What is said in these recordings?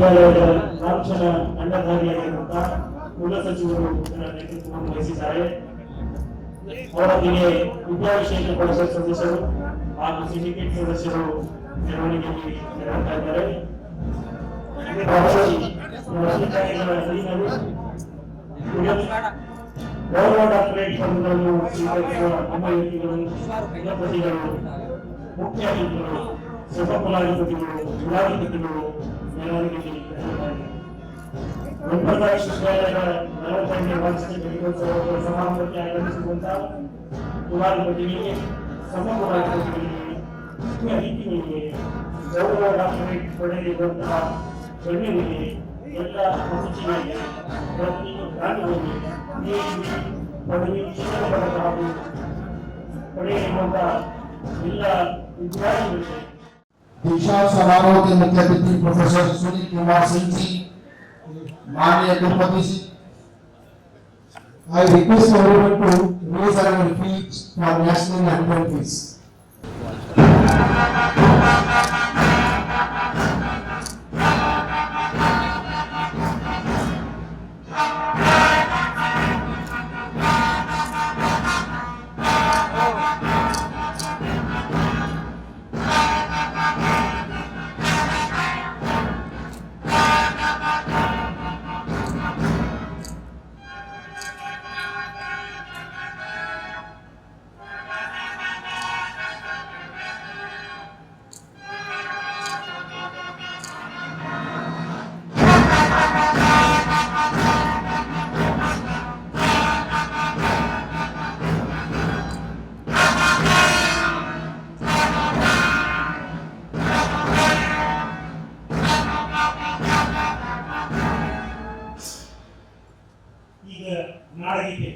ವಿಶ್ವವಿದ್ಯಾಲಯದ ಲಾಂಛನ ಅಂಡಧಾರಿಯಾಗಿರುವಂತಹ ಕುಲ ಸಚಿವರು ನೇತೃತ್ವವನ್ನು ವಹಿಸಿದ್ದಾರೆ. ಅವರೊಂದಿಗೆ ವಿದ್ಯಾವಿಷಯಕ ಪರಿಷತ್ ಸದಸ್ಯರು ಹಾಗೂ ಸಿಂಡಿಕೇಟ್ ಸದಸ್ಯರು ಮೆರವಣಿಗೆಯಲ್ಲಿ ನೆರವೇರ್ತಾ ಇದ್ದಾರೆ. ಗೌರವ ಡಾಕ್ಟರೇಟ್ ಪದಗಳನ್ನು ಸ್ವೀಕರಿಸುವ ನಮ್ಮ ವ್ಯಕ್ತಿಗಳು, ಕುಲಪತಿಗಳು, ಮುಖ್ಯ ಅತಿಥಿಗಳು, ಸಭಾಪಲಾಧಿಪತಿಗಳು, ಕುಲಾಧಿಪತಿಗಳು ಮೆರವಣಿಗೆಯಲ್ಲಿ ಗುಲ್ಬರ್ಗಾ ವಿಶ್ವವಿದ್ಯಾಲಯದ 40ನೇ ವಾರ್ಷಿಕ ಘಟಿಕೋತ್ಸವದ ಸಮಾರಂಭಕ್ಕೆ ಆಗಮಿಸಿರುವಂತಹ ಕುಲಾಧಿಪತಿಗಳಿಗೆ, ಸಮಕುಲಾಧಿಪತಿಗಳಿಗೆ, ಮುಖ್ಯ ಅತಿಥಿಗಳಿಗೆ, ಗೌರವ ಡಾಕ್ಟರೇಟ್ ಪಡೆದಿರುವಂತಹ ಗಣ್ಯರಿಗೆ, ಎಲ್ಲ ಅತಿಥಿಗಳಿಗೆ, ದಾನಿಗಳಿಗೆ, ಪದವಿ ಶಿಕ್ಷಣ ಹಾಗೂ ಪಡೆಯಲಿರುವಂತಹ ಎಲ್ಲ ವಿದ್ಯಾರ್ಥಿಗಳಿಗೆ दीक्षांत समारोह के मुख्य अतिथि प्रोफेसर सुनील कुमार सिंह जी, माननीय कुलपति जी, I request everyone to raise our feet for national anthem please. ನಾಡಗೀತೆ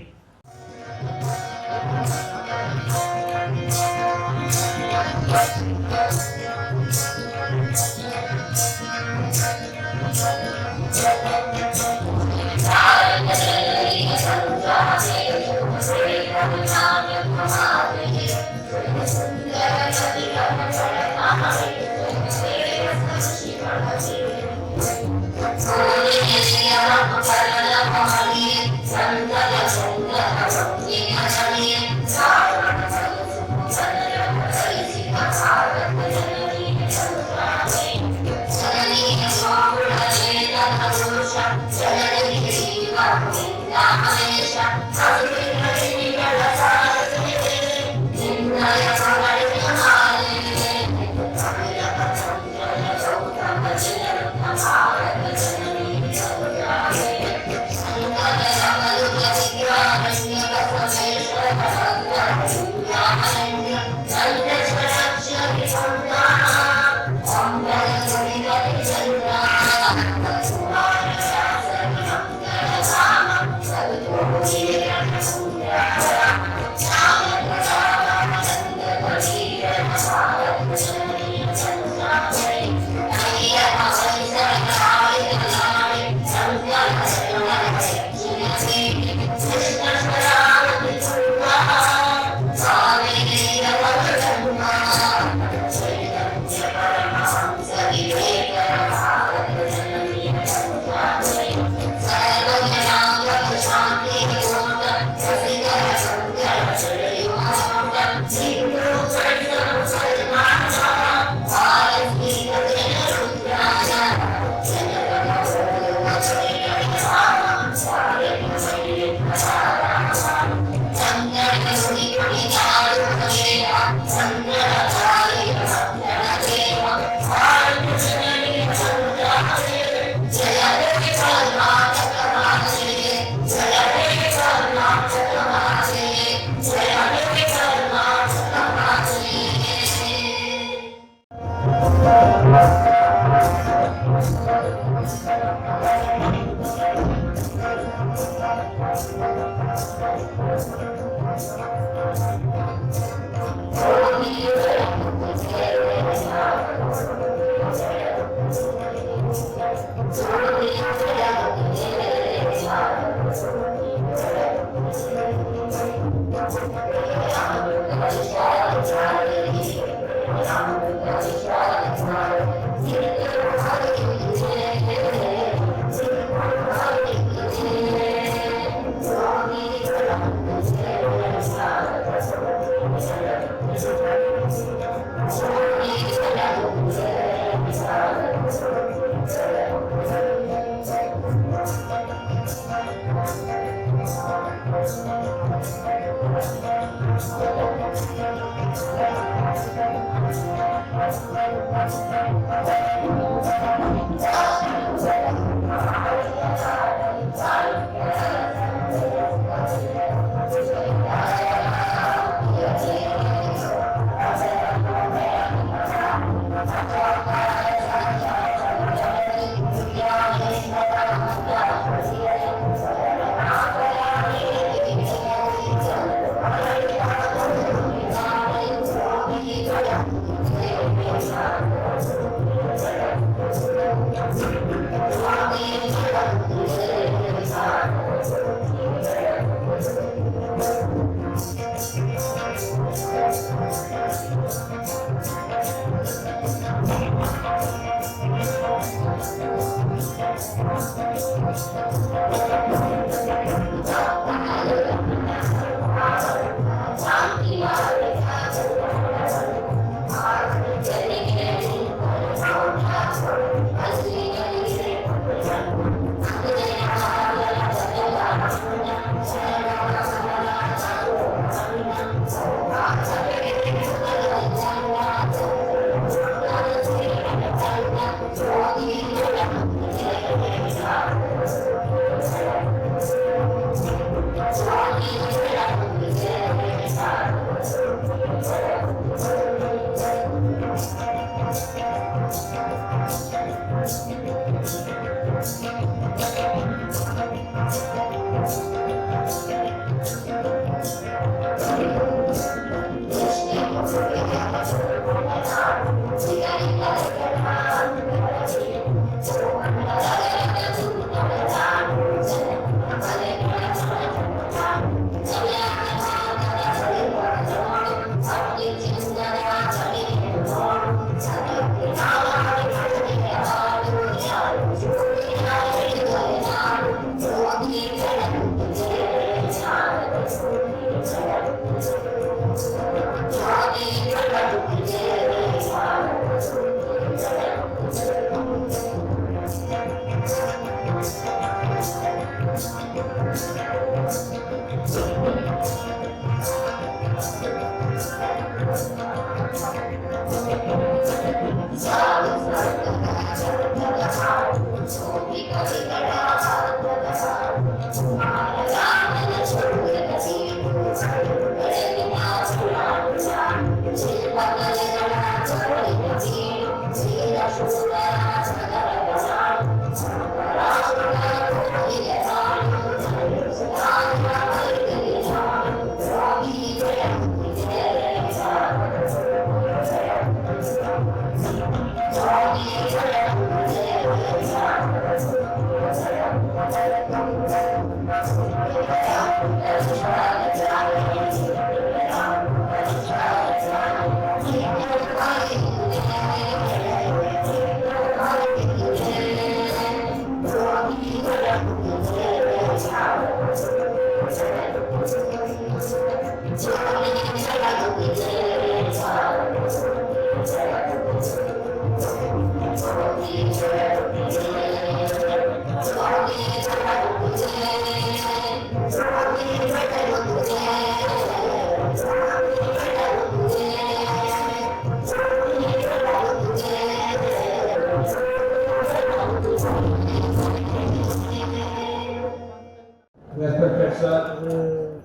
Respected sir,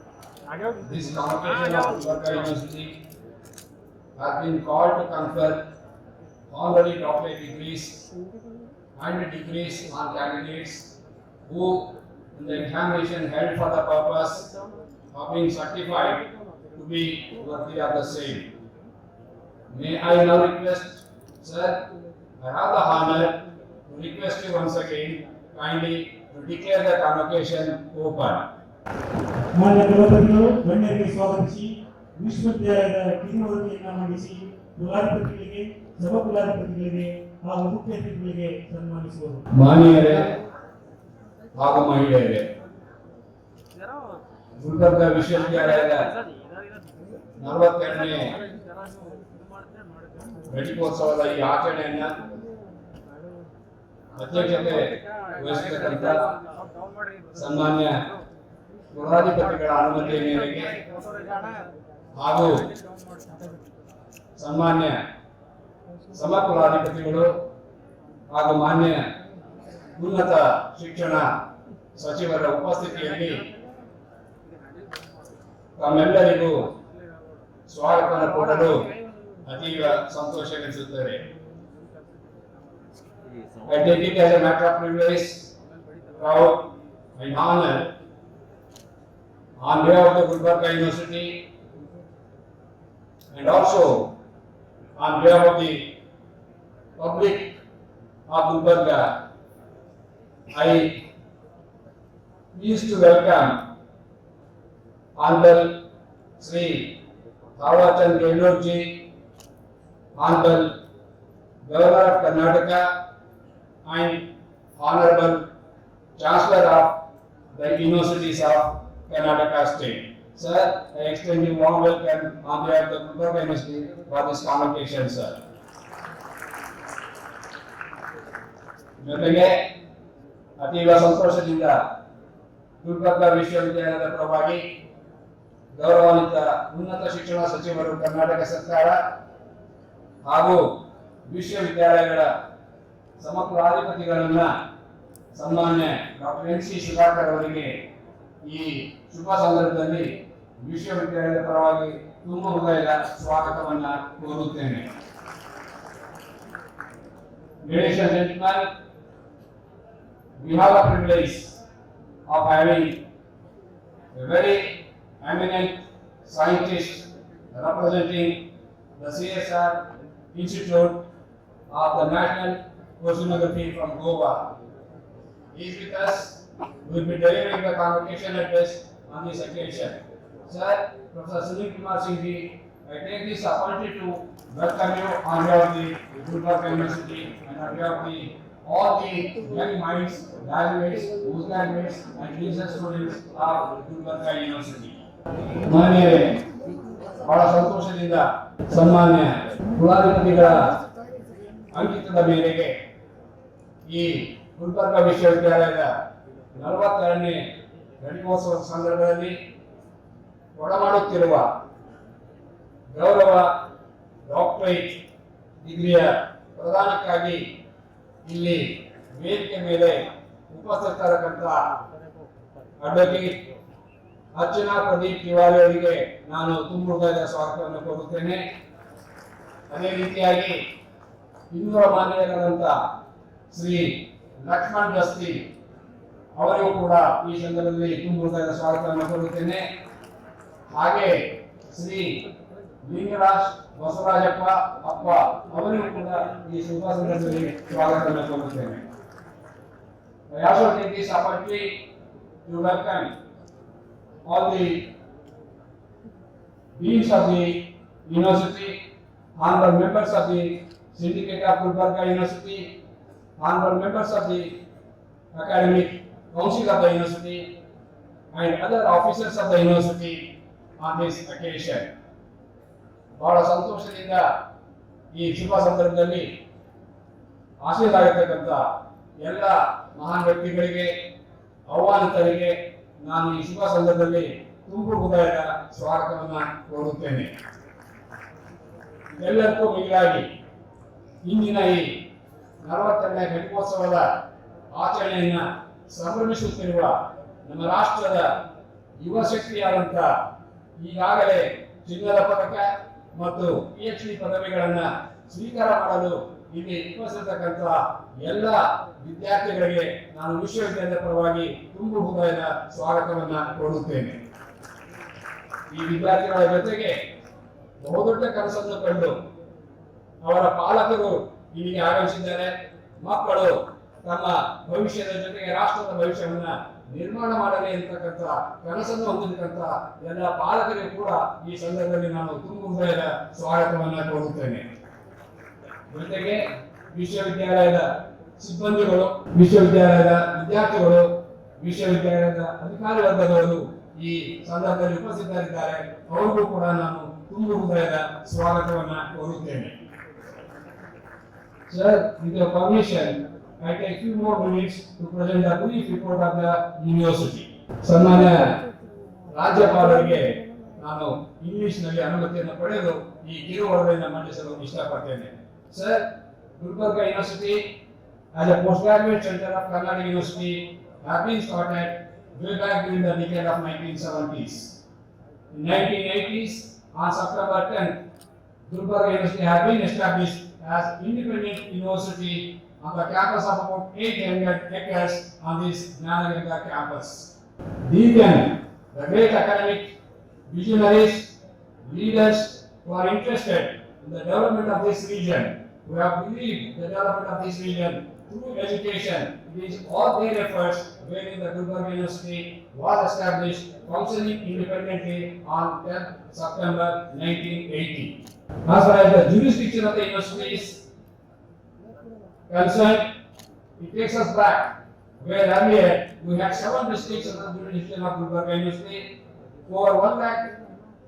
this convocation of Gurkha University has been called to confer honorary doctorate degrees and degrees on candidates who in the examination held for the purpose of being certified to be worthy of the same. May I now request, sir, I have the honor to request you once again kindly to declare the convocation open. ಮಾನ್ಯ ಕುಲಪತಿಗಳು ಗಣ್ಯರಿಗೆ ಸ್ವಾಗತಿಸಿ ವಿಶ್ವವಿದ್ಯಾಲಯದ ಕಿರುವಳಿಕೆಯನ್ನು ಮಂಡಿಸಿ ಕುಲಾಧಿಪತಿಗಳಿಗೆ ಸಭಾ ಕುಲಾಧಿಪತಿಗಳಿಗೆ ಹಾಗೂ ಮುಖ್ಯ ಅತಿಥಿಗಳಿಗೆ ಸನ್ಮಾನಿಸುವರು. ಮಾನ್ಯರೇ ಹಾಗೂ ಮಹಿಳೆಯರೇ, ಗುಲ್ಬರ್ಗ ವಿಶ್ವವಿದ್ಯಾಲಯದ 42ನೇ ಘಟಿಕೋತ್ಸವದ ಈ ಆಚರಣೆಯನ್ನ ಅಧ್ಯಕ್ಷತೆ ವಹಿಸತಕ್ಕಂಥ ಸನ್ಮಾನ್ಯ ಕುಲಾಧಿಪತಿಗಳ ಅನುಮತಿಯ ಮೇರೆಗೆ ಹಾಗೂ ಸನ್ಮಾನ್ಯ ಸಮಕುಲಾಧಿಪತಿಗಳು ಹಾಗೂ ಮಾನ್ಯ ಉನ್ನತ ಶಿಕ್ಷಣ ಸಚಿವರ ಉಪಸ್ಥಿತಿಯಲ್ಲಿ ತಮ್ಮೆಲ್ಲರಿಗೂ ಸ್ವಾಗತ ಕೊಡಲು ಅತೀವ ಸಂತೋಷವೆನಿಸುತ್ತದೆ. I take it as a matter of privilege, proud and honor on behalf of the Gulbarga University and also on behalf of the public of Gulbarga. I pleased to welcome Honorable Sri Tharwachand Gehlot ji, Honorable Governor of Karnataka and Honorable Chancellor of the Universities of Karnataka State. Sir, I extend you warm welcome on behalf of the Gulbarga University for this convocation, sir. ಜೊತೆಗೆ ಅತೀವ ಸಂತೋಷದಿಂದ ಗುಲ್ಬರ್ಗಾ ವಿಶ್ವವಿದ್ಯಾಲಯದ ಪರವಾಗಿ ಗೌರವಾನ್ವಿತ ಉನ್ನತ ಶಿಕ್ಷಣ ಸಚಿವರು ಕರ್ನಾಟಕ ಸರ್ಕಾರ ಹಾಗೂ ವಿಶ್ವವಿದ್ಯಾಲಯಗಳ ಸಮಕುಲಾಧಿಪತಿಗಳನ್ನ ಸನ್ಮಾನ್ಯ ಡಾಕ್ಟರ್ ಎನ್ ಸಿ ಸುಧಾಕರ್ ಅವರಿಗೆ ಈ ಶುಭ ಸಂದರ್ಭದಲ್ಲಿ ವಿಶ್ವವಿದ್ಯಾಲಯದ ಪರವಾಗಿ ತುಂಬ ಹೃದಯದ ಸ್ವಾಗತವನ್ನ ಕೋರುತ್ತೇನೆ. Ladies and gentlemen, we have the privilege of having a very eminent scientist representing the CSR Institute of the National Oceanography from Goa. He is with us. We will be delivering the convocation address on this occasion. Sir, Professor Sunil Kumar Singh ji, I take this opportunity to welcome you on behalf of the Gulbarga University and on behalf of all the young minds, graduates, postgraduates and research students of Gulbarga University. ಮಾನ್ಯರೇ, ಬಹಳ ಸಂತೋಷದಿಂದ ಸನ್ಮಾನ್ಯ ಕುಲಾಧಿಪತಿಗಳ ಅಂಕಿತದ ಮೇರೆಗೆ ಈ ಗುಲ್ಬರ್ಗಾ ವಿಶ್ವವಿದ್ಯಾಲಯದ 42ನೇ ಘಟಿಕೋತ್ಸವದ ಸಂದರ್ಭದಲ್ಲಿ ಕೊಡಮಾಡುತ್ತಿರುವ ಗೌರವ doctorate ಡಿಗ್ರಿಯ ಪ್ರದಾನಕ್ಕಾಗಿ ಇಲ್ಲಿ ವೇದಿಕೆ ಮೇಲೆ ಉಪಸ್ಥಿತರಾದಂಥ ಅಡ್ವೊಕೇಟ್ ಅರ್ಚನಾ ಪ್ರದೀಪ್ ತಿವಾರಿ ಅವರಿಗೆ ನಾನು ತುಂಬ ಹೃದಯದ ಸ್ವಾಗತವನ್ನು ಕೋರುತ್ತೇನೆ. ಅದೇ ರೀತಿಯಾಗಿ ಇನ್ನೂರ ಮಾನ್ಯರಾದಂಥ ಶ್ರೀ ಲಕ್ಷ್ಮಣ್ ಬಸ್ತಿ ಅವರಿಗೂ ಕೂಡ ಈ ಸಂದರ್ಭದಲ್ಲಿ ತುಂಬ ಹೃದಯದ ಸ್ವಾಗತವನ್ನು ಕೋರುತ್ತೇನೆ. ಹಾಗೆ ಶ್ರೀ ಲಿಂಗರಾಜ್ ಬಸವರಾಜಪ್ಪ ಅಪ್ಪ ಅವರಿಗೂ ಕೂಡ ಈ ಶುಭ ಸಂದರ್ಭದಲ್ಲಿ ಸ್ವಾಗತವನ್ನು ಕೋರುತ್ತೇನೆ. I also take this opportunity to welcome all the deans of the university, honorable members of the syndicate of Gulbarga University, honorable members of the academic council of the university, and other officers of the university on this occasion. ಬಹಳ ಸಂತೋಷದಿಂದ ಈ ಶುಭ ಸಂದರ್ಭದಲ್ಲಿ ಆಶೀರ್ವಾದವಾಗಿರ್ತಕ್ಕಂಥ ಎಲ್ಲ ಮಹಾನ್ ವ್ಯಕ್ತಿಗಳಿಗೆ, ಆಹ್ವಾನಿತರಿಗೆ ನಾನು ಈ ಶುಭ ಸಂದರ್ಭದಲ್ಲಿ ತುಂಬ ಹೃದಯದ ಸ್ವಾಗತವನ್ನ ಕೋರುತ್ತೇನೆ. ಎಲ್ಲರಿಗೂ ಮಿಗಿಲಾಗಿ ಇಂದಿನ ಈ 42ನೇ ಘಟಿಕೋತ್ಸವದ ಆಚರಣೆಯನ್ನ ಸಂಭ್ರಮಿಸುತ್ತಿರುವ ನಮ್ಮ ರಾಷ್ಟ್ರದ ಯುವ ಶಕ್ತಿಯಾದಂಥ ಈಗಾಗಲೇ ಚಿನ್ನದ ಪದಕ ಮತ್ತು PhD ಪದವಿಗಳನ್ನ ಸ್ವೀಕಾರ ಮಾಡಲು ಇಲ್ಲಿ ಉಪಸ್ಥಿತಕ್ಕಂಥ ಎಲ್ಲ ವಿದ್ಯಾರ್ಥಿಗಳಿಗೆ ನಾನು ವಿಶ್ವವಿದ್ಯಾಲಯದ ಪರವಾಗಿ ತುಂಬ ಹೃದಯದ ಸ್ವಾಗತವನ್ನ ಕೋರುತ್ತೇನೆ. ಈ ವಿದ್ಯಾರ್ಥಿಗಳ ಜೊತೆಗೆ ಬಹುದೊಡ್ಡ ಕನಸನ್ನು ಕಂಡು ಅವರ ಪಾಲಕರು ಇಲ್ಲಿಗೆ ಆಗಮಿಸಿದ್ದಾರೆ. ಮಕ್ಕಳು ತಮ್ಮ ಭವಿಷ್ಯದ ಜೊತೆಗೆ ರಾಷ್ಟ್ರದ ಭವಿಷ್ಯವನ್ನ ನಿರ್ಮಾಣ ಮಾಡಲಿ ಅಂತಕ್ಕಂಥ ಕನಸನ್ನು ಹೊಂದಿರತಕ್ಕಂಥ ಎಲ್ಲ ಪಾಲಕರಿಗೂ ಕೂಡ ಈ ಸಂದರ್ಭದಲ್ಲಿ ನಾನು ತುಂಬ ಹೃದಯದ ಸ್ವಾಗತವನ್ನ ಕೋರುತ್ತೇನೆ. ಜೊತೆಗೆ ವಿಶ್ವವಿದ್ಯಾಲಯದ ಸಿಬ್ಬಂದಿಗಳು, ವಿಶ್ವವಿದ್ಯಾಲಯದ ವಿದ್ಯಾರ್ಥಿಗಳು, ವಿಶ್ವವಿದ್ಯಾಲಯದ ಅಧಿಕಾರಿ ವರ್ಗದವರು ಈ ಸಂದರ್ಭದಲ್ಲಿ ಉಪಸ್ಥಿತರಿದ್ದಾರೆ. ಅವರಿಗೂ ಕೂಡ ನಾನು ತುಂಬ ಹೃದಯದ ಸ್ವಾಗತವನ್ನ ಕೋರುತ್ತೇನೆ. Sir, with your permission, I take few more minutes to present the brief report of the university. ಸನ್ಮಾನ್ಯ ರಾಜ್ಯಪಾಲರಿಗೆ ನಾನು ಇಂಗ್ಲಿಷ್ನಲ್ಲಿ ಅನುಮತಿಯನ್ನು ಪಡೆದು ಈ ಕಿರು ವರದಿಯನ್ನು ಮಂಡಿಸಲು ಇಷ್ಟಪಡ್ತೇನೆ. Sir, Gulbarga University as a postgraduate center of Karnataka University have been started way back during the decade of 1970s. In 1980s, on September 10th, Gulbarga University has been established as independent university on the campus of about 800 acres on this Jnanaganga campus. These men, the great academic visionaries, leaders who are interested in the development of this region, who have believed the development of this region through education, it is all their efforts wherein the Gulbarga University was established functioning independently on 10th September 1980. As far as the jurisdiction of the university is concerned, it takes us back where earlier we had 7 districts under the jurisdiction of Gulbarga University. Over 1 lakh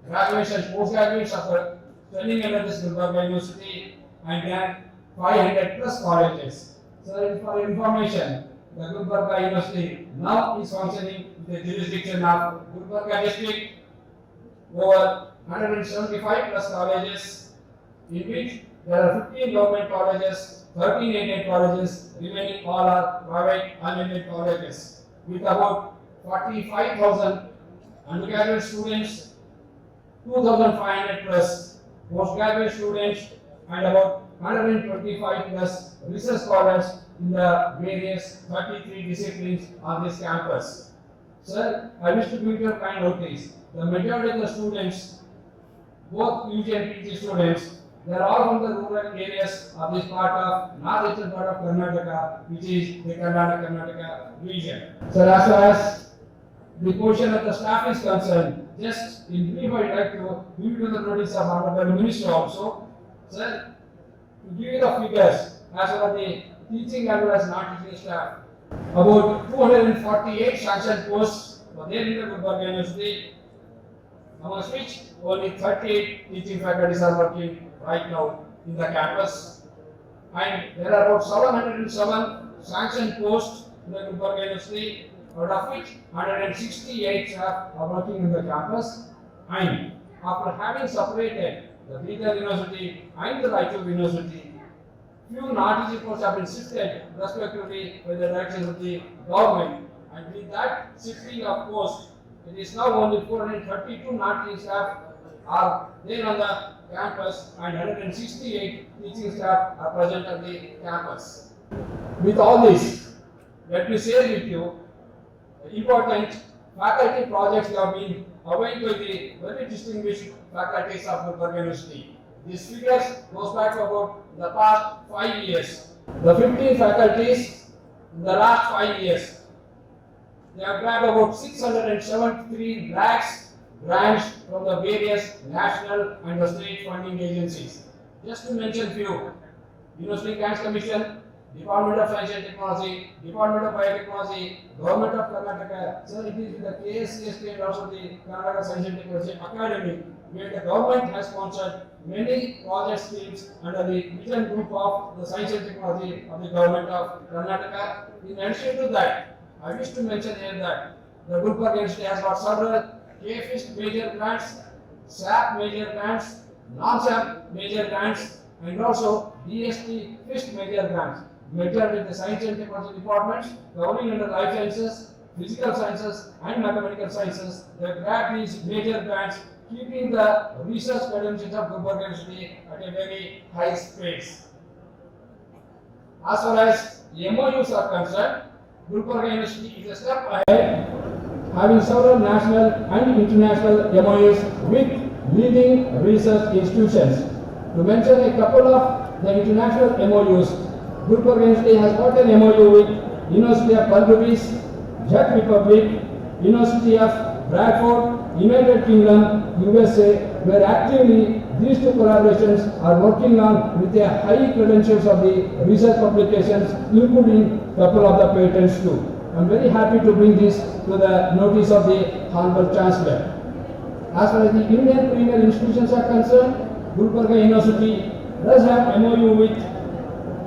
graduations, postgraduates are studying under this Gulbarga University, and then 500 plus colleges. So for your information, the Gulbarga University now is functioning in the jurisdiction of Gulbarga district, over 175 plus colleges, in which there are 15 government colleges, 13 aided colleges, remaining all are private unaided colleges, with about 45,000 undergraduate students, 2,500 plus postgraduate students, and about 125 plus research scholars in the various 33 disciplines on this campus. Sir, I wish to give you a kind notice. The majority of the students, both UG and PG students, they are all from the rural areas of this part of northeastern part of Karnataka, which is the Karnataka region. Sir, as far as the portion of the staff is concerned, just in brief, I would like to give you the notice of Honorable Minister also. Sir, to give you the figures as far as the teaching as well as non-teaching staff, about 248 sanctioned posts were there in the Gulbarga University, amongst which only 38 teaching faculties are working right now in the campus, and there are about 707 sanctioned posts in the Gulbarga University, out of which 168 staff are working in the campus. And after having separated the Bidar University and the Raichur University, few non-teaching posts have been shifted respectively by the direction of the government, and with that shifting of posts, it is now only 432 non-teaching staff are there on the campus, and 168 teaching staff are present on the campus. With all this, let me share with you the important faculty projects that have been awarded by the very distinguished faculties of Gulbarga University. These figures goes back to about the past 5 years. The 15 faculties in the last 5 years, they have grabbed about 673 lakhs grants from the various national and the state funding agencies. Just to mention few: University Grants Commission, Department of Science and Technology, Department of Biotechnology, Government of Karnataka. So it is with the KSCST and also the Karnataka Science and Technology Academy, where the government has sponsored many project schemes under the vision group of the Science and Technology of the Government of Karnataka. In addition to that, I wish to mention here that the Gulbarga University has got several KFIST major grants, SAP major grants, non-SAP major grants, and also DST FIST major grants. Major with the Science and Technology departments, covering under life sciences, physical sciences, and mathematical sciences. They grab these major grants, keeping the research credentials of Gulbarga University at a very high pace. As far as MOUs are concerned, Gulbarga University is a step ahead, having several national and international MOUs with leading research institutions. To mention a couple of the international MOUs, Gulbarga University has got an MOU with University of Pardubice, Czech Republic, University of Bradford, United Kingdom, USA, where actively these two collaborations are working on with a high credentials of the research publications, including couple of the patents too. I am very happy to bring this to the notice of the Honorable Chancellor. As far as the Indian premier institutions are concerned, Gulbarga University does have MOU with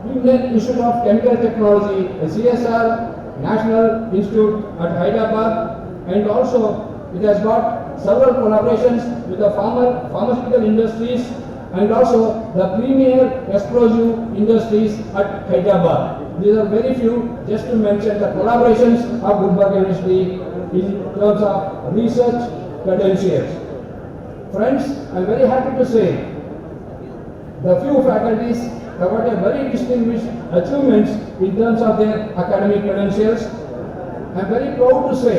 Indian Institute of Chemical Technology, CSR, National Institute at Hyderabad, and also it has got several collaborations with the pharmaceutical industries and also the premier explosive industries at Hyderabad. These are very few, just to mention the collaborations of Gulbarga University in terms of research credentials. Friends, I am very happy to say the few faculties have got a very distinguished achievements in terms of their academic credentials. I am very proud to say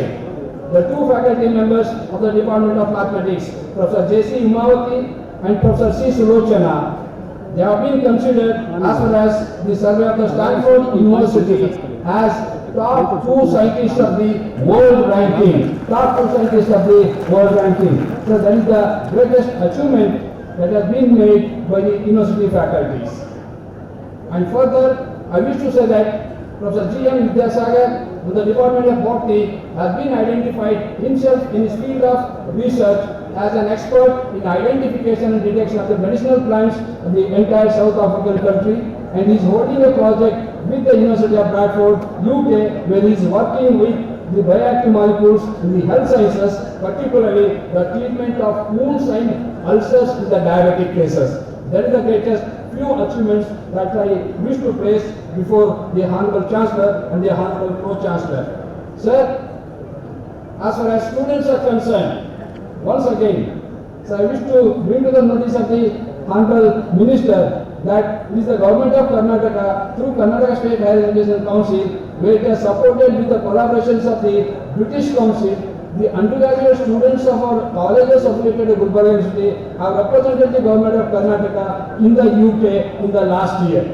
the two faculty members of the Department of Mathematics, Professor J.C. Umavati and Professor C. Sulochana, they have been considered as well as the survey of the Stanford University as top 2 scientists of the world ranking. Top 2 scientists of the world ranking. So that is the greatest achievement that has been made by the university faculties. And further, I wish to say that Professor G.M. Vidyasagar with the Department of Botany has been identified himself in his field of research as an expert in identification and detection of the medicinal plants of the entire South African country, and he is holding a project with the University of Bradford, UK, where he is working with the bioactive molecules in the health sciences, particularly the treatment of wounds and ulcers in the diabetic cases. That is the greatest few achievements that I wish to place before the Honorable Chancellor and the Honorable Pro-Chancellor. Sir, as far as students are concerned, once again, so I wish to bring to the notice of the Honorable Minister that it is the Government of Karnataka through Karnataka State Higher Education Council, where it has supported with the collaborations of the British Council, the undergraduate students of our colleges affiliated to Gulbarga University have represented the Government of Karnataka in the UK in the last year.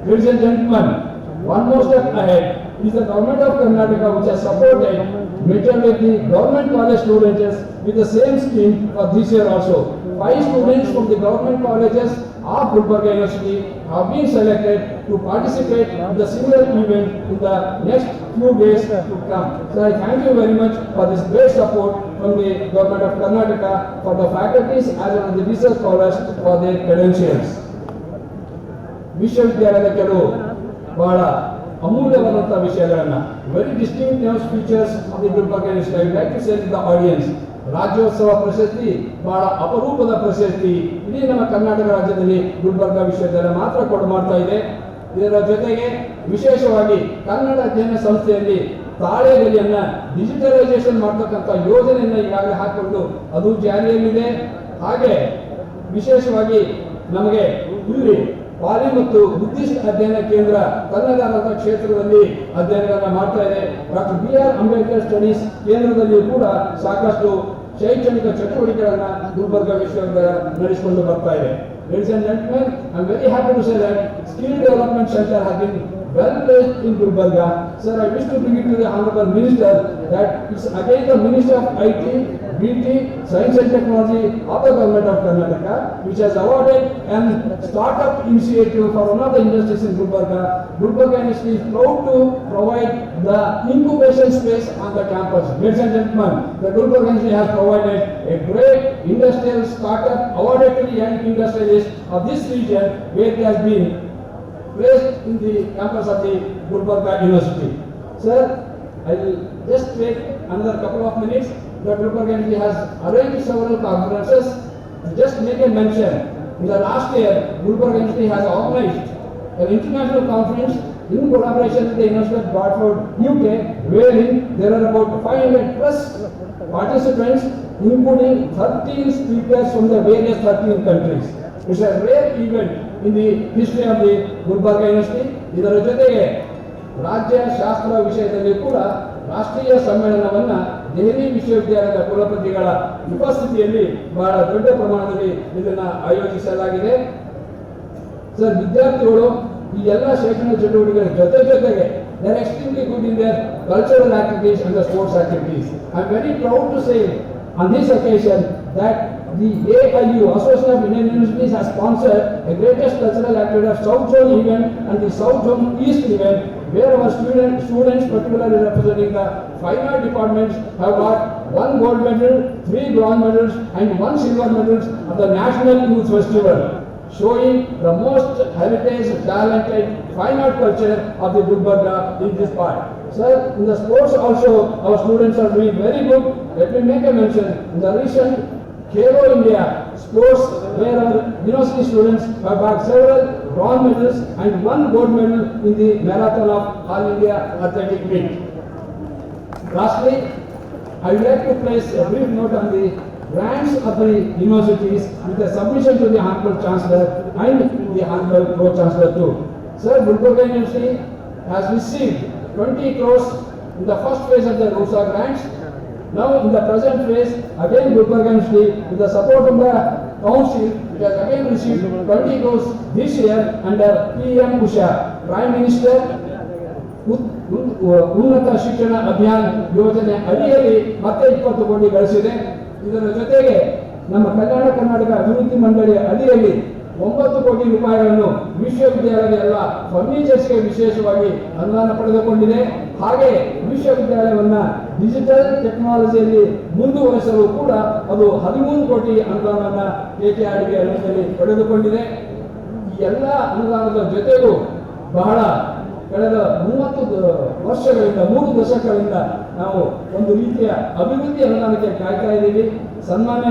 Ladies and gentlemen, one more step ahead is the Government of Karnataka, which has supported majorly the government college students with the same scheme for this year also. 5 students from the government colleges of Gulbarga University have been selected to participate in the similar event in the next few days to come. So I thank you very much for this great support from the Government of Karnataka for the faculties as well as the research scholars for their credentials. ವಿಶ್ವವಿದ್ಯಾಲಯದ ಕೆಲವು ಬಹಳ ಅಮೂಲ್ಯವಾದಂತಹ ವಿಷಯಗಳನ್ನ very distinctive features of the Gulbarga university. I would like to say to the audience, Rajyotsava Prashasti ಬಹಳ ಅಪರೂಪದ ಪ್ರಶಸ್ತಿ ಇಡೀ ನಮ್ಮ ಕರ್ನಾಟಕ ರಾಜ್ಯದಲ್ಲಿ ಗುಲ್ಬರ್ಗ ವಿಶ್ವವಿದ್ಯಾಲಯ ಮಾತ್ರ ಕೊಡು ಮಾಡ್ತಾ ಇದೆ. ಇದರ ಜೊತೆಗೆ ವಿಶೇಷವಾಗಿ ಕನ್ನಡ ಅಧ್ಯಯನ ಸಂಸ್ಥೆಯಲ್ಲಿ ತಾಳೆಗಲಿಯನ್ನ ಡಿಜಿಟಲೈಸೇಷನ್ ಮಾಡತಕ್ಕಂಥ ಯೋಜನೆಯನ್ನ ಈಗಾಗಲೇ ಹಾಕಿಕೊಂಡು ಅದು ಜಾರಿಯಲ್ಲಿದೆ. ಹಾಗೆ ವಿಶೇಷವಾಗಿ ನಮಗೆ ಇಲ್ಲಿ ಪಾಲಿ ಮತ್ತು ಬುದ್ಧಿಸ್ಟ್ ಅಧ್ಯಯನ ಕೇಂದ್ರ ಕನ್ನಡ ಕ್ಷೇತ್ರದಲ್ಲಿ ಅಧ್ಯಯನಗಳನ್ನ ಮಾಡ್ತಾ ಇದೆ. Doctor B.R. ಅಂಬೇಡ್ಕರ್ ಸ್ಟಡೀಸ್ ಕೇಂದ್ರದಲ್ಲಿಯೂ ಕೂಡ ಸಾಕಷ್ಟು ಶೈಕ್ಷಣಿಕ ಚಟುವಟಿಕೆಗಳನ್ನ ಗುಲ್ಬರ್ಗ ವಿಶ್ವವಿದ್ಯಾಲಯ ನಡೆಸಿಕೊಂಡು ಬರ್ತಾ ಇದೆ. Ladies and gentlemen, I am very happy to say that Skill Development Center has been well placed in Gulbarga. Sir, I wish to bring it to the Honorable Minister that it's again the Minister of IT, BT, Science and Technology of the Government of Karnataka, which has awarded an startup initiative for one of the industries in Gulbarga. Gulbarga University is proud to provide the incubation space on the campus. Ladies and gentlemen, the Gulbarga University has provided a great industrial startup awarded to the young industrialists of this region, where it has been placed in the campus of the Gulbarga University. Sir, I will just take another couple of minutes. The Gulbarga University has arranged several conferences. To just make a mention, in the last year, Gulbarga University has organized an international conference in collaboration with the University of Bradford, UK, wherein there are about 500 plus participants, including 13 speakers from the various 13 countries. It's a rare event in the history of the Gulbarga University. ಇದರ ಜೊತೆಗೆ ರಾಜ್ಯ ಶಾಸ್ತ್ರ ವಿಷಯದಲ್ಲಿ ಕೂಡ ರಾಷ್ಟ್ರೀಯ ಸಮ್ಮೇಳನವನ್ನ ದೆಹಲಿ ವಿಶ್ವವಿದ್ಯಾಲಯದ ಕುಲಪತಿಗಳ ಉಪಸ್ಥಿತಿಯಲ್ಲಿ ಬಹಳ ದೊಡ್ಡ ಪ್ರಮಾಣದಲ್ಲಿ ಇದನ್ನ ಆಯೋಜಿಸಲಾಗಿದೆ. ಸರ್, ವಿದ್ಯಾರ್ಥಿಗಳು ಈ ಎಲ್ಲ ಶೈಕ್ಷಣಿಕ ಚಟುವಟಿಕೆಗಳ ಜೊತೆಗೆ they are extremely good in their cultural activities and the sports activities. I am very proud to say on this occasion that the AIU, Association of Indian Universities, has sponsored the greatest cultural activity of South Zone event and the South Zone East event, where our students particularly representing the fine art departments have got 1 gold medal, 3 bronze medals and 1 silver medals at the National Youth Festival, showing the most heritage, talented fine art culture of the Gulbarga in this part. Sir, in the sports also our students are doing very good. Let me make a mention in the recent Khelo India sports where our university students have got several bronze medals and one gold medal in the marathon of All India Athletic Meet. Lastly, I would like to place a brief note on the grants of the universities with a submission to the Honorable Chancellor and the Honorable Pro-Chancellor too. Sir, Gulbarga University has received 20 crores in the first phase of the RUSA grants. Now in the present phase, again Gulbarga University with the support of the council, it has again received 20 crores this year under PM Usha, Prime Minister ಉನ್ನತ ಶಿಕ್ಷಣ ಅಭಿಯಾನ ಯೋಜನೆ ಅಡಿಯಲ್ಲಿ ಮತ್ತೆ 20 ಕೋಟಿ ಗಳಿಸಿದೆ. ಇದರ ಜೊತೆಗೆ ನಮ್ಮ ಕಲ್ಯಾಣ ಕರ್ನಾಟಕ ಅಭಿವೃದ್ಧಿ ಮಂಡಳಿ ಅಡಿಯಲ್ಲಿ 9 ಕೋಟಿ ರೂಪಾಯಿಗಳನ್ನು ವಿಶ್ವವಿದ್ಯಾಲಯದ ಎಲ್ಲ ಫರ್ನಿಚರ್ಸ್ಗೆ ವಿಶೇಷವಾಗಿ ಅನುದಾನ ಪಡೆದುಕೊಂಡಿದೆ. ಹಾಗೆ ವಿಶ್ವವಿದ್ಯಾಲಯವನ್ನ ಡಿಜಿಟಲ್ ಟೆಕ್ನಾಲಜಿಯಲ್ಲಿ ಮುಂದುವರಿಸಲು ಕೂಡ ಅದು 13 ಕೋಟಿ ಅನುದಾನವನ್ನು KKRಗೆ ಅನುದಾನದಲ್ಲಿ ಪಡೆದುಕೊಂಡಿದೆ. ಈ ಎಲ್ಲ ಅನುದಾನದ ಜೊತೆಗೂ ಬಹಳ ಕಳೆದ 30 ವರ್ಷಗಳಿಂದ 3 ದಶಕಗಳಿಂದ ನಾವು ಒಂದು ರೀತಿಯ ಅಭಿವೃದ್ಧಿ ಅನುದಾನಕ್ಕೆ ಕಾಯ್ತಾ ಇದ್ದೀವಿ. ಸನ್ಮಾನ್ಯ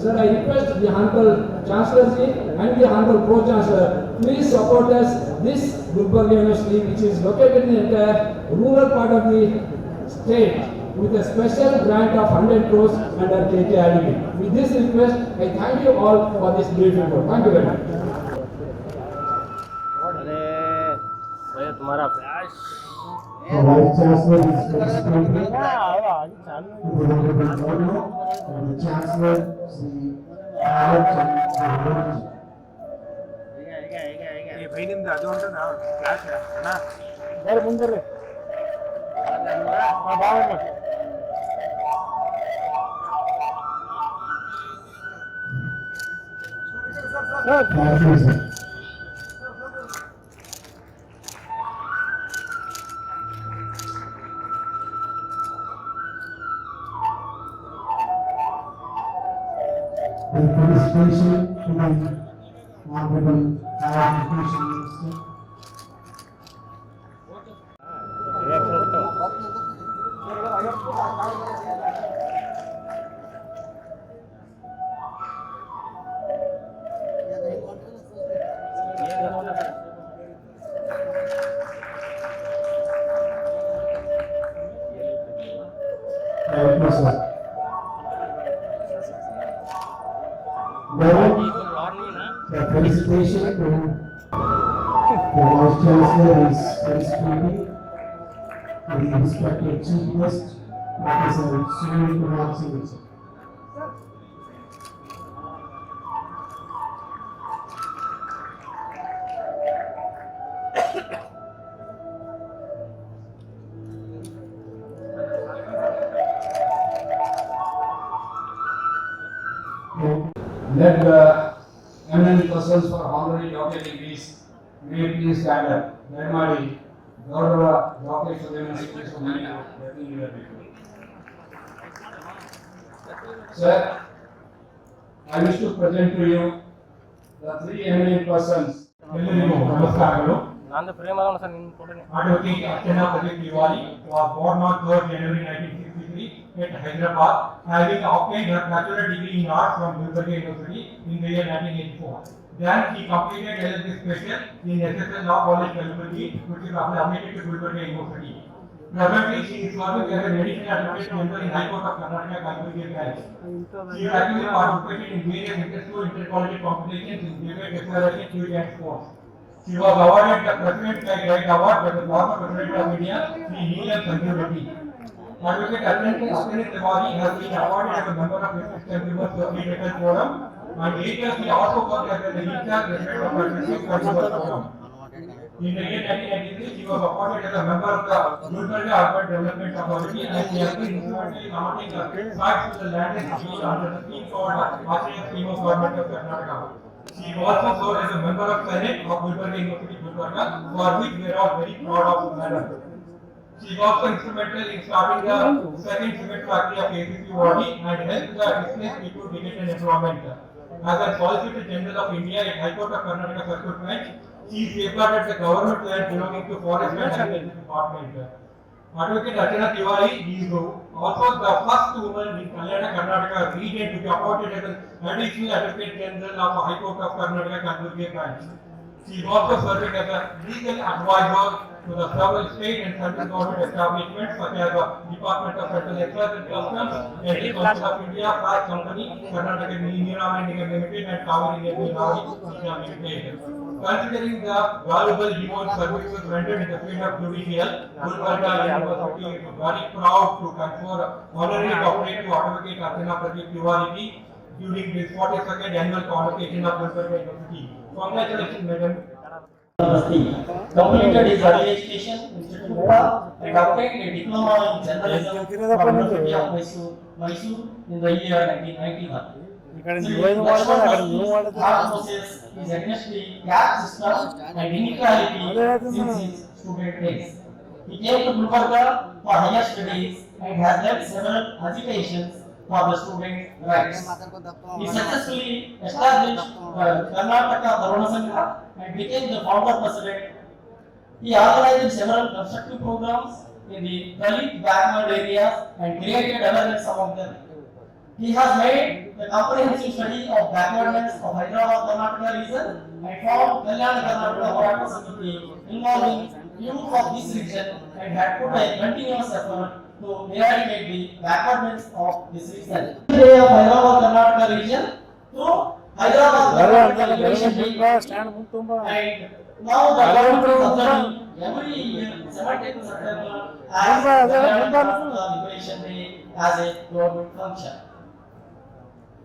sir, I request the Honorable Chancellor Ji and the Honorable Pro-Chancellor, please support us this Gulbarga University, which is located in the entire rural part of the state, with a special grant of 100 crores under KKRDB. With this request, I thank you all for this brief report. Thank you very much. तुम्हारा प्रयास The Vice Chancellor is participating. The Governor and the Chancellor, Sri Arab Chandra. ಈ ಭೈ ನಿಮ್ದು ಅದು ಅಂತ ನಾವು class ಅಣ್ಣ ಬೇರೆ ಮುಂದೆ Thank you, sir. The participation to the Honorable Higher Education Minister. Thank you, sir. Now, the felicitation to the Vice Chancellor is participating. The respected Chief Guest, Professor Sunil Kumar Singh. Let the eminent persons for honorary doctorate degrees may please stand up. ದಯಮಾಡಿ ಗೌರವ doctorate ಪದವಿಯನ್ನು ಸ್ವೀಕರಿಸುವ Sir, I wish to present to you the three eminent persons. ಎಲ್ಲರಿಗೂ ನಮಸ್ಕಾರಗಳು. ನಂದು ಪ್ರೇಮ ಅಲ್ಲ sir ನಿನ್ನ ಕೊಡ್ರಿ. Advocate Archana Pradeep Tiwari was born on 3rd January 1963 at Hyderabad, having obtained her bachelor degree in arts from Gulbarga University in the year 1984. Then she completed LLB special in SSL Law College, Gulbarga, which is affiliated to Gulbarga University. Presently, she is serving as an additional advocate member in High Court of Karnataka, Gulbarga branch. She has actively participated in various inter-school inter-collegiate competitions in debate, acceleration, quiz and sports. She was awarded the President Right Award by the former President of India, Sri Neelam Sanjeev Reddy. Advocate Archana Tiwari has been awarded as a member of the System Members Legal Forum, and later she also worked as the lead president of the System Forum. In the year 1993, she was appointed as a member of the Gulbarga Urban Development Authority, and she has been instrumental in promoting the sites to the land and sea under the scheme called Austrian Scheme of Government of Karnataka. She also served as a member of Senate of Gulbarga University, Gulbarga, for which we are all very proud of madam. She was also instrumental in starting the second cement factory of ACC Wadi and helped the displaced people to get an employment. As a Solicitor General of India at High Court of Karnataka Circuit Bench, she safeguarded the government land belonging to Forest and Agriculture Department. Advocate Archana Tiwari is also the first woman in Kalyana Karnataka region to be appointed as an additional Advocate General of the High Court of Karnataka Kanpur branch. She is also serving as a legal advisor to the several state and central government establishments such as the Department of Central Excise and Customs and the Council of India, Fast Company, Karnataka Nirama Nigam Limited and Kaveri Nigam Limited. Considering the valuable remote services rendered in the field of judicial, Gulbarga University is very proud to confer honorary doctorate to Advocate Archana Pradeep Tiwari during this 42nd annual convocation of Gulbarga University. Congratulations, madam. Completed his early education in Chittoor and obtained a diploma in journalism from University of Mysore in the year 1991. Possesses his against the caste system and inequality since his student days. He came to Gulbarga for higher studies and has led several agitations for the student rights. He successfully established the Karnataka Taruna Sangha and became the founder president. He organized several constructive programs in the Dalit backward areas and created awareness among them. He has made the comprehensive study of backwardness of Hyderabad Karnataka region and found Kalyana Karnataka Horatta Samiti involving youth of this region and had put a continuous effort to eradicate the backwardness of this region. Day of Hyderabad Karnataka region through Hyderabad Karnataka Liberation Day, and now the government is observing every year 17th September as Karnataka Liberation Day as a government function.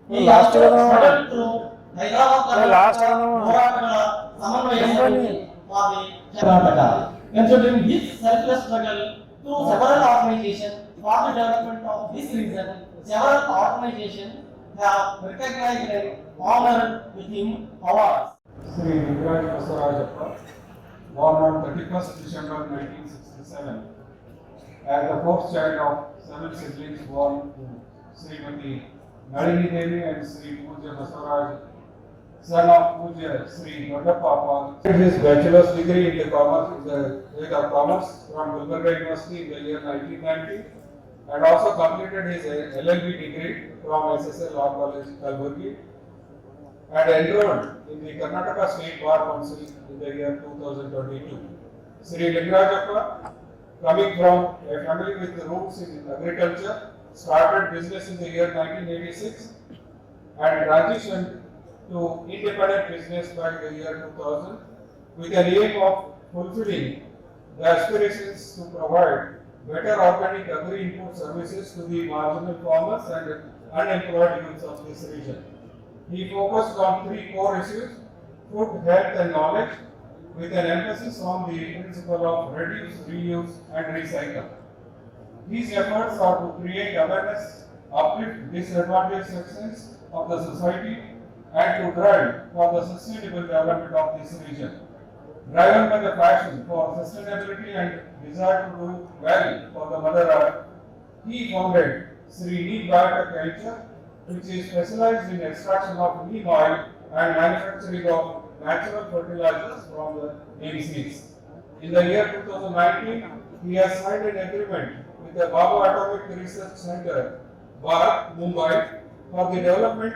He also struggled through Hyderabad Karnataka Samanvaya for the Karnataka. Considering his selfless struggle through several organizations for the development of this region, several organizations have recognized and honored with him awards. Sri Vingraj Basarajappa, born on 31st December 1967, as the fourth child of 7 siblings born to Srimati Nalini Devi and Sri Pujya Basaraj, son of Pujya Sri Dodapapa. He did his bachelor's degree in the commerce, in the field of commerce from Gulbarga University in the year 1990, and also completed his LLB degree from SSL Law College, Kalburgi, and enrolled in the Karnataka State Bar Council in the year 2022. Sri Lingarajappa, coming from a family with roots in agriculture, started business in the year 1986 and transitioned to independent business by the year 2000 with an aim of fulfilling the aspirations to provide better organic agri-input services to the marginal farmers and unemployed youths of this region. He focused on 3 core issues: food, health and knowledge, with an emphasis on the principle of reduce, reuse and recycle. These efforts are to create awareness, uplift disadvantaged sections of the society and to drive for the sustainable development of this region. Driven by the passion for sustainability and desire to do well for the Mother Earth, he founded Sri Neem Biotech Venture, which is specialized in extraction of neem oil and manufacturing of natural fertilizers from the neem seeds. In the year 2019, he has signed an agreement with the Baba Atomic Research Center, BARC, Mumbai, for the development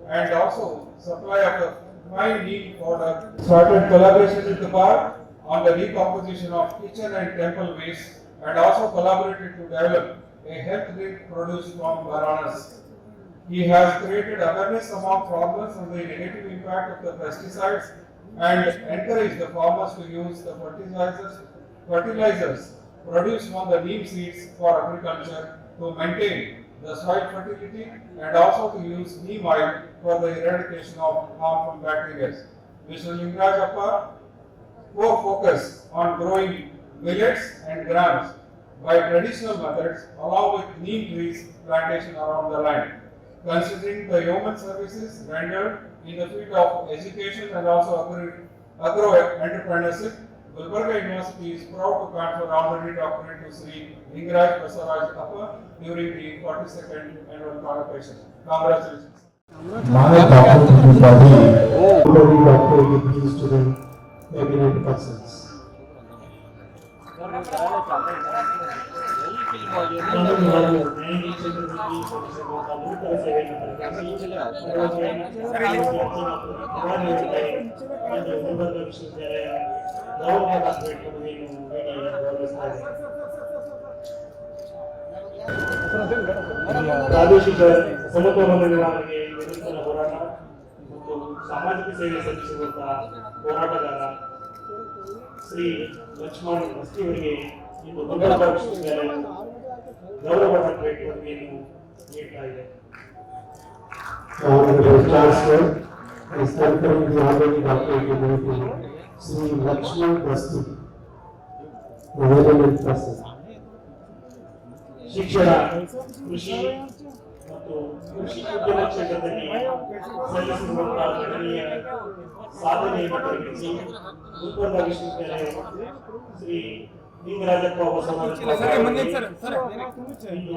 and also supply of the fine neem powder. Started collaboration with the BARC on the decomposition of kitchen and temple waste and also collaborated to develop a health drink produced from bananas. He has created awareness among farmers on the negative impact of the pesticides and encouraged the farmers to use the fertilizers produced from the neem seeds for agriculture to maintain the soil fertility and also to use neem oil for the eradication of harmful bacteria. Mr. Lingarajappa core focus on growing millets and grams by traditional methods along with neem trees plantation around the land. Considering the human services rendered in the field of education and also agro-entrepreneurship, Gulbarga University is proud to confer honorary doctorate to Sri Vingraj Basarajappa during the 42nd annual convocation. Congratulations. मानद doctor की उपाधि honorary doctor degrees to the eminent persons. ಪ್ರಾದೇಶಿಕ ಸಮತೋಲನ ನಿರ್ವಹಣೆಗೆ ನಿರಂತರ ಹೋರಾಟ ಮತ್ತು ಸಾಮಾಜಿಕ ಸೇವೆ ಸಲ್ಲಿಸಿರುವಂತಹ ಹೋರಾಟಗಾರ ಶ್ರೀ ಲಕ್ಷ್ಮಣ್ ಮಸ್ತಿ ಅವರಿಗೆ ಇಂದು ಗುಲ್ಬರ್ಗಾ ವಿಶ್ವವಿದ್ಯಾಲಯ ಗೌರವ ಡಾಕ್ಟರೇಟ್ ಪದವಿಯನ್ನು ನೀಡ್ತಾ ಇದೆ. Honorable Chancellor is conferring the honorary doctorate degree to Sri Lakshman Basti, the relevant person. ಶಿಕ್ಷಣ, ಕೃಷಿ ಮತ್ತು ಕೃಷಿ ಉದ್ಯಮ ಕ್ಷೇತ್ರದಲ್ಲಿ ಸಲ್ಲಿಸಿರುವಂತಹ ಗಣನೀಯ ಸಾಧನೆಯನ್ನು ಪರಿಗಣಿಸಿ ಗುಲ್ಬರ್ಗಾ ವಿಶ್ವವಿದ್ಯಾಲಯ ಶ್ರೀ ಲಿಂಗರಾಜಪ್ಪ ಬಸವರಾಜ ಇಂದು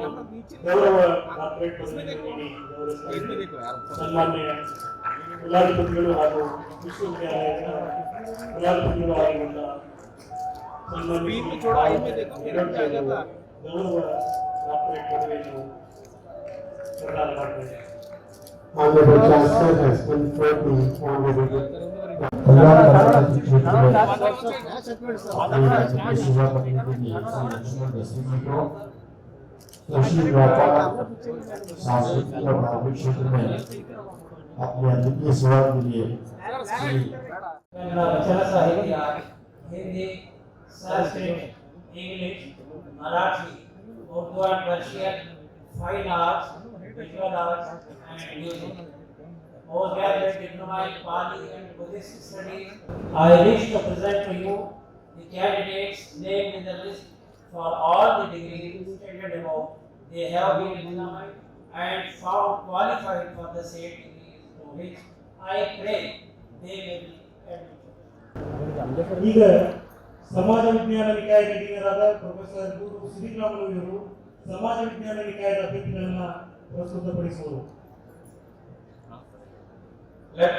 ಗೌರವ ಡಾಕ್ಟರೇಟ್ ಪದವಿಯನ್ನು ನೀಡಿ ಗೌರವಿಸಲಾಗಿದೆ. ಸನ್ಮಾನ್ಯ ಕುಲಾಧಿಪತಿಗಳು ಹಾಗೂ ವಿಶ್ವವಿದ್ಯಾಲಯದ ಕುಲಾಧಿಪತಿಗಳು ಆಗಿರುವಂತ ಸನ್ಮಾನ್ಯ ಗೌರವ ಡಾಕ್ಟರೇಟ್ ಪದವಿಯನ್ನು ಪ್ರದಾನ ಮಾಡಿದ್ದಾರೆ. Honorable Chancellor has conferred the honorary कृषि व्यापार सांस्कृतिक और धार्मिक क्षेत्र में अपने अद्वितीय सेवा के लिए रचना साहित्य, Hindi, Sanskrit, English, Marathi, Urdu and Persian, fine arts, visual arts and music. Postgraduate diploma in Pali and Buddhist studies. I wish to present to you the candidates named in the list for all the degrees stated above. They have been examined and found qualified for the same degrees to which I pray they may be admitted. ಈಗ ಸಮಾಜ ವಿಜ್ಞಾನ ನಿಕಾಯದ ಡೀನರಾದ professor ಗೂರು Sriramulu ಸಮಾಜ ವಿಜ್ಞಾನ ನಿಕಾಯದ ಅಭ್ಯರ್ಥಿಗಳನ್ನ ಪ್ರಸ್ತುತಪಡಿಸುವರು. Let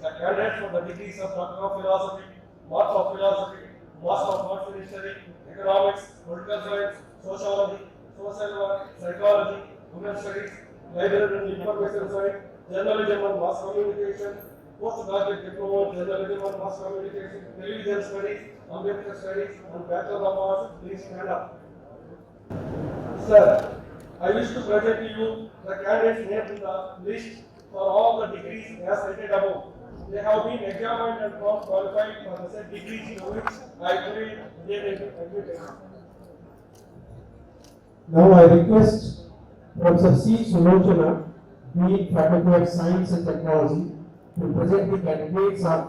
the candidates for the degrees of Doctor of Philosophy, Master of Philosophy, Master of Social History, Economics, Political Science, Sociology, Social Work, Psychology, Human Studies, Library and Information Science, Journalism and Mass Communication, Postgraduate Diploma in Journalism and Mass Communication, Television Studies, Computer Studies, and Bachelor of Arts. Please stand up. Sir, I wish to present to you the candidates named in the list for all the degrees as stated above. They have been examined and found qualified for the said degrees to which I pray they may be admitted. Now I request Professor C. Sulochana, Dean Faculty of Science and Technology, to present the candidates of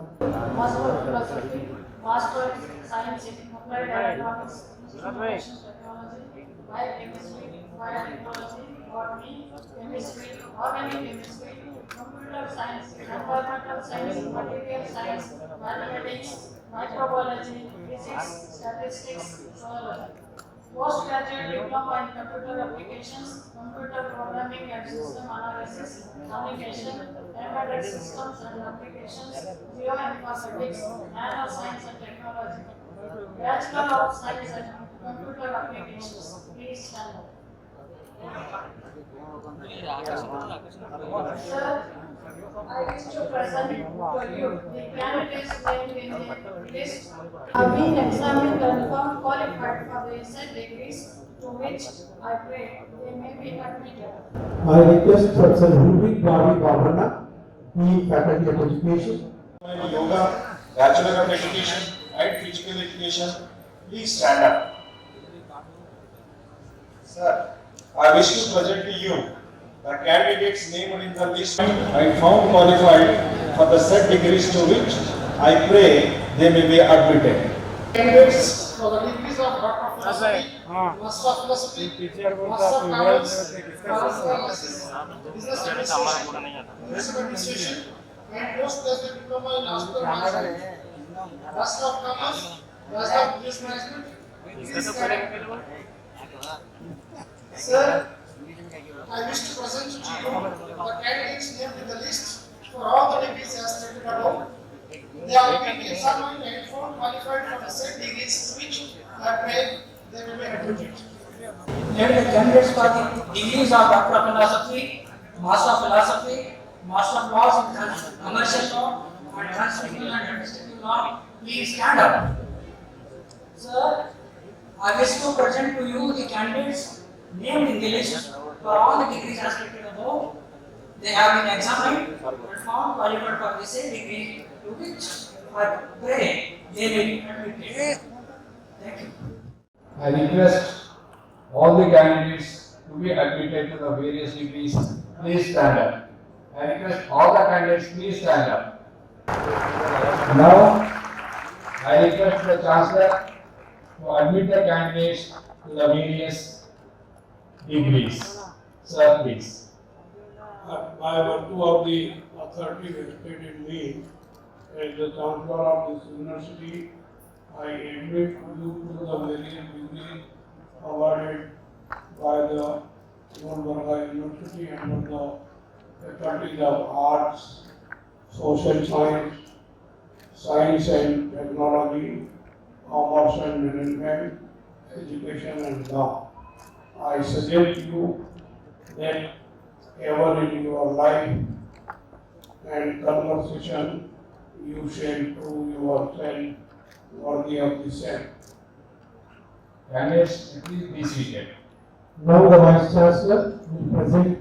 Master of Philosophy, Master of Science in Applied Electronics, Information Technology, Biochemistry, Biotechnology, Botany, Chemistry, Organic Chemistry, Computer Science, Environmental Science, Material Science, Mathematics, Microbiology, Physics, Statistics, Zoology. Postgraduate Diploma in Computer Applications, Computer Programming and System Analysis, Communication, Embedded Systems and Applications, Geoinformatics, Nanoscience and Technology. Bachelor of Science and Computer Applications. Please stand up. Sir, I wish to present to you the candidates named in the list have been examined and found qualified for the said degrees to which I pray they may be admitted. I request Professor Rubik Bobby Babarna, Dean Faculty of Education, Yoga, Bachelor of Education and Physical Education. Please stand up. Sir, I wish to present to you the candidates named in the list I found qualified for the said degrees to which I pray they may be admitted. Candidates for the degrees of Doctor of Philosophy, Master of Philosophy, Master of Commerce, Master of Business Administration, Municipal Administration, and Postgraduate Diploma in Hospital Management, Master of Commerce, Master of Business Management. Sir, I wish to present to you the candidates named in the list for all the degrees as stated above. They are being examined and found qualified for the said degrees which I pray they will be admitted. Let the candidates for the degrees of Doctor of Philosophy, Master of Philosophy, Master of Laws in Commercial Law and Constitutional and Administrative Law please stand up. Sir, I wish to present to you the candidates named in the list for all the degrees as stated above. They have been examined and found qualified for the same degree to which I pray they may be admitted. Thank you. I request all the candidates to be admitted to the various degrees. Please stand up. I request all the candidates, please stand up. Now, I request the Chancellor to admit the candidates to the various degrees. Sir, please. By virtue of the authority vested in me as the Chancellor of this university, I admit you to the various degrees awarded by the Gulbarga University under the faculties of Arts, Social Science, Science and Technology, Commerce and Management, Education and Law. I suggest you that ever in your life and conversation you shall prove yourself worthy of the same. Candidates, please be seated. Now the Vice Chancellor will present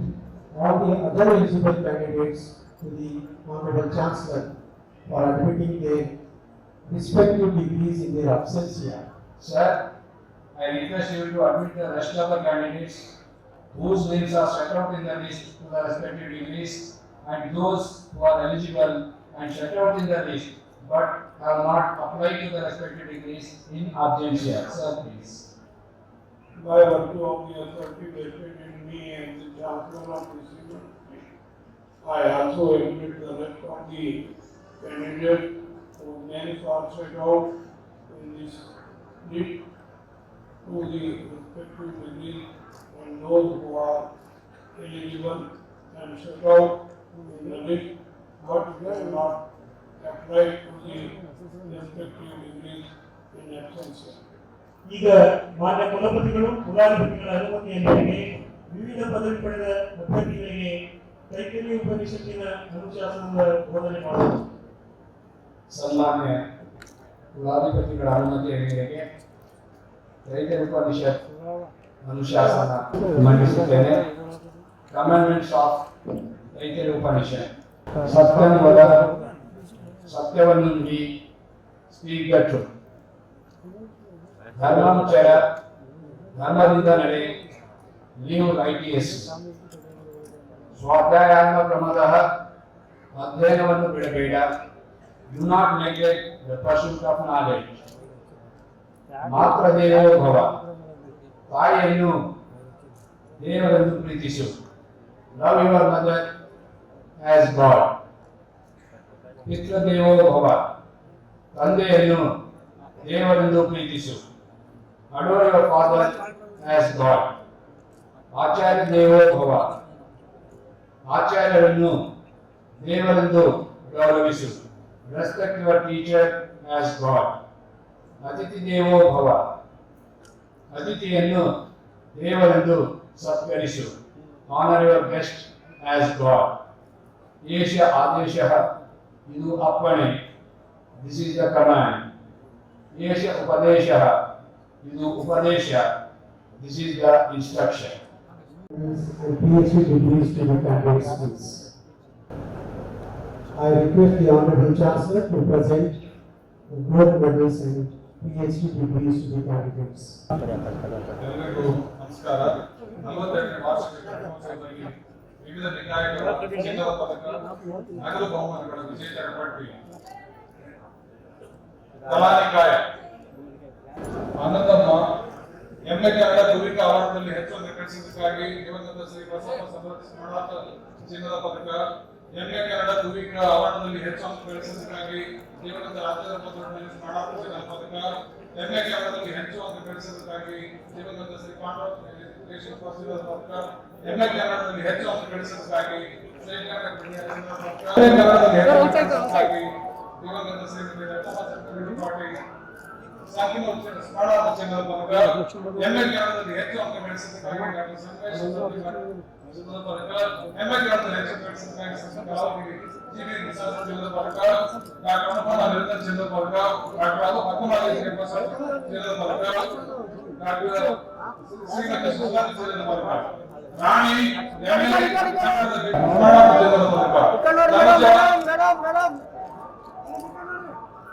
all the other eligible candidates to the Honorable Chancellor for admitting their respective degrees in their absentia. Sir, I request you to admit the rest of the candidates whose names are set out in the list to the respective degrees and those who are eligible and set out in the list but have not applied to the respective degrees in absentia. Sir, please. By virtue of the authority vested in me as the Chancellor of this university, I also admit the rest of the candidates whose names are set out in this list to the respective degrees and those who are eligible and set out in the list but have not applied to the respective degrees in absentia. ಈಗ ಮಾನ್ಯ ಕುಲಪತಿಗಳು ಕುಲಾಧಿಪತಿಗಳ ಅನುಮತಿಯ ಮೇರೆಗೆ ವಿವಿಧ ಪದವಿ ಪಡೆದ ಅಭ್ಯರ್ಥಿಗಳಿಗೆ ಕೈಕೆರೆ ಉಪನಿಷತ್ತಿನ ಅನುಶಾಸನದ ಬೋಧನೆ ಮಾಡುವುದು. ಸನ್ಮಾನ್ಯ ಕುಲಾಧಿಪತಿಗಳ ಅನುಮತಿಯ ಮೇರೆಗೆ ಕೈಕೆರೆ ಉಪನಿಷತ್ ಅನುಶಾಸನ ಮಂಡಿಸುತ್ತೇನೆ. ಕಮೆಂಡ್ಮೆಂಟ್ಸ್ ಆಫ್ ಕೈಕೆರೆ ಉಪನಿಷತ್. ಸತ್ಯಂ ವದ, ಸತ್ಯವನ್ನು ನುಡಿ, ಸ್ಪೀಕ್ ದ ಟ್ರೂತ್. ಧರ್ಮಾನುಚರ, ಧರ್ಮದಿಂದ ನಡೆ, ಲೀವ್ ರೈಟಿಯಸ್. ಸ್ವಾಧ್ಯಾಯಾತ್ಮ ಕ್ರಮತಃ ಅಧ್ಯಯನವನ್ನು ಬಿಡಬೇಡ. Do not neglect the pursuit of knowledge. ಮಾತ್ರ ದೇವೋ ಭವ, ತಾಯಿಯನ್ನು ದೇವರೆಂದು ಪ್ರೀತಿಸು. Love your mother as God. ಪಿತೃ ದೇವೋ ಭವ, ತಂದೆಯನ್ನು ದೇವರೆಂದು ಪ್ರೀತಿಸು. Adore your father as God. ಆಚಾರ್ಯ ದೇವೋ ಭವ, ಆಚಾರ್ಯರನ್ನು ದೇವರೆಂದು ಗೌರವಿಸು. Respect your teacher as God. ಅತಿಥಿ ದೇವೋ ಭವ, ಅತಿಥಿಯನ್ನು ದೇವರೆಂದು ಸತ್ಕರಿಸು. Honor your guest as God. ಏಷ ಆದೇಶಃ, ಇದು ಅಪ್ಪಣೆ. This is the command. ಏಷ ಉಪದೇಶಃ, ಇದು ಉಪದೇಶ. This is the instruction. And PhD degrees to the candidates, please. I request the Honorable Chancellor to present the gold medals and PhD degrees to the candidates. ಎಲ್ಲರಿಗೂ ನಮಸ್ಕಾರ. 42ನೇ ವಾರ್ಷಿಕ ಘಟಿಕೋತ್ಸವದಲ್ಲಿ ವಿವಿಧ ನಿಕಾಯಗಳ ಚಿನ್ನದ ಪದಕ, ನಗದು ಬಹುಮಾನಗಳ ವಿಜೇತರ ಪಟ್ಟಿ. ಕಲಾ ನಿಕಾಯ ಆನಂದಮ್ಮ ಎಂಎ ಕನ್ನಡ ಧುವಿಕ ಅವಾರ್ಡ್ನಲ್ಲಿ ಹೆಚ್ಚು ಅಂಕ ಗಳಿಸಿದ್ದಕ್ಕಾಗಿ ದಿವಂಗತ ಶ್ರೀ ಬಸಪ್ಪ ಸಮೃದ್ಧಿ ಸ್ಮರಣಾರ್ಥ ಚಿನ್ನದ ಪದಕ. ಎಂಎ ಕನ್ನಡ ಧುವಿಕ ಅವಾರ್ಡ್ನಲ್ಲಿ ಹೆಚ್ಚು ಅಂಕ ಗಳಿಸಿದ್ದಕ್ಕಾಗಿ ದಿವಂಗತ ರಾಜೇಂದ್ರ ಪತ್ರದಲ್ಲಿ ಸ್ಮರಣಾರ್ಥ ಚಿನ್ನದ ಪದಕ. ಎಂಎ ಕನ್ನಡದಲ್ಲಿ ಹೆಚ್ಚು ಅಂಕ ಗಳಿಸಿದ್ದಕ್ಕಾಗಿ ದಿವಂಗತ ಶ್ರೀ ಪಾಂಡವ ಚಿನ್ನದ ಪದಕ. ಎಂಎ ಕನ್ನಡದಲ್ಲಿ ಹೆಚ್ಚು ಅಂಕ ಗಳಿಸಿದ್ದಕ್ಕಾಗಿ ಶ್ರೀ ಕನ್ನಡದಲ್ಲಿ ಹೆಚ್ಚು ಅಂಕ ಗಳಿಸಿದ್ದಕ್ಕಾಗಿ ದಿವಂಗತ ಶ್ರೀಮತಿ ರತ್ನಮ್ಮ ಪಾಟೀಲ್ ಸಾಕಿನ ಸ್ಮರಣ ಚಿನ್ನದ ಪದಕ ಎಂಎ ಜ್ಞಾನದಲ್ಲಿ ಹೆಚ್ಚು ಅಂಕ ಗಳಿಸಿದ್ದಕ್ಕಾಗಿ ಡಾಕ್ಟರ್ ಸಂಗಮೇಶ್ ಚಿನ್ನದ ಪದಕ ಎಂಎ ಜ್ಞಾನದಲ್ಲಿ ಹೆಚ್ಚು ಗಳಿಸಿದ್ದಕ್ಕಾಗಿ ಸಂತ ಕಲಾವತಿ ಜಿಬಿ ನಿಸಾರ್ ಚಿನ್ನದ ಪದಕ ಡಾಕ್ಟರ್ ಅನುಪಮ ನಿರಂಜನ್ ಚಿನ್ನದ ಪದಕ ಡಾಕ್ಟರ್ ಅಕ್ಕುಮಾರಿ ಪ್ರಸಾದ್ ಚಿನ್ನದ ಪದಕ ಡಾಕ್ಟರ್ ಶ್ರೀಮತಿ ಸುಧಾಕರ್ ಚಿನ್ನದ ಪದಕ ರಾಣಿ ಎಂಎ ಕನ್ನಡದಲ್ಲಿ ಸ್ಮರಣ ಚಿನ್ನದ ಪದಕ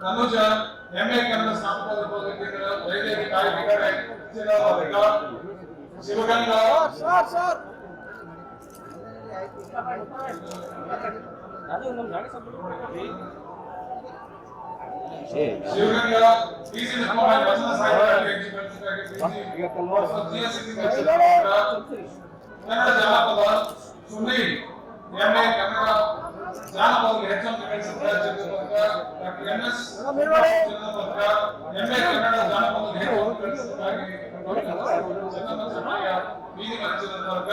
ತನುಜ ಎಂಎ ಕನ್ನಡ ಸ್ನಾತಕೋತ್ತರ ಪದವಿಯಿಂದ ವೈದ್ಯಕೀಯ ಕಾರ್ಯಕ್ರಮ ಚಿನ್ನದ ಪದಕ ಶಿವಗಂಗಾ ಶಿವಗಂಗಾ ಪಿಸಿ ಡಿಪ್ಲೊಮಾ ವಚನ ಸಾಹಿತ್ಯ ಕನ್ನಡ ಜಾನಪದ ಸುನೀಲ್ ಎಂಎ ಕನ್ನಡ ಜಾನಪದ ಹೆಚ್ಚು ಅಂಕ ಗಳಿಸಿದ್ದಾರೆ ಡಾಕ್ಟರ್ ಎಂಎಸ್ ಜಾನಪದ ಎಂಎ ಕನ್ನಡ ಜಾನಪದ ಹೆಚ್ಚು ಅಂಕ ಗಳಿಸಿದ್ದಾರೆ ಬೀದಿ ಮಚ್ಚದ ವರ್ಗ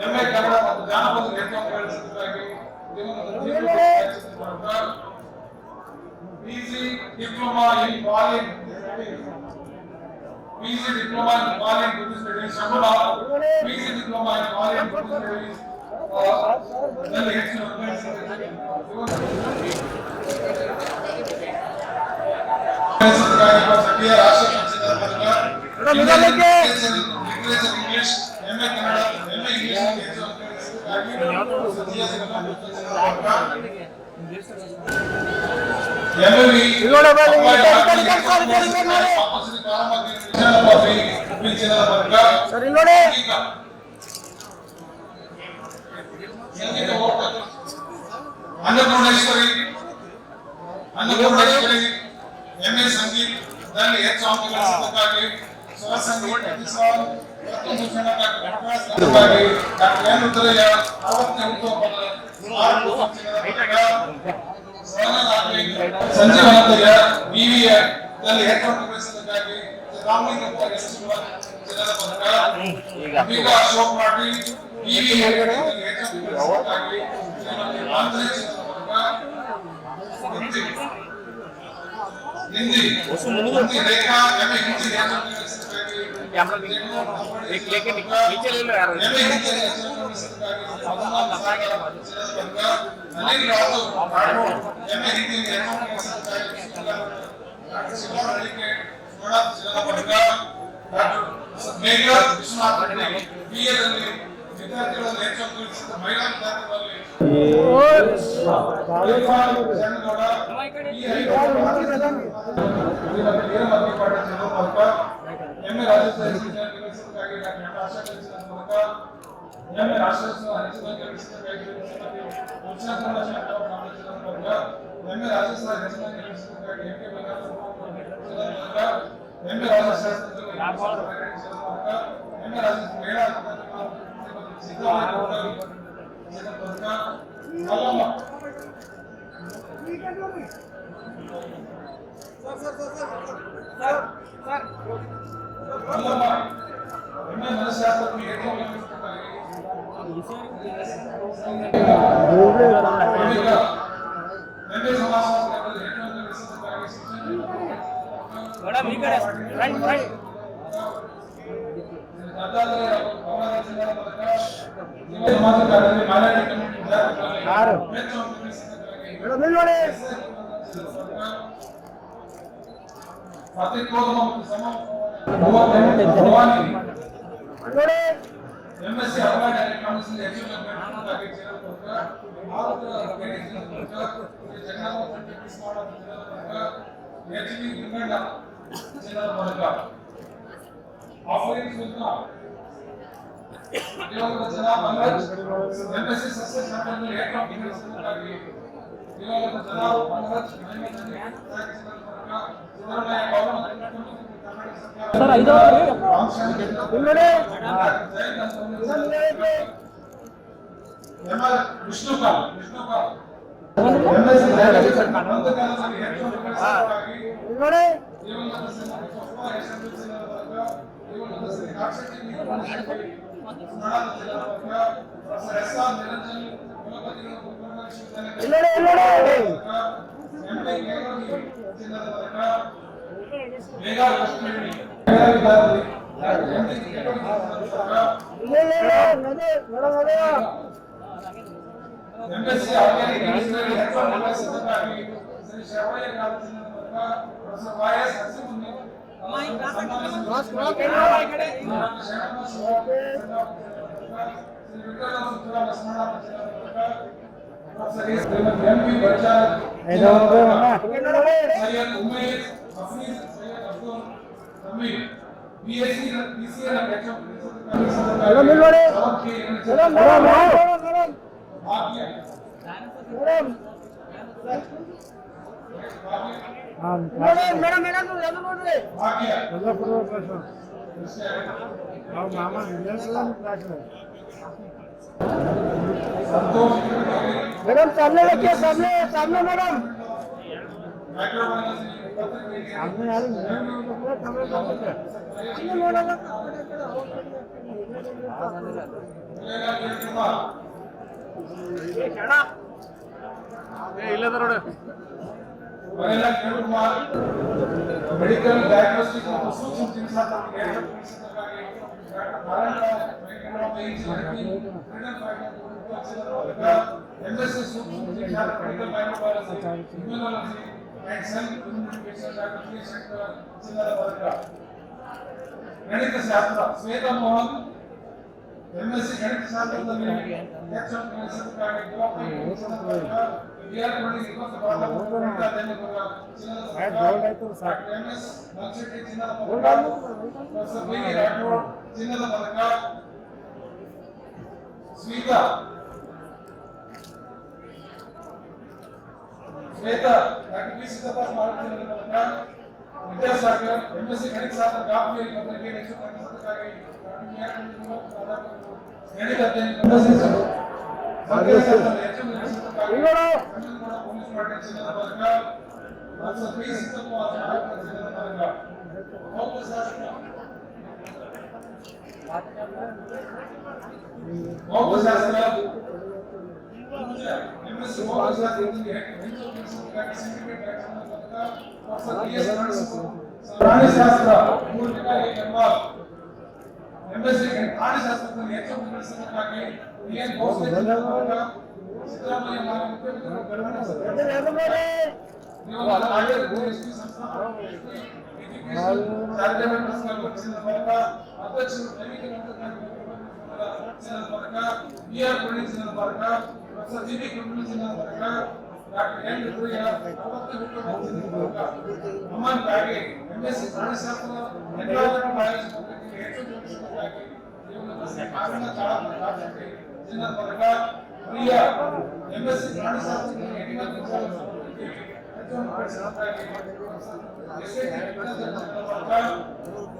ಎಂಎ ಕನ್ನಡ ಮತ್ತು ಜಾನಪದ ಹೆಚ್ಚು ಅಂಕ ಗಳಿಸಿದ್ದಾರೆ PC diploma in bowling PC diploma in Bali Buddhist Studies, Shambhala, PC diploma in Bali Buddhist Studies, then the next English, MA Kannada, MA English, Annapoorneshwari MA ಸಂಗೀತ್ ದಲ್ಲಿ ಹೆಚ್ಚು ಅಂಕ ಗಳಿಸಿದ್ದಕ್ಕಾಗಿ ಸ್ವರ ಸಂಗೀತ ಡಾಕ್ಟರ್ ಎನ್ ರುದ್ರಯ್ಯ 60ನೇ ಸಂಜೀವನಂದಯ್ಯ ಬಿವಿಎ ದಲ್ಲಿ ಹೆಚ್ಚು ಅಂಕ ಗಳಿಸಿದ್ದಕ್ಕಾಗಿ ರಾಮಲಿಂಗಪ್ಪ ಚಿನ್ನದ ಪದಕ ಬೀಗ ಅಶೋಕ್ ಪಾಟೀಲ್ ಬಿವಿಎ ದಲ್ಲಿ ಹೆಚ್ಚು ಅಂಕ ಗಳಿಸಿದ್ದಕ್ಕಾಗಿ ಆಂಧ್ರ ಚಿನ್ನದ ಪದಕ हिंदी हिंदी रेखा एमए हिंदी कैमरा लेके नीचे ले लो यार MA Hindi Anil Rathore MA Hindi Megha Vishwanath BA ವಿದ್ಯಾರ್ಥಿಗಳನ್ನು ಹೆಚ್ಚು ಅಂಕ ಗಳಿಸಿದ ಮಹಿಳಾ ವಿದ್ಯಾರ್ಥಿಗಳಲ್ಲಿ MA Rajyotsava MA Rashtrotsava MA Rajyotsava MA Rajyotsava MA Rajyotsava ಮಹಿಳಾ ಚಿನ್ನದ ಪದಕ ಮೇಘಾ ಕೃಷ್ಣವೇಣಿ ವಿದ್ಯಾರ್ಥಿ ಎಂಎಸ್ಸಿ ಆರ್ಗ್ಯಾನಿಕ್ ಕೆಮಿಸ್ಟ್ರಿ ಹೆಚ್ಚುವರಿ ಶ್ರೀ ಶರವಯ್ಯ ಗಾರು ಚಿನ್ನದ ಪದಕ ಪ್ರೊಫೆಸರ್ ವೈಎಸ್ ಹಸಿಮುನಿ मैडम सामने रखिए, सामने सामने मैडम ಮೆಡಿಕಲ್ ಡಯಾಗ್ನೋಸ್ಟಿಕ್ ಮತ್ತು ಸೂಕ್ಷ್ಮ ಚಿಕಿತ್ಸಾತ್ಮಕ ಎಂಎಸ್ಸಿ ಸೂಕ್ಷ್ಮ ಚಿಕಿತ್ಸಾ medical microbiology immunology and cell immunification application ಚಿನ್ನದ ಪದಕ ಗಣಿತ ಶಾಸ್ತ್ರ ಶ್ವೇತಾ ಮೋಹನ್ ಎಂಎಸ್ಸಿ ಗಣಿತ ಶಾಸ್ತ್ರದಲ್ಲಿ ಹೆಚ್ಚು ಕೆಲಸಕ್ಕಾಗಿ ಬಿಆರ್ ಪಂಡಿತ್ ಚಿನ್ನದ ಪದಕ ಪ್ರೊಫೆಸರ್ ಬಿ ರಾಠೋಡ್ ಚಿನ್ನದ ಪದಕ ಶ್ವೇತಾ ಡಾಕ್ಟರ್ ಬಿ ಸಿದ್ದಪ್ಪ ಸ್ಮಾರಕ ಚಿನ್ನದ ಪದಕ ವಿದ್ಯಾಸಾಗರ್ ಎಂಎಸ್ಸಿ ಗಣಿತ ಶಾಸ್ತ್ರ ಗಾಂಭೀರ್ಯ ಪತ್ರಿಕೆ ಹೆಚ್ಚು ಕೆಲಸಕ್ಕಾಗಿ ಗಣಿತ ಪ್ರಾಣಿಶಾಸ್ತ್ರ ಎಂಎಸ್ಸಿ ಪ್ರಾಣಿಶಾಸ್ತ್ರದಲ್ಲಿ ಹೆಚ್ಚು ಕೆಲಸಕ್ಕಾಗಿ ಎನ್ ಬೋಸ್ಲೆ ಸಿದ್ದರಾಮಯ್ಯ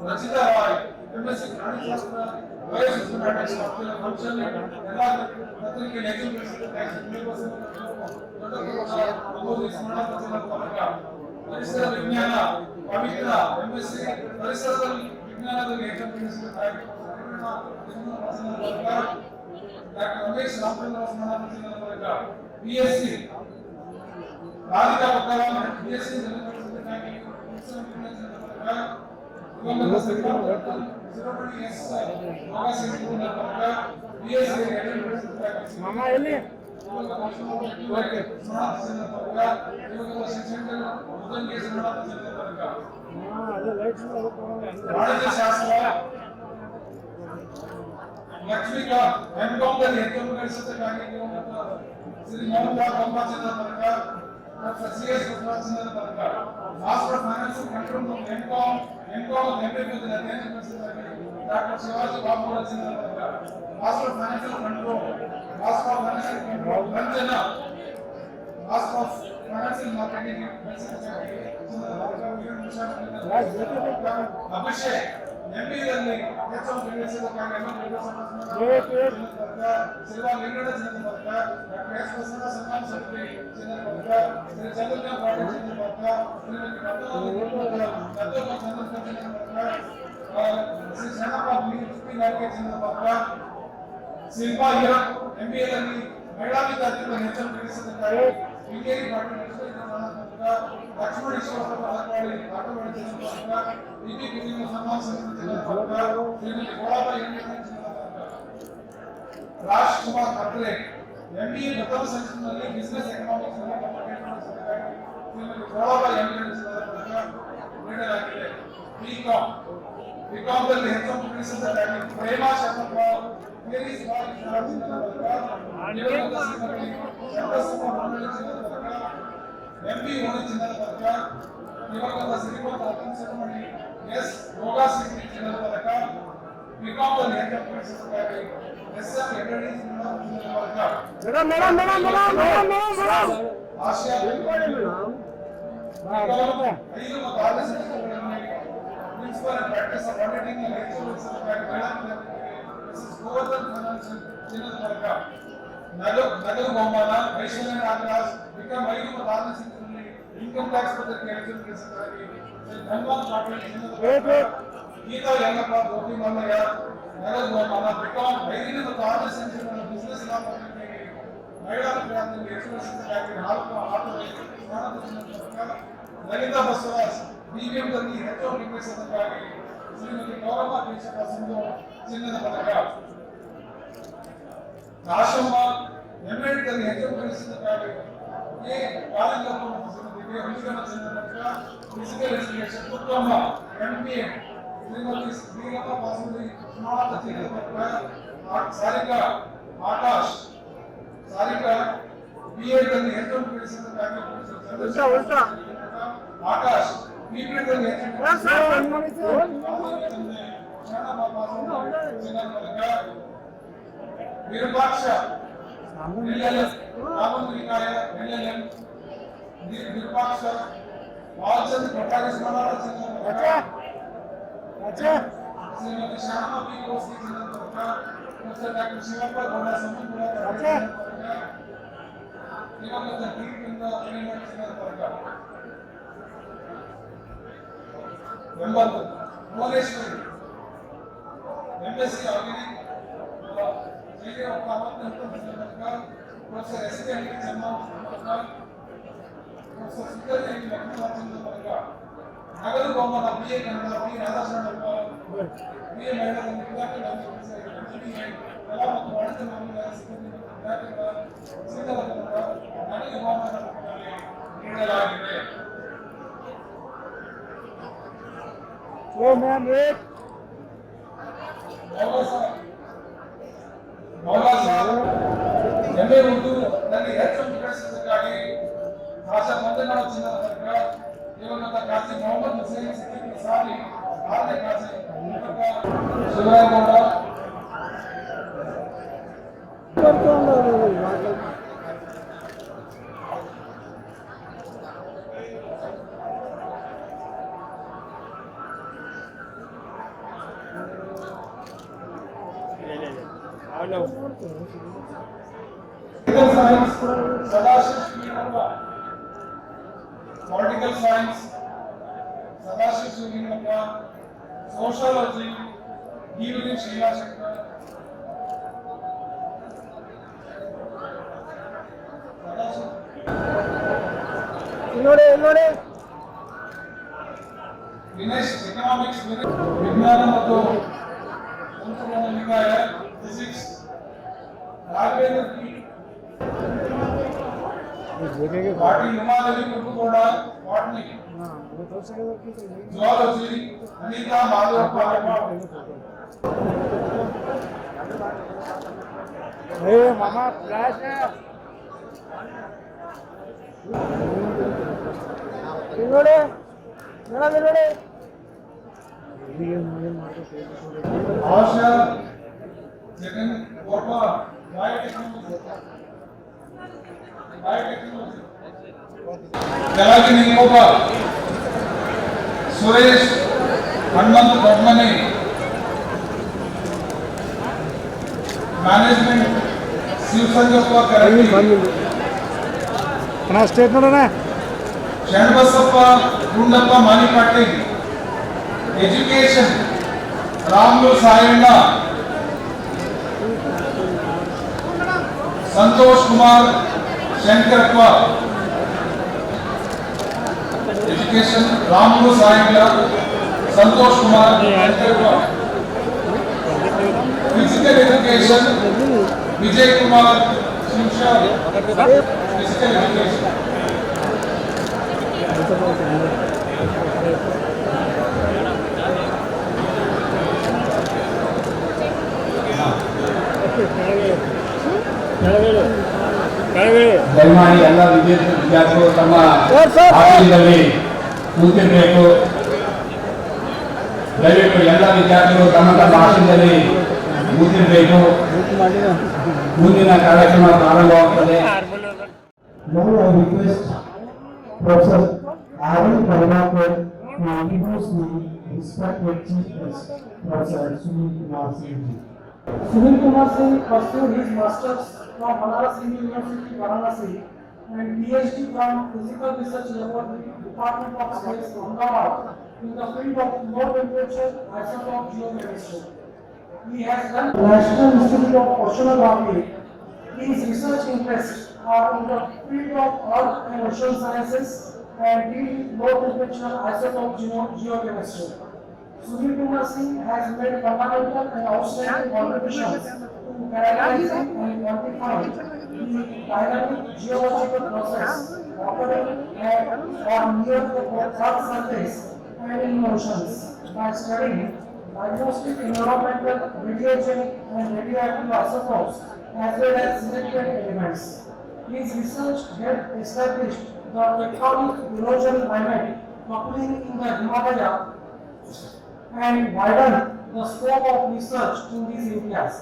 ರಚಿತಾ ರಾಯ್ ಎಂಎಸ್ಸಿ ಪ್ರಾಣಿಶಾಸ್ತ್ರ ಪರಿಸರ ವಿಜ್ಞಾನ ಪವಿತ್ರ ಎಂಎಸ್ಸಿ ಪರಿಸರ ವಿಜ್ಞಾನದಲ್ಲಿ doctor Ramesh Ramachandra BSc Radhika Pakkavan BSc मामा ಎಲ್ಲಿ ಲಕ್ಷ್ಮೀಕಾಂತ್ ಎಂಕಾಂದಲ್ಲಿ ಹೆಚ್ಚು ಕೆಲಸಕ್ಕಾಗಿ ಶ್ರೀ ಮೋಹನ್ಲಾಲ್ ಗೋಪಾಚಂದ್ರ ಪದಕ ಡಾಕ್ಟರ್ ಸಿಎಸ್ ರುದ್ರಾಚಂದ್ರ ಪದಕ master financial control MCom MF doctor Shivaji Baburajandra ಪದಕ master financial control Ranjana master of financial marketing Abhishek ಎಂಬಿಎಲ್ಲಿ ಹೆಚ್ಚು ಕೆಲಸಕ್ಕಾಗಿ ಶಿವಾ ಲಿಂಗಡ ಚಿನ್ನದ ಪದಕ ಡಾಕ್ಟರ್ ಎಸ್ ಪ್ರಸನ್ನ ಸನ್ಮಾನ ಸಮಿತಿ ಚಿನ್ನದ ಪದಕ ಶ್ರೀ ಚಂದ್ರಕಾ ಪಾಟೀಲ್ ಚಿನ್ನದ ಪದಕ ಶ್ರೀಮತಿ ದತ್ತಪ್ಪ ಚಂದ್ರಕಾ ಚಿನ್ನದ ಪದಕ ಶ್ರೀ ಶರಣಪ್ಪ ಲಾಲ್ಕೆ ಚಿನ್ನದ ಪದಕ ಶಿಲ್ಪಾ ಹೀರಕ್ ಎಂಬಿಎಲ್ಲಿ ಮಹಿಳಾ ವಿದ್ಯಾರ್ಥಿಗಳು ಹೆಚ್ಚು ಕೆಲಸಕ್ಕಾಗಿ ವಿಂಗೇರಿ ಪಾಟೀಲ್ ಪದಕ ಲಕ್ಷ್ಮಣೇಶ್ವರ ಮಹತ್ವಾಡಿ ಆಟವಾಡಿ ಚಿನ್ನದ ಪದಕ, ಬಿಪಿ ಗಿರಿನ ಸಮಾಜ ಸಮಿತಿ ಚಿನ್ನದ ಪದಕ, ಶ್ರೀಮತಿ ಗೋಳಾಬಾಯಿ ಚಿನ್ನದ ಪದಕ. ರಾಜ್ಕುಮಾರ್ ಖತ್ರೆ MBA ಪ್ರಥಮ ಸೆಕ್ಷನ್ನಲ್ಲಿ ಬಿಸಿನೆಸ್ ಎಕನಾಮಿಕ್ಸ್ ನಲ್ಲಿ ಶ್ರೀಮತಿ ಗೋಳಾಬಾಯಿ ಚಿನ್ನದ ಪದಕ ನೀಡಲಾಗಿದೆ. ಬಿಕಾಂದಲ್ಲಿ ಹೆಚ್ಚು ಮುಗಿಸಿದ್ದಾರೆ ಪ್ರೇಮಾ ಶರಣಪ್ಪ ಮೇರೀಸ್ ಬಾಯಿ ಚಿನ್ನದ ಪದಕ, MB ಓಣಿ ಚಿನ್ನದ ಪದಕ, ದಿವಂಗತ ಶ್ರೀಮಂತ ರತನ್ ಶರ್ಮಣಿ ಎಸ್ ಯೋಗಾ ಸಿಂಗ್ ಚಿನ್ನದ ಪದಕ, ಬಿಕಾಂದಲ್ಲಿ ಹೆಚ್ಚು ಮುಗಿಸಿದ್ದಾರೆ SM ಎಡಡಿ ಚಿನ್ನದ ಪದಕ. ಆಸಿಯಾ ಐದು ಮತ್ತು ಆರು ಸೆಕ್ಷನ್ಗಳಲ್ಲಿ principle and practice of auditing ಅಲ್ಲಿ ಹೆಚ್ಚು ಮುಗಿಸಿದ್ದಾರೆ ಗೋವರ್ಧನ್ ಫೈನಾನ್ಷಿಯಲ್ ಚಿನ್ನದ ಪದಕ. ನಗರ ಬಹುಮಾನ ಐಶ್ವರ್ಯ ನಾಗರಾಜ್ ಬಿಕಮ್ 5 ಮತ್ತು 6ನೇ ಸೆಕ್ಷನ್ನಲ್ಲಿ ಇನ್ಕಮ್ ಟ್ಯಾಕ್ಸ್ ಪದಕ್ಕೆ ಹೆಚ್ಚು ಮುಗಿಸಿದ್ದಾರೆ ಧನ್ವಾನ್ ಪಾಟೀಲ್ ಚಿನ್ನದ ಪದಕ. ಗೀತಾ ಯಲ್ಲಪ್ಪ ಗೋಪಿ ಮಲ್ಲಯ್ಯ ನಗರ ಬಹುಮಾನ ಬಿಕಾಮ್ 5ನೇ ಮತ್ತು 6ನೇ ಸೆಕ್ಷನ್ನಲ್ಲಿ ಬಿಸಿನೆಸ್ ಲಾ ಪದಕ್ಕೆ ಮಹಿಳಾ ವಿಭಾಗದಲ್ಲಿ ಹೆಚ್ಚು ಮುಗಿಸಿದ್ದಾರೆ ನಾಲ್ಕು ಆಟದಲ್ಲಿ ಸ್ಮರಣದ ಚಿನ್ನದ ಪದಕ. ಲಲಿತಾ ಬಸವರಾಜ್ BBMದಲ್ಲಿ ಹೆಚ್ಚು ಮುಗಿಸಿದ್ದಕ್ಕಾಗಿ ಶ್ರೀಮತಿ ಗೌರಮ್ಮ ದೀಕ್ಷಿತ ಸಿಂಧು ಚಿನ್ನದ ಪದಕ. ಕಾಶಮ್ಮ MLದಲ್ಲಿ ಹೆಚ್ಚು ಮುಗಿಸಿದ್ದಕ್ಕಾಗಿ ಕಾಲಿಂಗಪ್ಪ ಮತ್ತು ಶ್ರೀಮತಿ ಹುಲಿಗಮ್ಮ ಚಿನ್ನದ ಪದಕ. Physical education Puttamma MPA Shrimati Shrigamma Basumati ಸ್ಮಾರಕ ಚಿನ್ನದ ಪದಕ. ಸಾರಿಕಾ ಆಕಾಶ್ BEdದಲ್ಲಿ ಹೆಚ್ಚು ಮುಗಿಸಿದ್ದಕ್ಕಾಗಿ ಆಕಾಶ್ BBMದಲ್ಲಿ ಹೆಚ್ಚು ವಿರೂಪಾಕ್ಷ ವಿರೂಪಾಕ್ಷ ಬಾಲಚಂದ್ರ ಭಟ್ಟಾರಿ ಸ್ಮರಣ ಚಿನ್ನದ ಪದಕ. ಶ್ರೀಮತಿ ಶ್ಯಾಮಾ ಬಿ ಕೋಸ್ಗಿ ಚಿನ್ನದ ಪದಕ. ಡಾಕ್ಟರ್ ಶಿವಪ್ಪ ಗೌಡ ಸಮನ್ವಯ ಚಿನ್ನದ ಪದಕ. ದಿವಂಗತ ಟಿಯಿಂದ ಚಿನ್ನದ ಪದಕ. 90 Bhuvaneshwari MSc organic professor S K Chandra professor Sundari Lakshmana ಪದಕ. ನಗರ ಬಹುಮಾನ BA ಕನ್ನಡ B ರಾಧಾಕೃಷ್ಣಪ್ಪ BA ಮಹಿಳಾ ವಿದ್ಯಾರ್ಥಿ ಕಲಾ ಮತ್ತು ವಾಣಿಜ್ಯ ಮಾಮೂಲ ಸಿಬ್ಬಂದಿ ವಿದ್ಯಾರ್ಥಿಗಳ ಚಿನ್ನದ ಪದಕ ನಗರ ಬಹುಮಾನ ನೀಡಲಾಗಿದೆ. MA ಉರ್ದು ನಲ್ಲಿ ಹೆಚ್ಚು ಮುಗಿಸಿದ್ದಕ್ಕಾಗಿ ಭಾಷಾ ಮಂದನಾಳ ಚಿನ್ನದ ಪದಕ. ದಿವಂಗತ ಕಾಜಿ ಮೊಹಮ್ಮದ್ ಹುಸೇನ್ ಸಿದ್ದಿಕಿ ಸಾಲಿ 6ನೇ Kazi Shivarayagowda. Science Sadashiva Srinivasa. Political science Sadashiva Srinivasa. Sociology DV Srinivasashankar. Dinesh economics ವಿಜ್ಞಾನ ಮತ್ತು ತಂತ್ರಜ್ಞಾನ ನಿಕಾಯ physics. Raghavendra Patil Umadevi Kurugowda botany. Zoology Anita Madhavappa. Asha Jagan Gopa biotechnology. ಕೆಳಗೆ ನಿಂಗೊಬ್ಬ ಸುರೇಶ್ ಹನುಮಂತ ದೊಡ್ಮನೆ ಮ್ಯಾನೇಜ್ಮೆಂಟ್ ಶಿವಸಂಗಪ್ಪ ಕರಡಿ. ಸ್ಟೇಟ್ ನೋಡೋಣ. Sharanabasappa Gundappa Malipatil. Education Ramulu Sayanna. Santosh Kumar Shankarappa. Education Ramlu Saingla, Santosh Kumar, Physical Education Vijay Kumar Shinsha, Physical Education. ದಯಮಾಡಿ ಎಲ್ಲ ವಿದ್ಯಾರ್ಥಿಗಳು ತಮ್ಮ ಆಸನದಲ್ಲಿ ಕೂತಿರಬೇಕು. ದಯವಿಟ್ಟು ಎಲ್ಲ ವಿದ್ಯಾರ್ಥಿಗಳು ತಮ್ಮ ತಮ್ಮ ಆಸನದಲ್ಲಿ ಕೂತಿರಬೇಕು. ಮುಂದಿನ ಕಾರ್ಯಕ್ರಮ ಪ್ರಾರಂಭವಾಗುತ್ತದೆ. Now I request Professor Arun Karnakar to introduce the respected chief guest, Professor Sunil Kumar Singh. Sunil Kumar Singh pursued his masters from Banaras Hindu University, Varanasi, and PhD from Physical Research Laboratory, Department of Space, Ahmedabad, in the field of low temperature isotope geochemistry. He has done National Institute of Oceanography. His research interests are in the field of earth and ocean sciences and deal with low temperature isotope geochemistry. Sunil Kumar Singh has made fundamental and outstanding contributions to characterizing and quantifying the dynamic geological process occurring at or near the Earth's surface and in oceans by studying diagnostic environmental, radiogenic and radioactive isotopes as well as significant elements. His research helped establish the tectonic erosion climate occurring in the Himalaya and widen the scope of research in these areas.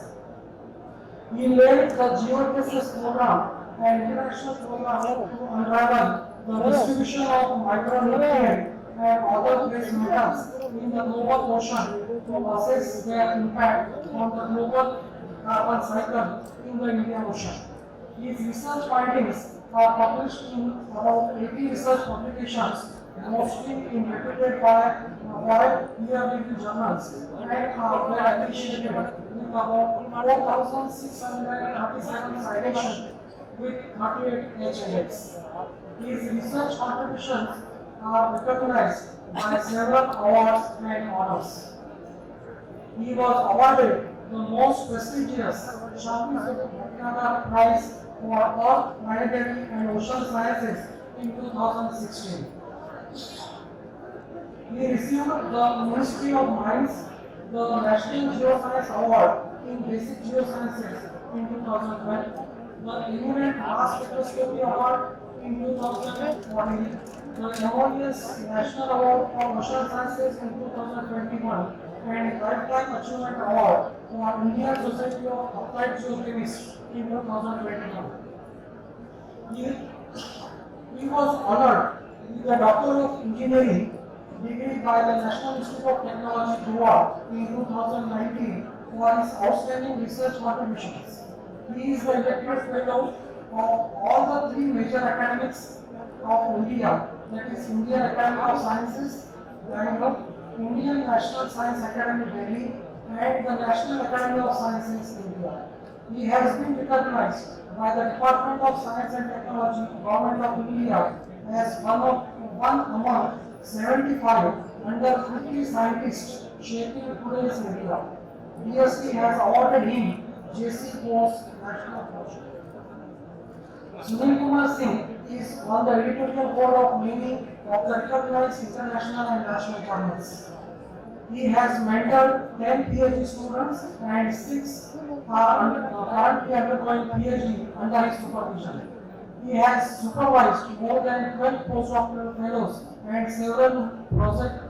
He led the geodesis program and international program to unravel the distribution of micronutrient and other trace metals in the global ocean to assess their impact on the global carbon cycle in the Indian Ocean. His research findings are published in about 80 research publications, mostly in reputed peer-reviewed journals, and are well appreciated with about 4,637 citations with 38 HLX. His research contributions are recognized by several awards and honors. He was awarded the most prestigious Shankar Bhatnagar Prize for Earth, Planetary and Ocean Sciences in 2016. He received the Ministry of Mines, the National Geoscience Award in Basic Geosciences in 2012, the Eminent Mass Spectroscopy Award in 2014, the Memorious National Award for Ocean Sciences in 2021, and Lifetime Achievement Award for Indian Society of Applied Geochemists in 2021. He was honored with the Doctor of Engineering degree by the National Institute of Technology, Goa in 2019 for his outstanding research contributions. He is the elected fellow of all the three major academics of India, that is Indian Academy of Sciences, Bangalore, Indian National Science Academy, Delhi, and the National Academy of Sciences, India. He has been recognized by the Department of Science and Technology, Government of India, as one among 75 under 50 scientists shaping today's India. DST has awarded him JC Bose National Award. Sunil Kumar Singh is on the editorial board of many of the recognized international and national journals. He has mentored 10 PhD students and 6 are currently undergoing PhD under his supervision. He has supervised more than 12 postdoctoral fellows and several project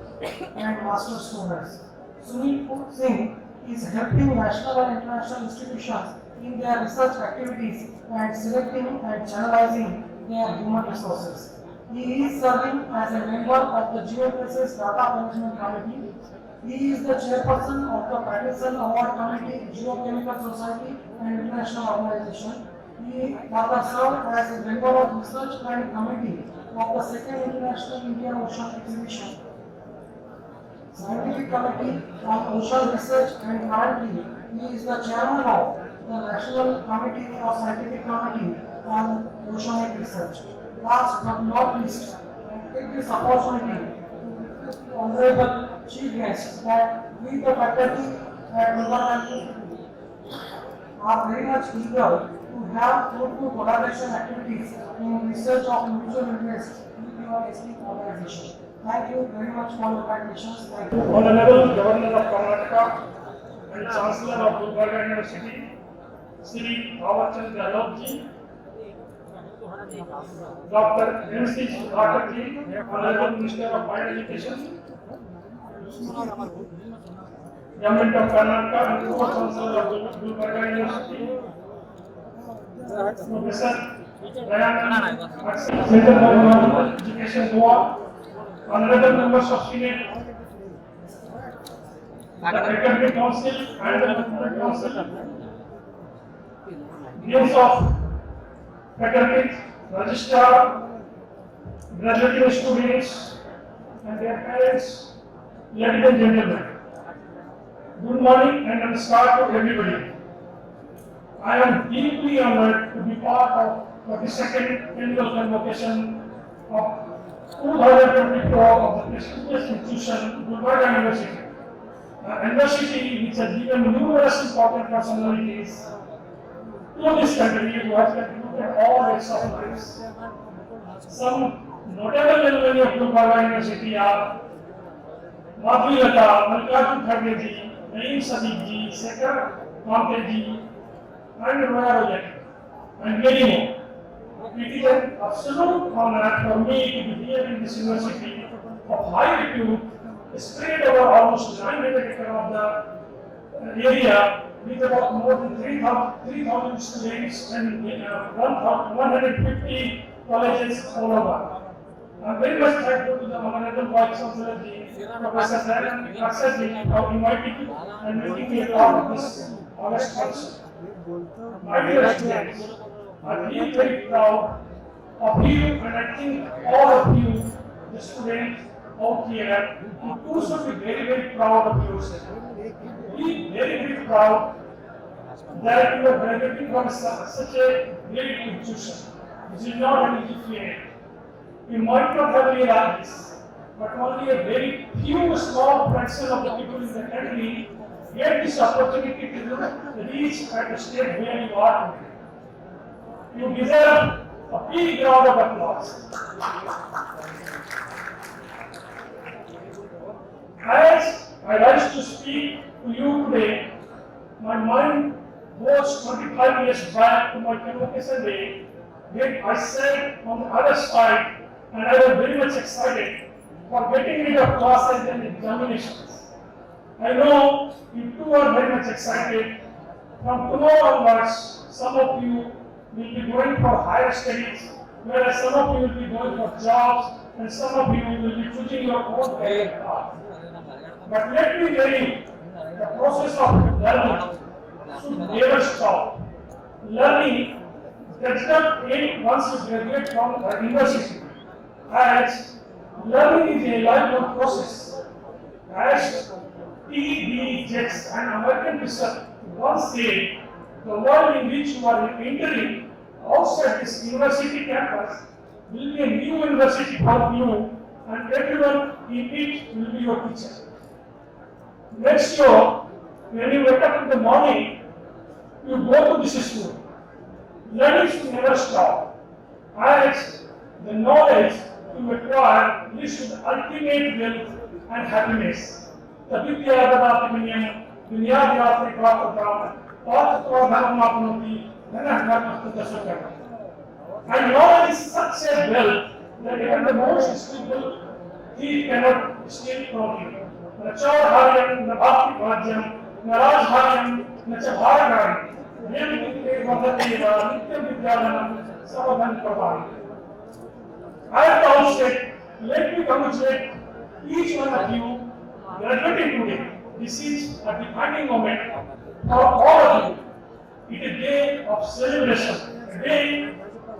and master students. Sunil Singh is helping national and international institutions in their research activities and selecting and channelizing their human resources. He is serving as a member of the Geotraces Data Management Committee. He is the chairperson of the Patterson Award Committee, Geochemical Society and International Organization. He further served as a member of Research Planning Committee of the Second International Indian Ocean Exhibition, Scientific Committee on Ocean Research, and currently he is the chairman of the National Committee for Scientific Committee on Oceanic Research. Last but not least, take this opportunity, Honorable Chief Guest, that we the faculty at Gulbarga are very much eager to have fruitful collaboration activities in research of mutual interest with your esteemed organization. Thank you very much for your kind wishes. Thank you. Honorable Governor of Karnataka and Chancellor of Gulbarga University, Sri Thawar-Chand Gehlot ji, Dr. M.C. Sudhakar ji, Honorable Minister of Higher Education, Government of Karnataka and Co-Chancellor of Gulbarga University, Professor Dayanand, Center for Education Goa, Honorable members of Senate, the Academic Council and the Movement Council, Deans of Faculty, Registrar, graduating students and their parents, ladies and gentlemen. Good morning and namaskar to everybody. I am deeply honored to be part of 42nd annual convocation of 2024 of the prestigious institution, Gulbarga University. A university which has given numerous important personalities to this country who has contributed all walks of lives. Some notable alumni of Gulbarga University are Madhuri Lata, Mallikarjun Kharge ji, Naeem Sadiq ji, Shekhar Kamte ji, and Roya Rojak, and many more. It is an absolute honor for me to be here in this university of high repute, spread over almost 900 acres of the area, with about more than 3,000 students and 150 colleges all over. I am very much thankful to the Honorable Vice Chancellor ji, Professor Dayanand Aksa ji, for inviting me and making me a part of this august function. My dear students, I feel very proud of you, and I think all of you, the students out here, you too should be very, very proud of yourself. Be very, very proud that you are graduating from such a great institution. This is not an easy field. You might not have realized this, but only a very few small fraction of the people in the country get this opportunity to reach at the stage where you are today. You deserve a big round of applause. As I rise to speak to you today, my mind goes 25 years back to my convocation day, when I sat on the other side and I was very much excited for getting rid of classes and examinations. I know you too are very much excited. From tomorrow onwards, some of you will be going for higher studies, whereas some of you will be going for jobs, and some of you will be choosing your own career path. But let me tell you, the process of learning should never stop. Learning does not end once you graduate from the university, as learning is a lifelong process. As T.D. Jakes, an American researcher, once said, the world in which you are entering outside this university campus will be a new university for you, and everyone in it will be your teacher. Make sure when you wake up in the morning, you go to this school. Learning should never stop, as the knowledge you acquire leads to the ultimate wealth and happiness. The Vidya Dadatiminiam, Dunyadya Prikratata, Patatra Dharmapnoti, Dhanadharmastasakara. And knowledge is such a wealth that even the most stupid thief cannot steal from you. Nacharharyam, Nabhakti Bhadyam, Narajharyam, Nachabharagari, Nirmukte Vadadeva, Nityam Vidyanam, Savadhan Prabhari. At the outset, let me congratulate each one of you graduating today. This is a defining moment for all of you. It is a day of celebration, a day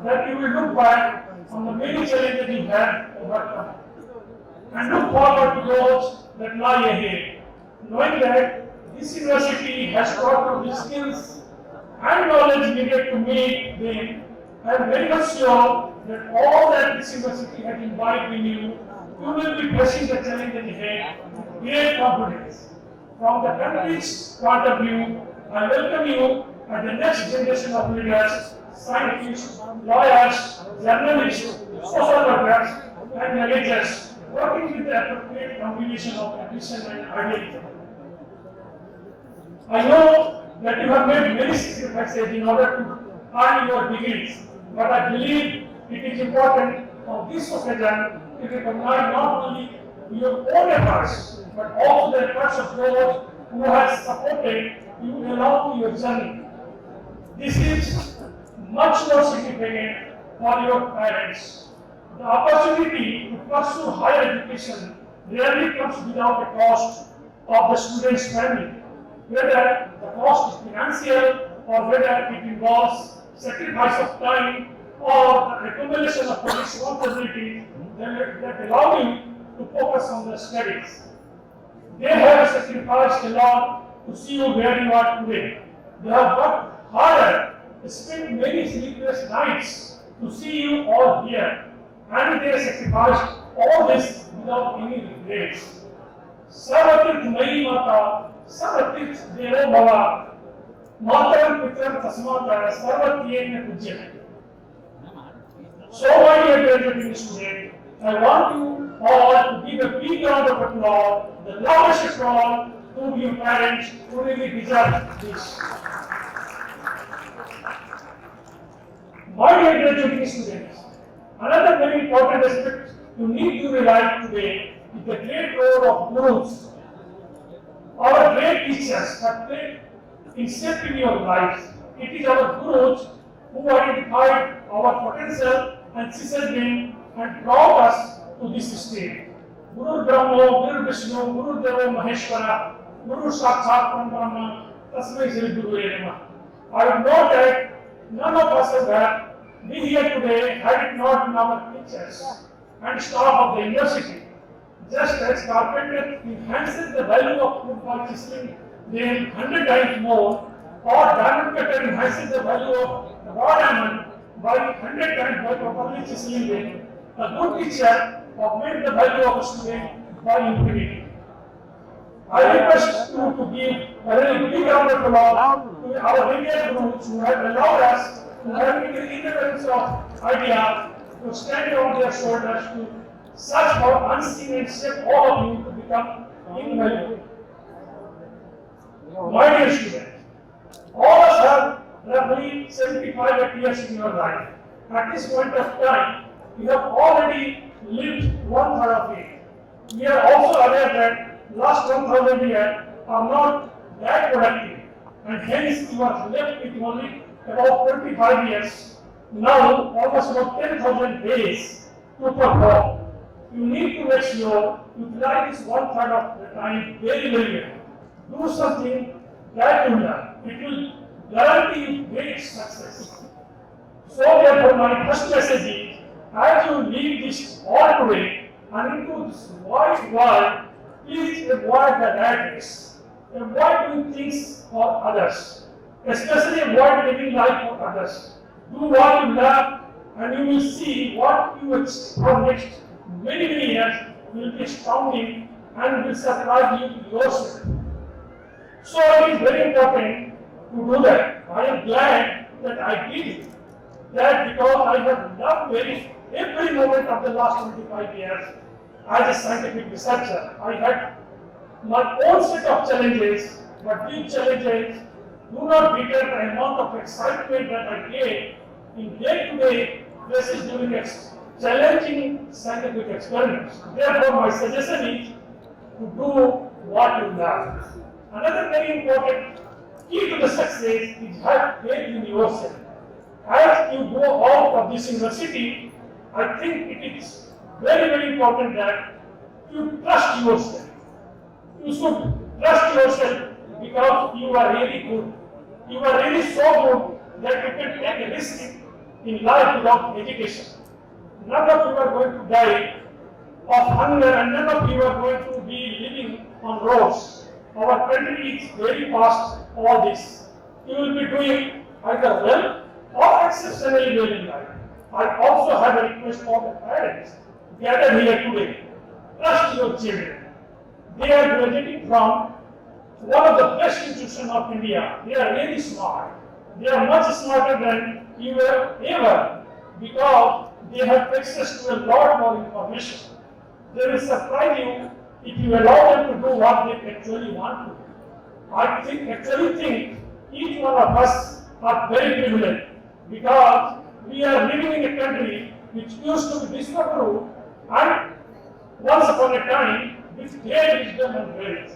that you will look back on the many challenges you had overcome and look forward to those that lie ahead, knowing that this university has taught you the skills and knowledge needed to meet them I am very much sure that all that this university has imbibed in you, you will be facing the challenge ahead with great confidence. From the country's point of view, I welcome you as the next generation of leaders, scientists, lawyers, journalists, social workers, and managers working with the appropriate combination of ambition and idealism. I know that you have made many sacrifices in order to earn your degrees, but I believe it is important on this occasion to recognize not only your own efforts, but also the efforts of those who have supported you along your journey. This is much more significant for your parents. The opportunity to pursue higher education rarely comes without the cost of the student's family, whether the cost is financial or whether it involves sacrifice of time or the accumulation of responsibilities that allow you to focus on the studies. They have sacrificed a lot to see you where you are today. They have worked harder, spent many sleepless nights to see you all here, and they sacrificed all this without any regrets. Sarvatirth Mayi Mata, Sarvatirth Devo Bhava, Mataram Pitram Tasmata, Sarvatyena Pujyate. So, my dear graduating students, I want you all to give a big round of applause, the loudest applause to your parents who really deserve this. My dear graduating students, another very important aspect you need to realize today is the great role of gurus. Our great teachers have played in shaping your lives. It is our gurus who identified our potential and seasoned and brought us to this stage. Guru Brahma, Guru Vishnu, Guru Deva Maheshwara, Guru Sakshat Brahma, Tasmai Shri Guru Namaha. I would note that none of us have been here today had it not been our teachers and staff of the university. Just as carpenter enhances the value of wood by chiseling them 100 times more, or diamond cutter enhances the value of raw diamond by 100 times by properly chiseling them, a good teacher augments the value of a student by infinity. I request you to give a very big round of applause to our Indian groups who have allowed us to have independence of idea to stand on their shoulders to search for unseen and shape all of you to become invaluable. My dear students, all of us have roughly 75 years in your life. At this point of time, you have already lived 1/3 of it. We are also aware that last 1,000 years are not that productive, and hence you are left with only about 25 years. Now, almost about 10,000 days to perform. You need to make sure you utilize this 1/3 of the time very, very well. Do something that you learn. It will guarantee you great success. So therefore, my first message is, as you leave this all today and into this wide world, please avoid the rat race. Avoid doing things for others, especially avoid living life for others. Do what you love, and you will see what you expect for next many, many years will be astounding and will surprise you yourself. So it is very important to do that. I am glad that I did that because I have loved every moment of the last 25 years as a scientific researcher. I had my own set of challenges, but these challenges do not deter the amount of excitement that I get in day-to-day basis during challenging scientific experiments. Therefore, my suggestion is to do what you love. Another very important key to the success is have faith in yourself. As you go out of this university, I think it is very, very important that you trust yourself. You should trust yourself because you are really good. You are really so good that you can take a risk in life without education. None of you are going to die of hunger and none of you are going to be living on roads. Our country is very fast all this. You will be doing either well or exceptionally well in life. I also have a request for the parents gathered here today. Trust your children. They are graduating from one of the best institutions of India. They are really smart. They are much smarter than you were ever because they have access to a lot more information. They will surprise you if you allow them to do what they actually want to do. I think each one of us are very privileged because we are living in a country which used to be disrupted and once upon a time with great wisdom and wealth.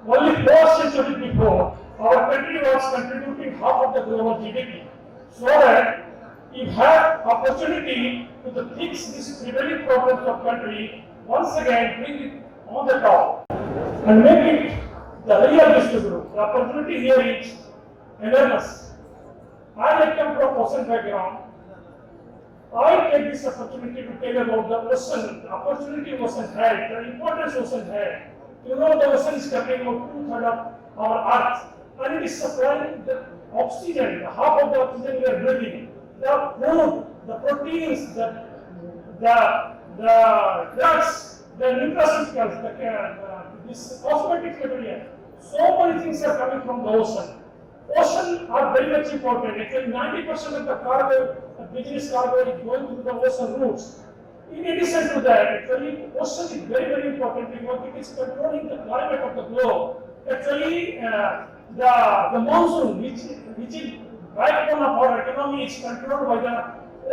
Only 4 centuries before, our country was contributing half of the global GDP. So that you have opportunity to fix this prevailing problems of country, once again bring it on the top and make it the real distributor. The opportunity here is enormous. I come from ocean background. I take this opportunity to tell about the ocean, the opportunity ocean had, the importance ocean had. You know the ocean is covering about 2/3 of our earth and it is supplying the oxygen, the half of the oxygen we are breathing, the food, the proteins, the drugs, the nutraceuticals, this cosmetic material. So many things are coming from the ocean. Ocean are very much important. Actually, 90% of the cargo, business cargo is going through the ocean routes. In addition to that, actually, ocean is very, very important because it is controlling the climate of the globe. Actually, the monsoon, which is backbone of our economy, is controlled by the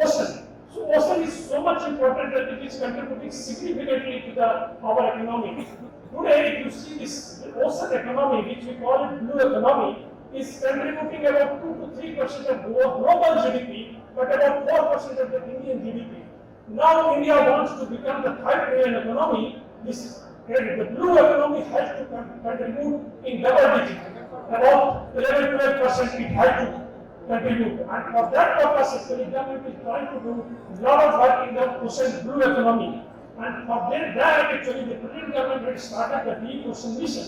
ocean. So, ocean is so much important that it is contributing significantly to our economy. Today, if you see this ocean economy, which we call it blue economy, is contributing about 2 to 3% of global GDP, but about 4% of the Indian GDP. Now India wants to become the 5 trillion economy. The blue economy has to contribute in double digits. About 11-12% it has to contribute. And for that purpose, actually, government is trying to do a lot of work in the ocean blue economy. And for that, actually, the present government had started the Deep Ocean Mission.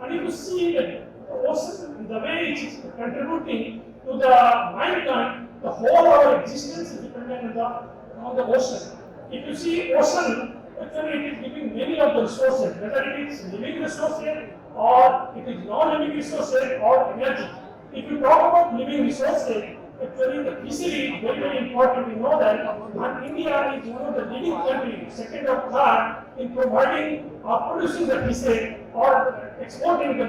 And if you see that ocean, the way it is contributing to the mankind, the whole our existence is dependent on the ocean. If you see ocean, actually it is giving many of the resources, whether it is living resources or it is non-living resources or energy. If you talk about living resources, actually the fishery is very, very important. We know that, and India is one of the leading countries, second or third, in providing or producing the fishery or exporting the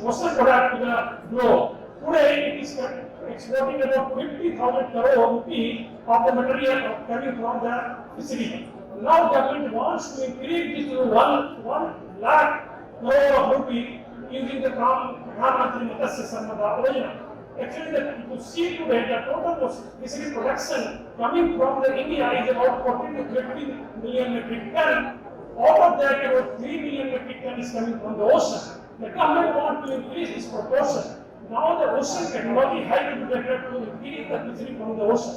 ocean product to the globe. Today, it is exporting about 50,000 crore rupees of the material coming from the fishery. Now, government wants to increase this to 1 lakh crore of rupees using the Pradhan Mantri Matsya Sampada Yojana. Actually, if you see today, the total fishery production coming from the India is about 40 to 50 million metric ton. Out of that, about 3 million metric ton is coming from the ocean. The government wants to increase this proportion. Now the ocean technology has to be developed to increase the fishery from the ocean.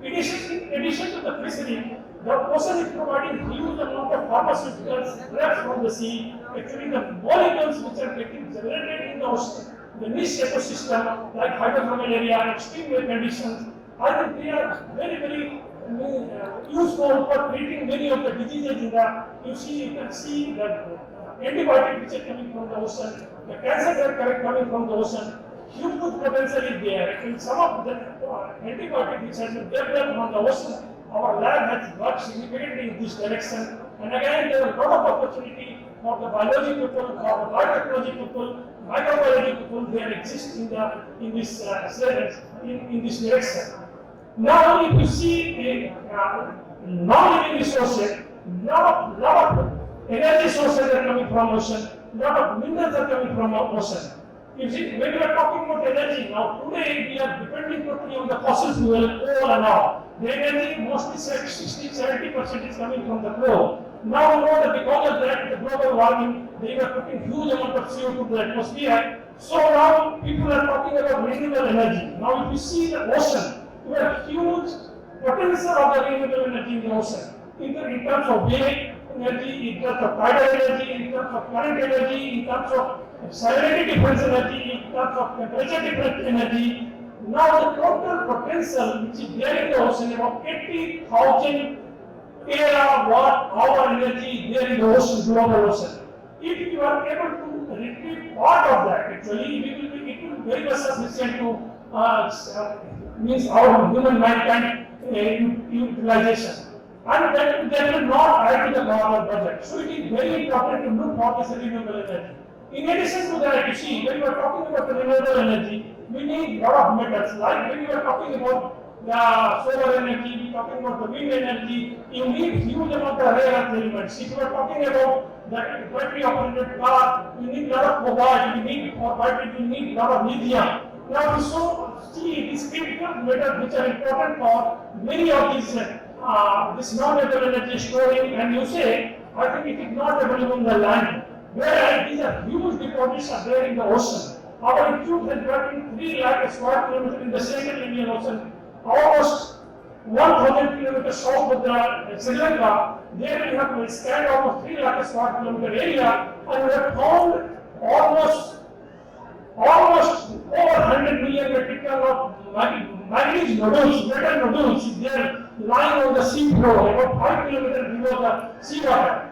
In addition to the fishery, the ocean is providing huge amount of pharmaceuticals drugs from the sea. Actually, the molecules which are getting generated in the ocean, the niche ecosystem like hydrothermal extreme weather conditions, I think they are very, very useful for treating many of the diseases in the. You can see that antibiotics which are coming from the ocean, the cancer drugs are coming from the ocean. Huge potential is there. Actually, some of the antibiotics which have been developed from the ocean, our lab has worked significantly in this direction. And again, there is a lot of opportunity for the biology people, for the biotechnology people, microbiology people. They exist in this direction. Now, if you see the non-living resources, lot of energy sources are coming from ocean, lot of minerals are coming from ocean. You see, when we are talking about energy, now today we are depending totally on the fossil fuel, coal and all. The energy mostly 60-70% is coming from the coal. Now we know that because of that, the global warming, they are putting huge amount of CO2 to the atmosphere. So now people are talking about renewable energy. Now if you see the ocean, we have huge potential of the renewable energy in the ocean. In terms of wave energy, in terms of tidal energy, in terms of current energy, in terms of salinity difference energy, in terms of temperature difference energy, Now the total potential which is there in the ocean, about 80,000 terawatt-hour energy there in the ocean, global ocean. If you are able to retrieve part of that, actually, it will be very much sufficient to means our human mankind utilization. And that will not add to the global budget. So it is very important to look for this renewable energy. In addition to that, you see, when we are talking about the renewable energy, we need a lot of metals. Like when we are talking about the solar energy, we are talking about the wind energy, you need huge amount of rare earth elements. If you are talking about the battery operated car, you need a lot of cobalt, for battery you need a lot of lithium. Now we see these critical metals which are important for many of these this non-renewable energy storing, and you say, I think it is not available in the land. Whereas these are huge deposits are there in the ocean. Our institute has working 3 lakh square kilometers in the Central Indian Ocean, almost 1,000 kilometers south of the Sri Lanka. There we have scanned almost 3 lakh square kilometer area, and we have found almost over 100 million metric ton of manganese nodules, metal nodules is there lying on the sea floor, about 5 kilometers below the seawater.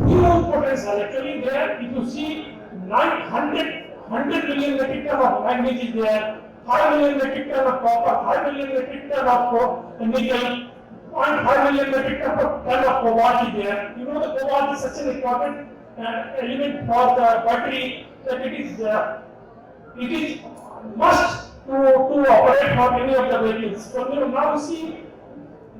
Huge potential. Actually, there if you see 100 million metric ton of manganese is there, 5 million metric ton of copper, 5 million metric ton of nickel, 0.5 million metric ton of cobalt is there. You know the cobalt is such an important element for the battery that it is must to operate for any of the vehicles. So now you see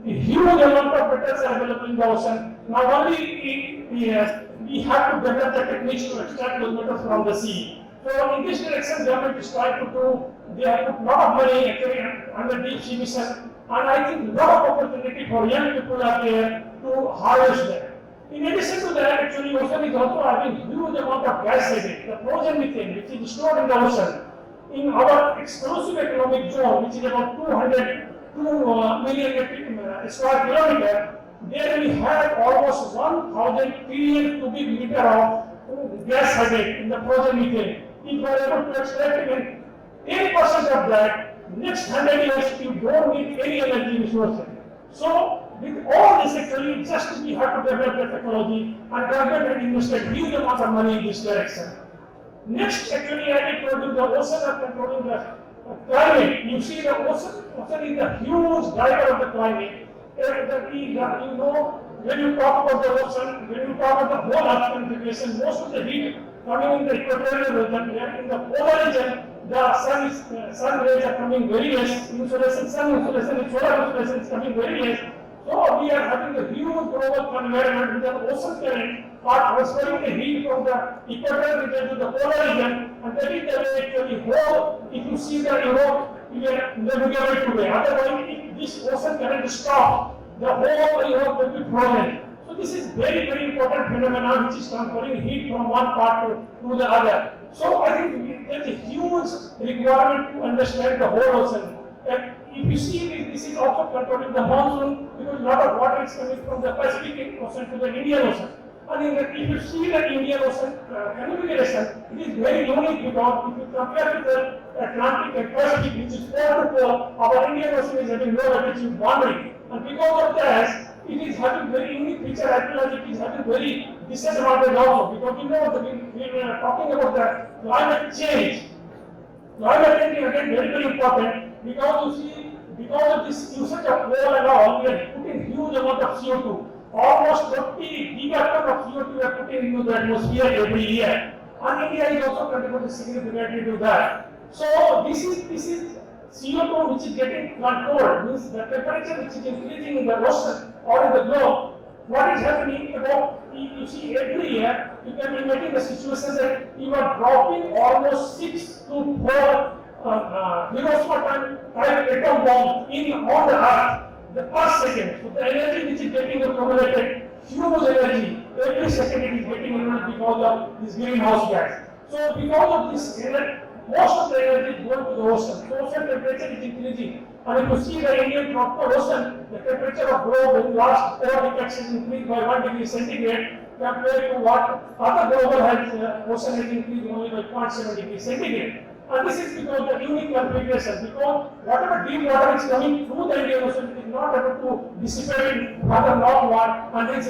a huge amount of metals are available in the ocean. Not only we have to develop the techniques to extract those metals from the sea. So in this direction, government is trying to do. They have put a lot of money actually under deep sea mission, and I think a lot of opportunity for young people are there to harvest that. In addition to that, actually, ocean is also having huge amount of gas in it. The frozen methane, which is stored in the ocean, in our exclusive economic zone, which is about 2 million square kilometer, there we have almost 1,000 trillion cubic meter of gas headed in the frozen methane. If we are able to extract even 10% of that, next 100 years you don't need any energy resources. So with all this actually, just we have to develop the technology, and government has invested huge amount of money in this direction. Next, actually, I told you the ocean are controlling the climate. You see the ocean is the huge driver of the climate. You know, when you talk about the ocean, when you talk about the whole Earth configuration, most of the heat coming in the equatorial region, where in the polar region, the sun rays are coming very less, insolation, sun insolation, and solar insolation is coming very less. So we are having a huge global environment with the ocean current are transferring the heat from the equatorial region to the polar region, and that is the way actually whole, if you see the Europe, we are navigable today. Otherwise, if this ocean current stops, the whole Europe will be frozen. So this is very, very important phenomenon which is transferring heat from one part to the other. So I think there is a huge requirement to understand the whole ocean. And if you see this is also controlling the monsoon, because a lot of water is coming from the Pacific Ocean to the Indian Ocean. And if you see the Indian Ocean configuration, it is very unique because if you compare with the Atlantic and Pacific, which is 4 to 4, our Indian Ocean is having low latitude boundary. And because of that, it is having very unique feature as well as it is having very disadvantage also. Because you know, we are talking about the climate change. Climate change is again very, very important because you see, because of this usage of coal and all, we are putting huge amount of CO2. Almost 20 gigaton of CO2 we are putting into the atmosphere every year. And India is also contributing significantly to that. So this is CO2 which is getting controlled, means the temperature which is increasing in the ocean or in the globe. What is happening about, you see every year, you can imagine the situation that you are dropping almost 6 to 4 Hiroshima type atom bomb on the earth the first second. So the energy which is getting accumulated, huge energy, every second it is getting accumulated because of this greenhouse gas. So because of this energy, most of the energy is going to the ocean. So ocean temperature is increasing. And if you see the Indian tropical ocean, the temperature of globe in the last 4 decades has increased by 1 degree centigrade compared to what other global ocean has increased only by 0.7 degrees centigrade. And this is because the unique configuration, because whatever deep water is coming through the Indian Ocean is not able to dissipate in other north one, and hence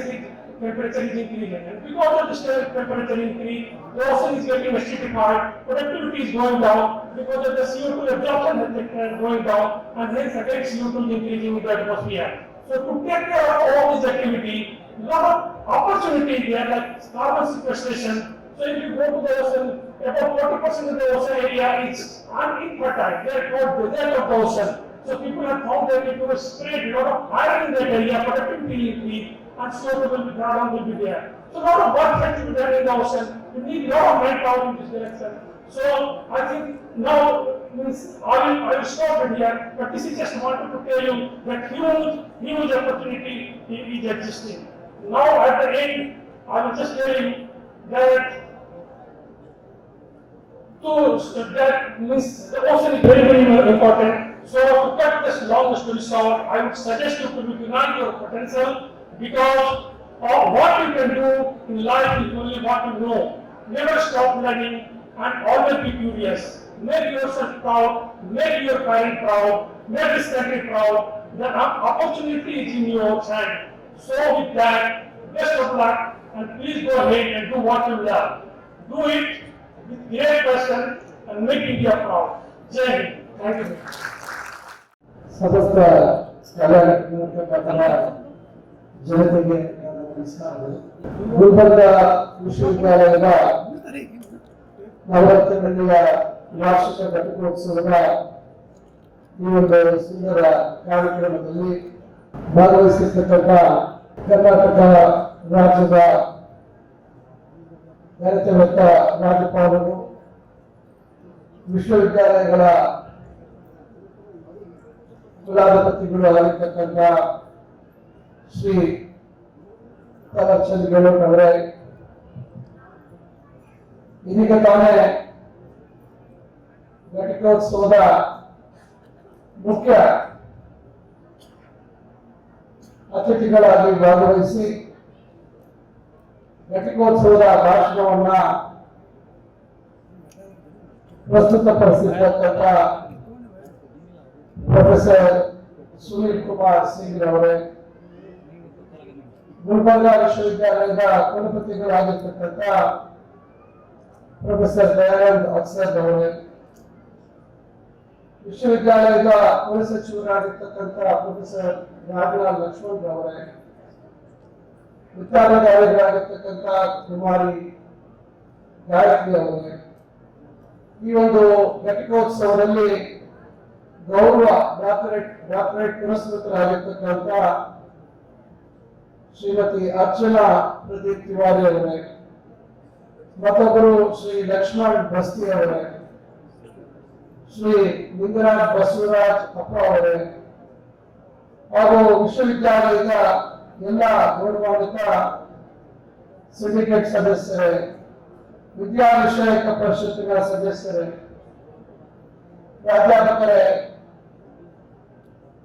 temperature is increasing. And because of this temperature increase, the ocean is getting acidified, productivity is going down, because of the CO2 absorption is going down, and hence again CO2 is increasing in the atmosphere. So to take care of all this activity, a lot of opportunity there, like carbon sequestration. So if you go to the ocean, about 40% of the ocean area is infertile. They are called desert of the ocean. So people have found that if you spread a lot of iron in that area, productivity will increase, and CO2 will be brought down, will be there. So a lot of work has to be done in the ocean. You need a lot of manpower in this direction. So I think now I will stop it here, but this is just wanted to tell you that huge opportunity is existing. Now at the end, I will just tell you that that means the ocean is very, very important. So to cut this long story short, I would suggest you to ignite your potential, because what you can do in life is only what you know. Never stop learning and always be curious. Make yourself proud, make your parent proud, make this country proud. The opportunity is in your hand. So with that, best of luck, and please go ahead and do what you love. Do it with great passion and make India proud. Jai Hind. Thank you. ಸಮಸ್ತ ಕನ್ನಡ ಜನತೆಗೆ ನಮಸ್ಕಾರಗಳು. ಗುಲ್ಬರ್ಗ ವಿಶ್ವವಿದ್ಯಾಲಯದ 40ನೇ ವಾರ್ಷಿಕ ಘಟಿಕೋತ್ಸವದ ಈ ಒಂದು ಸುಂದರ ಕಾರ್ಯಕ್ರಮದಲ್ಲಿ ಭಾಗವಹಿಸಿರ್ತಕ್ಕಂಥ ಕರ್ನಾಟಕ ರಾಜ್ಯದ ಘನತೆವೆತ್ತ ರಾಜ್ಯಪಾಲರು, ವಿಶ್ವವಿದ್ಯಾಲಯಗಳ ಕುಲಾಧಿಪತಿಗಳು ಆಗಿರ್ತಕ್ಕಂಥ ಶ್ರೀ ತಾವರ್ಚಂದ್ ಗೆಹ್ಲೋಟ್ ಅವರೇ, ಇದೀಗ ತಾನೇ ಘಟಿಕೋತ್ಸವದ ಮುಖ್ಯ ಅತಿಥಿಗಳಾಗಿ ಭಾಗವಹಿಸಿ ಘಟಿಕೋತ್ಸವದ ಭಾಷಣವನ್ನ ಪ್ರಸ್ತುತಪಡಿಸಿರ್ತಕ್ಕಂಥ ಪ್ರೊಫೆಸರ್ ಸುನೀಲ್ ಕುಮಾರ್ ಸಿಂಗ್ ಅವರೇ, ಗುಲ್ಬರ್ಗ ವಿಶ್ವವಿದ್ಯಾಲಯದ ಕುಲಪತಿಗಳಾಗಿರ್ತಕ್ಕಂಥ ಪ್ರೊಫೆಸರ್ ದಯಾನಂದ್ ಅಕ್ಸರ್ ಅವರೇ, ವಿಶ್ವವಿದ್ಯಾಲಯದ ಕುಲಸಚಿವರಾಗಿರ್ತಕ್ಕಂಥ ಪ್ರೊಫೆಸರ್ ರಾಜಲಾಲ್ ಲಕ್ಷ್ಮಣ್ ಅವರೇ, ವಿಚಾರಧಾರೆಗಳಾಗಿರ್ತಕ್ಕಂಥ ಕುಮಾರಿ ಗಾಯತ್ರಿ ಅವರೇ, ಈ ಒಂದು ಘಟಿಕೋತ್ಸವದಲ್ಲಿ ಗೌರವ ಡಾಕ್ಟರೇಟ್ ಪುರಸ್ಕೃತರಾಗಿರ್ತಕ್ಕಂಥ ಶ್ರೀಮತಿ ಅರ್ಚನಾ ಪ್ರದೀಪ್ ತಿವಾರಿ ಅವರೇ, ಮತ್ತೊಬ್ಬರು ಶ್ರೀ ಲಕ್ಷ್ಮಣ್ ಬಸ್ತಿ ಅವರೇ, ಶ್ರೀ ಲಿಂಗರಾಜ್ ಬಸವರಾಜ್ ಅಪ್ಪ ಅವರೇ, ಹಾಗೂ ವಿಶ್ವವಿದ್ಯಾಲಯದ ಎಲ್ಲ ಗೌರವಾನ್ವಿತ ಸಿಂಡಿಕೇಟ್ ಸದಸ್ಯರೇ, ವಿದ್ಯಾ ವಿಷಯಕ ಪರಿಷತ್ತಿನ ಸದಸ್ಯರೇ, ಪ್ರಾಧ್ಯಾಪಕರೇ,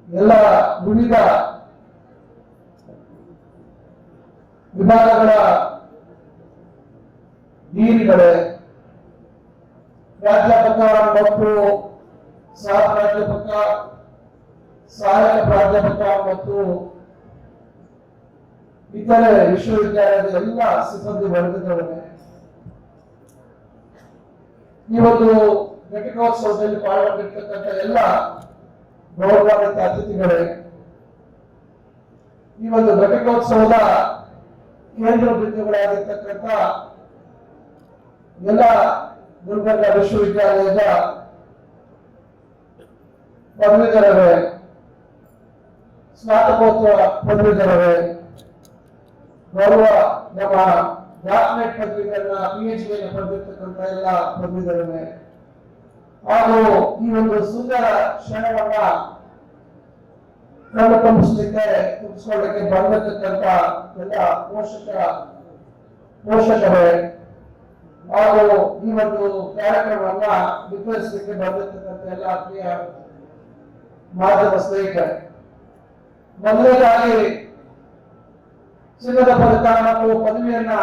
ಎಲ್ಲ ವಿವಿಧ ವಿಭಾಗಗಳ ಡೀನ್ಗಳೇ, ಪ್ರಾಧ್ಯಾಪಕ ಮತ್ತು ಸಹ ಪ್ರಾಧ್ಯಾಪಕ, ಸಹಾಯಕ ಪ್ರಾಧ್ಯಾಪಕ ಮತ್ತು ಇತರೆ ವಿಶ್ವವಿದ್ಯಾಲಯದ ಎಲ್ಲ ಸಿಬ್ಬಂದಿ ವರ್ಗದವರೇ, ಈ ಒಂದು ಘಟಿಕೋತ್ಸವದಲ್ಲಿ ಪಾಲ್ಗೊಂಡಿರ್ತಕ್ಕಂಥ ಎಲ್ಲ ಗೌರವಾನ್ವಿತ ಅತಿಥಿಗಳೇ, ಈ ಒಂದು ಘಟಿಕೋತ್ಸವದ ಕೇಂದ್ರ ಬಿಂದುಗಳಾಗಿರ್ತಕ್ಕಂಥ ಎಲ್ಲ ಗುಲ್ಬರ್ಗ ವಿಶ್ವವಿದ್ಯಾಲಯದ ಪದವೀಧರರೇ, ಸ್ನಾತಕೋತ್ತರ ಪದವೀಧರರೇ, ಗೌರವ ನಮ್ಮ ಡಾಕ್ಟರೇಟ್ ಪದವಿಗಳನ್ನ PhD ಪಡೆದಿರ್ತಕ್ಕಂಥ ಎಲ್ಲ ಪದವೀಧರರೇ, ಹಾಗೂ ಈ ಒಂದು ಸುಂದರ ಕ್ಷಣವನ್ನ ಕಣ್ಣು ತುಂಬಿಸ್ಲಿಕ್ಕೆ ಬಂದಿರ್ತಕ್ಕಂಥ ಎಲ್ಲ ಪೋಷಕರೇ, ಹಾಗೂ ಈ ಒಂದು ಕಾರ್ಯಕ್ರಮವನ್ನ ವಿತರಿಸಲಿಕ್ಕೆ ಬಂದಿರ್ತಕ್ಕಂಥ ಎಲ್ಲ ಆತ್ಮೀಯ ಮಾಧ್ಯಮ ಸ್ನೇಹಿತರೆ, ಮೊದಲನೇದಾಗಿ ಚಿನ್ನದ ಪದಕ ಮತ್ತು ಪದವಿಯನ್ನ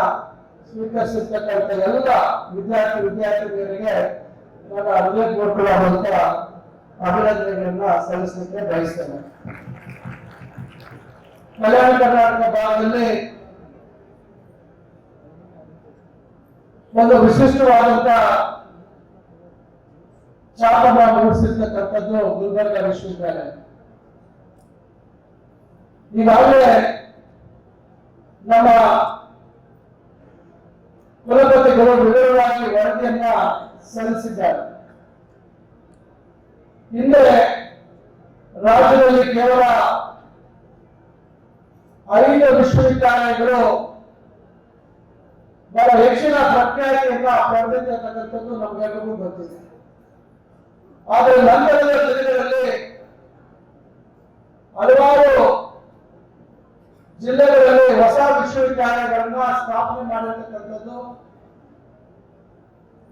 ಸ್ವೀಕರಿಸಿರ್ತಕ್ಕಂಥ ಎಲ್ಲ ವಿದ್ಯಾರ್ಥಿನಿಯರಿಗೆ ನನ್ನ ಹೃದಯಪೂರ್ವಕವಾದಂತ ಅಭಿನಂದನೆಗಳನ್ನ ಸಲ್ಲಿಸಲಿಕ್ಕೆ ಬಯಸ್ತೇನೆ. ಕಲ್ಯಾಣ ಕರ್ನಾಟಕ ಭಾಗದಲ್ಲಿ ಒಂದು ವಿಶಿಷ್ಟವಾದಂತ ಛಾಪನ್ನ ಮೂಡಿಸಿರ್ತಕ್ಕಂಥದ್ದು ಗುಲ್ಬರ್ಗ ವಿಶ್ವವಿದ್ಯಾಲಯ. ಈಗಾಗಲೇ ನಮ್ಮ ಕುಲಪತಿಗಳು ವಿವರವಾಗಿ ವರದಿಯನ್ನ ಸಲ್ಲಿಸಿದ್ದಾರೆ. ಹಿಂದೆ ರಾಜ್ಯದಲ್ಲಿ ಕೇವಲ 5 ವಿಶ್ವವಿದ್ಯಾಲಯಗಳು ಬಹಳ ಹೆಚ್ಚಿನ ಪ್ರಖ್ಯಾತಿಯನ್ನ ಪಡೆದಿರ್ತಕ್ಕಂಥದ್ದು ನಮಗೆಲ್ಲರಿಗೂ ಗೊತ್ತಿದೆ. ಆದರೆ ನಂತರದ ದಿನಗಳಲ್ಲಿ ಹಲವಾರು ಜಿಲ್ಲೆಗಳಲ್ಲಿ ಹೊಸ ವಿಶ್ವವಿದ್ಯಾಲಯಗಳನ್ನ ಸ್ಥಾಪನೆ ಮಾಡಿರ್ತಕ್ಕಂಥದ್ದು,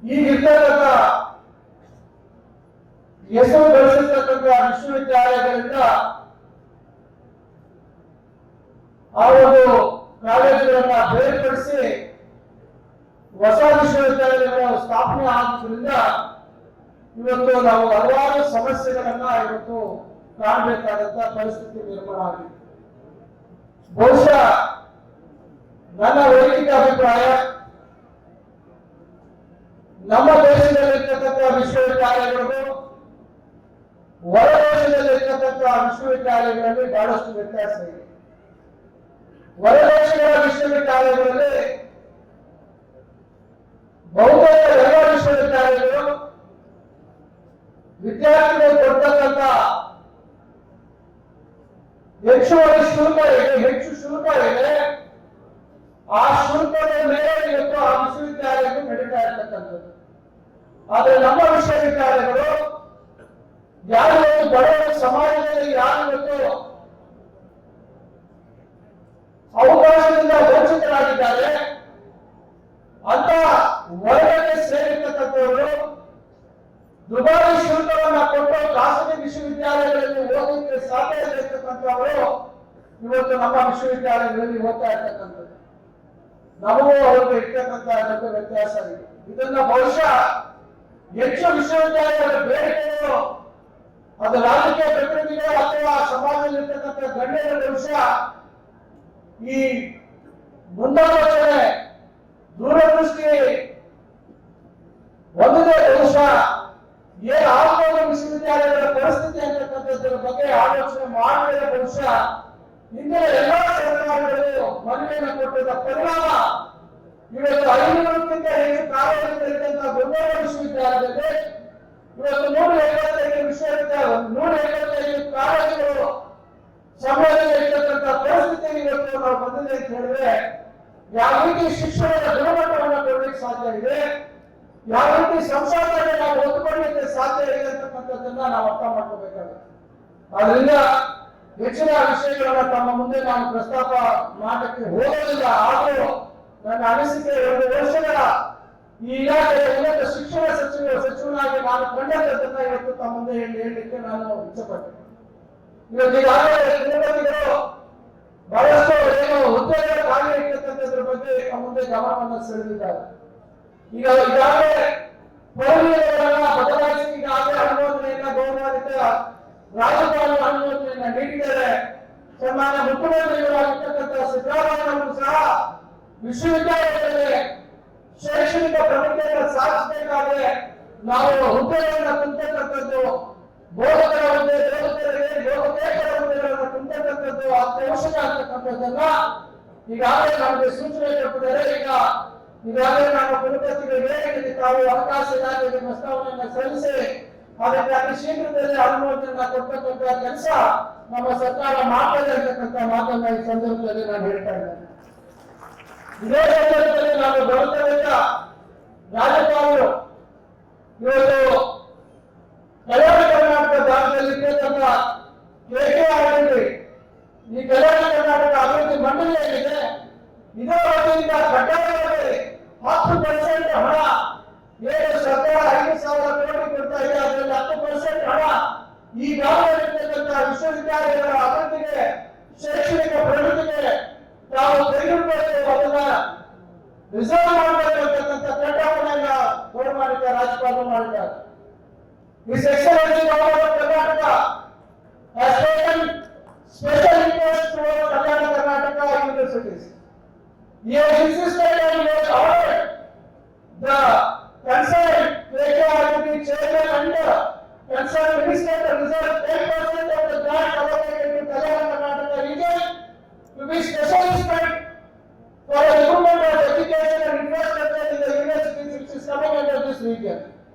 ಈಗಿರ್ತಕ್ಕಂಥ ಹೆಸರು ಗಳಿಸಿರ್ತಕ್ಕಂಥ ವಿಶ್ವವಿದ್ಯಾಲಯಗಳಿಂದ ಆ ಒಂದು ಕಾಲೇಜುಗಳನ್ನ ಬೇರ್ಪಡಿಸಿ ಹೊಸ ವಿಶ್ವವಿದ್ಯಾಲಯಗಳು ಸ್ಥಾಪನೆ ಆಗೋದ್ರಿಂದ ಇವತ್ತು ನಾವು ಹಲವಾರು ಸಮಸ್ಯೆಗಳನ್ನ ಇವತ್ತು ಕಾಣಬೇಕಾದಂತ ಪರಿಸ್ಥಿತಿ ನಿರ್ಮಾಣ ಆಗಿದೆ. ಬಹುಶಃ ನನ್ನ ವೈಯಕ್ತಿಕ ಅಭಿಪ್ರಾಯ, ನಮ್ಮ ದೇಶದಲ್ಲಿರ್ತಕ್ಕಂಥ ವಿಶ್ವವಿದ್ಯಾಲಯಗಳು ಹೊರ ದೇಶದಲ್ಲಿರ್ತಕ್ಕಂಥ ವಿಶ್ವವಿದ್ಯಾಲಯಗಳಲ್ಲಿ ಬಹಳಷ್ಟು ವ್ಯತ್ಯಾಸ ಇದೆ. ಹೊರ ದೇಶಗಳ ವಿಶ್ವವಿದ್ಯಾಲಯಗಳಲ್ಲಿ ಬಹುತೇಕ ಎಲ್ಲ ವಿಶ್ವವಿದ್ಯಾಲಯಗಳು ವಿದ್ಯಾರ್ಥಿಗಳು ಕೊಡ್ತಕ್ಕಂಥ ಹೆಚ್ಚುವರಿ ಶುಲ್ಕ ಇದೆ, ಹೆಚ್ಚು ಶುಲ್ಕ ಇದೆ. ಆ ಶುಲ್ಕದ ಮೇಲೆ ಇವತ್ತು ಆ ವಿಶ್ವವಿದ್ಯಾಲಯಗಳು ನಡೀತಾ ಇರ್ತಕ್ಕಂಥದ್ದು. ಆದರೆ ನಮ್ಮ ವಿಶ್ವವಿದ್ಯಾಲಯಗಳು ಯಾರು ಬಡವರ ಸಮಾಜದಲ್ಲಿ ಯಾರು ಇವತ್ತು ಅವಕಾಶದಿಂದ ವಂಚಿತರಾಗಿದ್ದಾರೆ ಅಂತ ವರ್ಗಕ್ಕೆ ಸೇರಿರ್ತಕ್ಕಂಥವರು ದುಬಾರಿ ಶುಲ್ಕವನ್ನ ಕೊಟ್ಟು ಖಾಸಗಿ ವಿಶ್ವವಿದ್ಯಾಲಯಗಳಲ್ಲಿ ಓದಲಿಕ್ಕೆ ಸಾಧ್ಯ ಇರತಕ್ಕಂಥವರು ಇವತ್ತು ನಮ್ಮ ವಿಶ್ವವಿದ್ಯಾಲಯಗಳಲ್ಲಿ ಓದ್ತಾ ಇರ್ತಕ್ಕಂಥದ್ದು. ನಮಗೂ ಅವರಿಗೆ ಇರ್ತಕ್ಕಂಥ ವ್ಯತ್ಯಾಸ ಇದೆ. ಇದನ್ನ ಬಹುಶಃ ಹೆಚ್ಚು ವಿಶ್ವವಿದ್ಯಾಲಯಗಳ ಬೇಡಿಕೆಗಳು ಅದು ರಾಜಕೀಯ ಪ್ರತಿನಿಧಿಗಳು ಅಥವಾ ಸಮಾಜದಲ್ಲಿರ್ತಕ್ಕಂಥ ಗಣ್ಯರ ಬಹುಶಃ ಈ ಮುಂದಾಲೋಚನೆ ದೂರದೃಷ್ಟಿ ಒಂದೇ ಬಹುಶಃ ಏನಾಗ್ಬೋದು ವಿಶ್ವವಿದ್ಯಾಲಯಗಳ ಪರಿಸ್ಥಿತಿ ಅಂತಕ್ಕಂಥದ್ರ ಬಗ್ಗೆ ಆಲೋಚನೆ ಮಾಡಿದರೆ ಬಹುಶಃ ಹಿಂದಿನ ಎಲ್ಲಾ ಸರ್ಕಾರಗಳು ಮನವಿಯನ್ನು ಕೊಟ್ಟಿದ್ದ ಪರಿಣಾಮ ಇವತ್ತು 500ಕ್ಕಿಂತ ಹೆಚ್ಚು ಕಾಲೇಜುಗಳಿದ್ದಂತ ಗುಲ್ಬರ್ಗ ವಿಶ್ವವಿದ್ಯಾಲಯದಲ್ಲಿ ಇವತ್ತು 175 ಕಾಲೇಜುಗಳು ಸಮಯದಲ್ಲಿ ಇರ್ತಕ್ಕಂಥ ಪರಿಸ್ಥಿತಿ ಇವತ್ತು ನಾವು ಬಂದಿದೆ ಅಂತ ಹೇಳಿದ್ರೆ ಯಾವ ರೀತಿ ಶಿಕ್ಷಣದ ಗುಣಮಟ್ಟವನ್ನು ಕೊಡಲಿಕ್ಕೆ ಸಾಧ್ಯ ಇದೆ, ಯಾವ ರೀತಿ ಸಂಶೋಧನೆ ನಾವು ಒತ್ತುಕೊಳ್ಳಲಿಕ್ಕೆ ಸಾಧ್ಯ ಇದೆ ಅಂತಕ್ಕಂಥದ್ದನ್ನ ನಾವು ಅರ್ಥ ಮಾಡ್ಕೋಬೇಕಾಗುತ್ತೆ. ಆದ್ರಿಂದ ಹೆಚ್ಚಿನ ವಿಷಯಗಳನ್ನ ತಮ್ಮ ಮುಂದೆ ನಾನು ಪ್ರಸ್ತಾಪ ಮಾಡಕ್ಕೆ ಹೋಗೋದಿಲ್ಲ. ಆದರೂ ನನ್ನ ಅನಿಸಿಕೆ 2 ವರ್ಷಗಳ ಈ ಇಲಾಖೆಯ ಉನ್ನತ ಶಿಕ್ಷಣ ಸಚಿವನಾಗಿ ನಾನು ಕಂಡದ್ದನ್ನ ಇವತ್ತು ತಮ್ಮ ಮುಂದೆ ಹೇಳಲಿಕ್ಕೆ ನಾನು ಇಚ್ಛೆಪಟ್ಟೆ. ಇವತ್ತು ಈಗಾಗಲೇ ಕುಲಪತಿಗಳು ಬಹಳಷ್ಟು ಏನು ಹುದ್ದೆಗಳ ಖಾಲಿ ಇರ್ತಕ್ಕಂಥದ್ರ ಬಗ್ಗೆ ತಮ್ಮ ಮುಂದೆ ಗಮನವನ್ನು ಸೆಳೆದಿದ್ದಾರೆ. ಈಗಾಗಲೇ ಪದವಿಗಳನ್ನ ಬದಲಾಯಿಸಿ ಈಗಾಗಲೇ ಅನುಮೋದನೆಯನ್ನ ಗೌರವಾನ್ವಿತ ರಾಜ್ಯಪಾಲ ಅನುಮೋದನೆಯನ್ನ ನೀಡಿದ್ದಾರೆ. ಸನ್ಮಾನ್ಯ ಮುಖ್ಯಮಂತ್ರಿಗಳಾಗಿರ್ತಕ್ಕಂಥ ಸಿದ್ದರಾಮಯ್ಯನವರು ಸಹ ವಿಶ್ವವಿದ್ಯಾಲಯದಲ್ಲಿ ಶೈಕ್ಷಣಿಕ ಪ್ರಗತಿಯನ್ನು ಸಾಧಿಸಬೇಕಾದ್ರೆ ನಾವು ಹುದ್ದೆಗಳನ್ನ ತುಂಬತಕ್ಕಂಥದ್ದು, ಬೋಧಕರ ಹುದ್ದೆ, ಬೋಧಕೇತರ ಹುದ್ದೆಗಳನ್ನು ತುಂಬತಕ್ಕಂಥದ್ದು ಅತ್ಯವಶ್ಯಕ ಆಗ್ತಕ್ಕಂಥದ್ದನ್ನ ಈಗಾಗಲೇ ನಮಗೆ ಸೂಚನೆ ಕೊಟ್ಟಿದ್ದಾರೆ. ಈಗಾಗಲೇ ನಮ್ಮ ಕುಲಪತಿಗಳಿಗೆ ತಾವು ಅವಕಾಶ ಇಲಾಖೆಗೆ ಪ್ರಸ್ತಾವನೆಯನ್ನು ಸಲ್ಲಿಸಿ ಅದಕ್ಕೆ ಅತಿ ಶೀಘ್ರದಲ್ಲಿ ಅನುಮೋದನೆಯನ್ನ ಕೊಡ್ತಕ್ಕಂಥ ಕೆಲಸ ನಮ್ಮ ಸರ್ಕಾರ ಮಾಡ್ತಾ ಇರ್ತಕ್ಕಂಥ ಮಾತನ್ನ ಈ ಸಂದರ್ಭದಲ್ಲಿ ನಾನು ಹೇಳ್ತಾ ಇದ್ದೇನೆ. ಇದೇ ಸಂದರ್ಭದಲ್ಲಿ ನಾವು ಬರುತ್ತೇವೆ ರಾಜ್ಯಪಾಲರು ಇವತ್ತು ಕಲ್ಯಾಣ ಕರ್ನಾಟಕ ಭಾಗದಲ್ಲಿ ಇರ್ತಕ್ಕಂಥ KKRDB ಈ ಕಲ್ಯಾಣ ಕರ್ನಾಟಕ ಅಭಿವೃದ್ಧಿ ಮಂಡಳಿ ಏನಿದೆ ಇದರ ವತಿಯಿಂದ ಕಡ್ಡಾಯವಾಗಿ 10% ಹಣ ಏನು ಸರ್ಕಾರ 5,000 ಕೋಟಿ ಕೊಡ್ತಾ ಇದೆ ಅದರಲ್ಲಿ 10% ಹಣ ಈಗಾಗಲೇ ಇರ್ತಕ್ಕಂಥ ವಿಶ್ವವಿದ್ಯಾಲಯಗಳ ಅಭಿವೃದ್ಧಿಗೆ ಶೈಕ್ಷಣಿಕ ಪ್ರಗತಿಗೆ ತಾವು ತೆಗೆದುಕೊಳ್ಳಬೇಕು, ಅದನ್ನ ರಿಸರ್ವ್ ಮಾಡಬೇಕು ಅಂತಕ್ಕಂಥ ಪ್ರಕಟಣೆಯನ್ನ ರಾಜ್ಯಪಾಲರು ಮಾಡಿದ್ದಾರೆ. His Excellency Governor of Karnataka has taken special interest towards Karnataka universities. He has insisted and he has ordered the concerned KKRB chairman and the concerned minister to reserve 10% of the grant allocated to Karnataka region to be specially spent for the improvement of education and infrastructure in the universities which is coming under this region.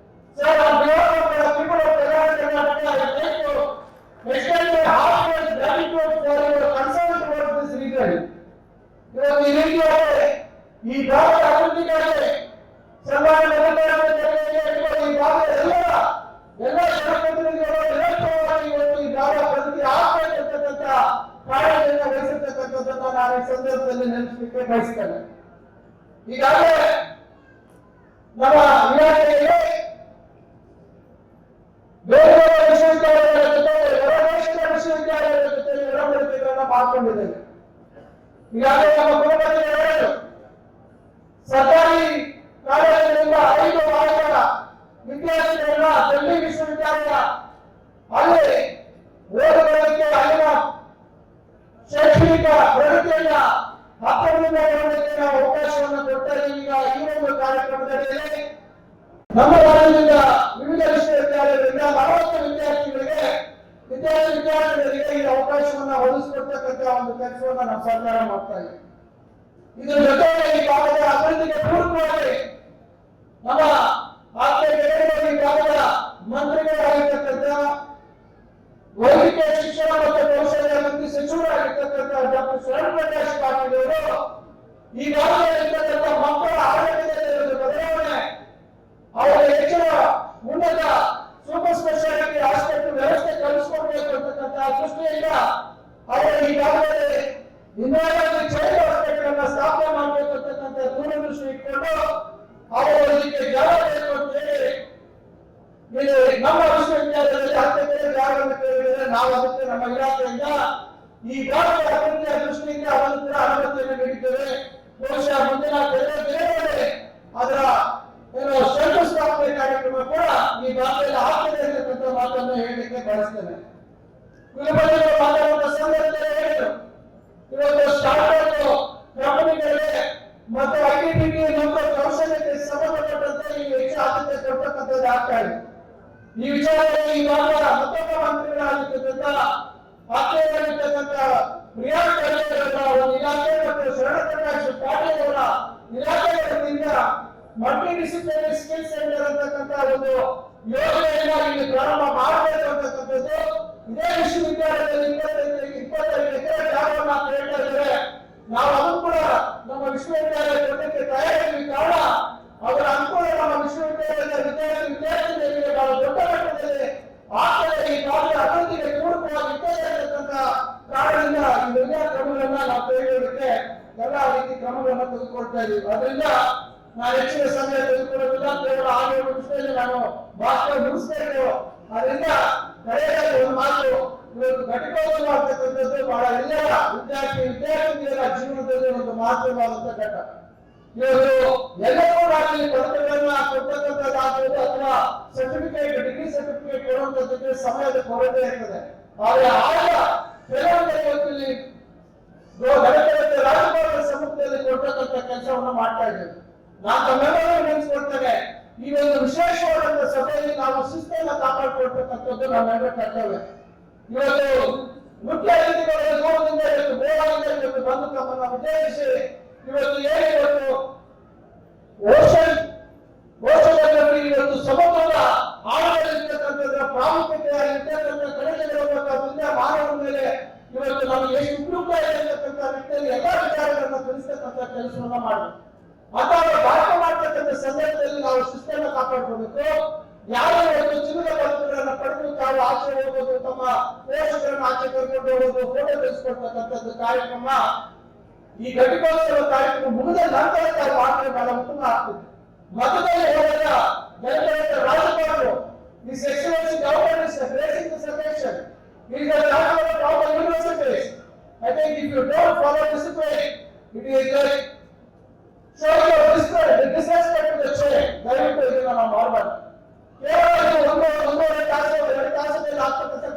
Sir, on behalf of the people of Karnataka, I would like to extend my heartfelt gratitude for your concern towards this region. ಇವಾಗ ಈ ರೀತಿಯಾಗಿ ಈ ಭಾಗದ ಅಭಿವೃದ್ಧಿಗಾಗಿ ಸನ್ಮಾನ ಈ ಭಾಗದ ಎಲ್ಲ ಜನಪ್ರತಿನಿಧಿಗಳು ನಿರಂತರವಾಗಿ ಇವತ್ತು ಈ ಭಾಗ ಪ್ರಗತಿ ಆಗಬೇಕಿರ್ತಕ್ಕಂಥ ಕಾಳಜಿಯನ್ನು ವಹಿಸಿರ್ತಕ್ಕಂಥದ್ದನ್ನು ನಾನು ಈ ಸಂದರ್ಭದಲ್ಲಿ ನೆನಪಿಸಲಿಕ್ಕೆ ಬಯಸ್ತೇನೆ. ಈಗಾಗಲೇ ನಮ್ಮ ಇಲಾಖೆಯಲ್ಲಿ ಬೇರೆ ಬೇರೆ ವಿಶ್ವವಿದ್ಯಾಲಯಗಳ ಜೊತೆ ಹೊರದೇಶದ ವಿಶ್ವವಿದ್ಯಾಲಯಗಳ ಜೊತೆ ಒಡಂಬಡಿಕೆಗಳನ್ನು ಮಾಡಿಕೊಂಡಿದ್ದೇವೆ. ಈಗಾಗಲೇ ನಮ್ಮ ಕುಲಪತಿ ಹೇಳಿದರು, ಸರ್ಕಾರಿ ಕಾಲೇಜಿನಿಂದ 5 ವಾರಗಳ ವಿದ್ಯಾರ್ಥಿಗಳನ್ನ ದಿಲ್ಲಿ ವಿಶ್ವವಿದ್ಯಾಲಯ ಅಲ್ಲಿ ಓದುವುದಕ್ಕೆ ಅಲ್ಲಿನ ಶೈಕ್ಷಣಿಕ ಪ್ರಗತಿಯನ್ನ ಹತ್ತರಿಂದ ಬರುವುದಕ್ಕೆ ನಾವು ಅವಕಾಶವನ್ನು ಕೊಡ್ತಾರೆ. ಈಗ ಈ ಒಂದು ಕಾರ್ಯಕ್ರಮದಲ್ಲಿ ನಮ್ಮ ರಾಜ್ಯದಿಂದ ವಿವಿಧ ವಿಶ್ವವಿದ್ಯಾಲಯಗಳಿಂದ 40 ವಿದ್ಯಾರ್ಥಿಗಳಿಗೆ ಈ ಅವಕಾಶವನ್ನು ಒದಗಿಸಿಕೊಡ್ತಕ್ಕಂಥ ಒಂದು ಕೆಲಸವನ್ನ ನಮ್ಮ ಸರ್ಕಾರ ಮಾಡ್ತಾ ಇದೆ. ಇದರ ಜೊತೆಗೆ ಈ ಭಾಗದ ಅಭಿವೃದ್ಧಿಗೆ ಪೂರಕವಾಗಿ ನಮ್ಮ ಈ ಭಾಗದ ಮಂತ್ರಿಗಳಾಗಿರ್ತಕ್ಕಂಥ ವೈದ್ಯಕೀಯ ಶಿಕ್ಷಣ ಮತ್ತು ಕೌಶಲ್ಯ ಅಭಿವೃದ್ಧಿ ಸಚಿವರಾಗಿರ್ತಕ್ಕಂಥ ಡಾಕ್ಟರ್ ಶರಣ್ ಪ್ರಕಾಶ್ ಪಾಟೀಲ್ ಅವರು ಈ ಭಾಗದಲ್ಲಿರ್ತಕ್ಕಂಥ ಮಕ್ಕಳ ಆರೋಗ್ಯದಲ್ಲಿ ಬದಲಾವಣೆ, ಅವರಿಗೆ ಹೆಚ್ಚಿನ ಉನ್ನತ ಸೂಪರ್ ಸ್ಪೆಷಾಲಿಟಿ ಆಸ್ಪತ್ರೆ ವ್ಯವಸ್ಥೆ ಕಲಿಸಿಕೊಡ್ಬೇಕು ಅಂತಕ್ಕಂಥ ದೃಷ್ಟಿಯಿಂದ ಅವರು ಈ ಭಾಗದಲ್ಲಿ ಇನ್ನೊಂದು ಚೈಲ್ಡ್ ಹಾಸ್ಪಿಟಲ್ ಅನ್ನ ಸ್ಥಾಪನೆ ಮಾಡಬೇಕು ಅಂತಕ್ಕಂಥ ದೂರದೃಷ್ಟಿ ಇಟ್ಕೊಂಡು ಅವರು ಇದಕ್ಕೆ ಜಾಗ ಬೇಕು ಅಂತ ಹೇಳಿ ಇಲ್ಲಿ ನಮ್ಮ ವಿಶ್ವವಿದ್ಯಾಲಯದಲ್ಲಿ 10 ಎಕರೆ ಜಾಗವನ್ನು ಕೇಳಿದರೆ ನಾವು ಅದಕ್ಕೆ ನಮ್ಮ ಇಲಾಖೆಯಿಂದ ಈ ಭಾಗದ ಅಭಿವೃದ್ಧಿಯ ದೃಷ್ಟಿಯಿಂದ ಅದನ್ನು ಕೂಡ ಅನುಮತಿಯನ್ನು ನೀಡಿದ್ದೇವೆ. ಬಹುಶಃ ಮುಂದಿನ ಕೆಲವು ದಿನಗಳಲ್ಲಿ ಅದರ ಶಂಕುಸ್ಥಾಪನೆ ಕಾರ್ಯಕ್ರಮ ಕೂಡ ಈ ಭಾಗದಲ್ಲಿ ಆಗ್ತದೆ ಅಂತಕ್ಕಂಥ ಮಾತನ್ನು ಹೇಳಲಿಕ್ಕೆ ಬಯಸ್ತೇನೆ. ಕುಲಪತಿಗಳು ಮಾತಾಡುವ ಸಂದರ್ಭದಲ್ಲಿ ಹೇಳಿದರು, ಇವತ್ತು ಸ್ಟಾರ್ಟ್ಅಪ್ ಕಂಪನಿಗಳಿಗೆ ಮತ್ತು ಐಟಿ ನಮ್ಮ ಕೌಶಲ್ಯಕ್ಕೆ ಸಂಬಂಧಪಟ್ಟಂತೆ ಈಗ ಹೆಚ್ಚು ಆದ್ಯತೆ ಕೊಡ್ತಕ್ಕಂಥದ್ದು ಆಗ್ತಾ ಇದೆ. ಈ ವಿಚಾರದಲ್ಲಿ ಈ ಭಾಗದ ಮತ್ತೊಬ್ಬ ಮಂತ್ರಿಗಳಾಗಿರ್ತಕ್ಕಂಥ ಆತ್ಮೀಯರಾಗಿರ್ತಕ್ಕಂಥ ಪ್ರಿಯಾಂಕ್ ಖರ್ಗೆ ಅವರ ಒಂದು ಇಲಾಖೆ ಮತ್ತು ಶರಣ ಪ್ರಕಾಶ್ ಪಾಟೀಲ್ ಅವರ ಇಲಾಖೆಯ ವತಿಯಿಂದ ಮಲ್ಟಿ ಡಿಸಿಪ್ಲಿನರಿ ಸ್ಕಿಲ್ ಸೆಂಟರ್ ಅಂತಕ್ಕಂಥ ಒಂದು ಯೋಜನೆಯನ್ನ ಇಲ್ಲಿ ಪ್ರಾರಂಭ ಮಾಡಬೇಕು ಅಂತಕ್ಕಂಥದ್ದು ಇದೇ ವಿಶ್ವವಿದ್ಯಾಲಯದಲ್ಲಿ 25 ಎಕರೆ ಜಾಗವನ್ನು ಕೇಳ್ತಾ ಇದ್ದಾರೆ. ನಾವು ಅದನ್ನು ಕೂಡ ನಮ್ಮ ವಿಶ್ವವಿದ್ಯಾಲಯ ಕೊಡಲಿಕ್ಕೆ ತಯಾರಿದ್ದೀವಿ. ಕಾರಣ ಅವರ ಅನುಕೂಲ ನಮ್ಮ ವಿಶ್ವವಿದ್ಯಾಲಯದ ವಿದ್ಯಾರ್ಥಿಗಳಿಗೆ ಬಹಳ ದೊಡ್ಡ ಮಟ್ಟದಲ್ಲಿ ಆಗ್ತದೆ. ಈ ಭಾಗದ ಅಭಿವೃದ್ಧಿಗೆ ಪೂರಕವಾಗಿ ಇರ್ತದೆ ಅಂತಕ್ಕಂಥ ಕಾರಣದಿಂದ ಇವೆಲ್ಲ ಕ್ರಮಗಳನ್ನ ನಾವು ತೆಗೆದುಕೊಳ್ಳಕ್ಕೆ ಎಲ್ಲ ರೀತಿ ಕ್ರಮಗಳನ್ನು ತೆಗೆದುಕೊಳ್ತಾ ಇದ್ದೀವಿ. ಅದರಿಂದ ನಾನು ಹೆಚ್ಚಿನ ಸಮಯ ತೆಗೆದುಕೊಳ್ಳೋದಿಲ್ಲ. ಕೇವಲ 6 ನಿಮಿಷದಲ್ಲಿ ನಾನು ಭಾಷಣ ಮುಗಿಸ್ಬೇಕು. ಅದರಿಂದ ಕಡೆಯಾಗಿ ಒಂದು ಮಾತು, ಇವತ್ತು ಘಟಿಕೋತ್ಸವ ಆಗ್ತಕ್ಕಂಥದ್ದು ಬಹಳ ಎಲ್ಲರ ವಿದ್ಯಾರ್ಥಿನಿಯರ ಜೀವನದಲ್ಲಿ ಒಂದು ಮಹತ್ವವಾದಂತ ಘಟ್ಟ. ಇವತ್ತು ಎಲ್ಲರೂ ರಾಜ್ಯದಲ್ಲಿ ಪದಕಗಳನ್ನ ಕೊಡ್ತಕ್ಕಂಥದ್ದಾಗ್ಬೋದು ಅಥವಾ ಸರ್ಟಿಫಿಕೇಟ್, ಡಿಗ್ರಿ ಸರ್ಟಿಫಿಕೇಟ್ ಕೊಡುವಂತದ್ದಕ್ಕೆ ಸಮಯದ ಕೊರತೆ ಇರ್ತದೆ. ಆದರೆ ಆಗ ಕೆಲವೊಂದು ಇವತ್ತಿಲ್ಲಿ ರಾಜಭವನದ ಸಮ್ಮುಖದಲ್ಲಿ ಕೊಡ್ತಕ್ಕಂಥ ಕೆಲಸವನ್ನು ಮಾಡ್ತಾ ಇದ್ದೇವೆ. ನಾನು ತಮ್ಮೆಲ್ಲರೂ ನೆನೆಸ್ಕೊಳ್ತೇನೆ, ಈ ಒಂದು ವಿಶೇಷವಾದಂತ ಸಭೆಯಲ್ಲಿ ನಾವು ಶಿಸ್ತನ್ನು ಕಾಪಾಡಿಕೊಳ್ತಕ್ಕಂಥದ್ದು ನಮ್ಮೆಲ್ಲರ ಕರ್ತವ್ಯ. ಇವತ್ತು ಮುಖ್ಯ ಅತಿಥಿಗಳು ದೂರದಿಂದ ಇವತ್ತು ಗೋವಾದಿಂದ ಇವತ್ತು ಬಂದು ತಮ್ಮನ್ನು ಉದ್ದೇಶಿಸಿ ಇವತ್ತು ಏನು ಇವತ್ತು ಓಷನ್ನಲ್ಲಿ ಇವತ್ತು ಸಮುದ್ರದ ಆಳದಲ್ಲಿರ್ತಕ್ಕಂಥದ್ರ ಪ್ರಾಮುಖ್ಯತೆಯಾಗಿರ್ತಕ್ಕಂಥ ಖನಿಜಗಳಿಂದ ಮಾನವನ ಮೇಲೆ ಇವತ್ತು ನಮಗೆ ಎಷ್ಟು ಉಪಯುಕ್ತ ಇದೆ ಅಂತಕ್ಕಂಥ ನಿಟ್ಟಿನಲ್ಲಿ ಎಲ್ಲ ವಿಚಾರಗಳನ್ನ ತಿಳಿಸ್ತಕ್ಕಂಥ ಕೆಲಸವನ್ನ ಮಾಡಬೇಕು. ಅಥವಾ ಭಾಷಣ ಮಾಡ್ತಕ್ಕಂಥ ಸಂದರ್ಭದಲ್ಲಿ ನಾವು ಶಿಸ್ತನ್ನು ಕಾಪಾಡ್ಕೋಬೇಕು. ಯಾರು ಇವತ್ತು ಚಿನ್ನದ ಪದಕಗಳನ್ನು ಪಡೆದು ತಾವು ಆಚೆ ಹೋಗೋದು, ತಮ್ಮ ಪೋಷಕರನ್ನು ಆಚೆ ಕರ್ಕೊಂಡು ಹೋಗೋದು, ಫೋಟೋ ತೆಗೆಸ್ಕೊಳ್ತಕ್ಕಂಥದ್ದು ಕಾರ್ಯಕ್ರಮ ಈ ಘಟಿಕೋತ್ಸವ ಕಾರ್ಯಕ್ರಮ ಮುಗಿದ ನಂತರ ತಾವು ಮಾಡಿದ್ರೆ ಬಹಳ ಉತ್ತಮ ಆಗ್ತದೆ. ಮಧ್ಯದಲ್ಲಿ ಹೋದಾಗ ರಾಜ್ಯಪಾಲರು His Excellency Governor is gracing this occasion. He is the chancellor of all the universities. I think if you don't follow discipline, it is like showing your disrespect to the chair. ದಯವಿಟ್ಟು ಇದನ್ನ ನಾವು ಮಾಡಬಾರ್ದು. ಕೇವಲ 1.5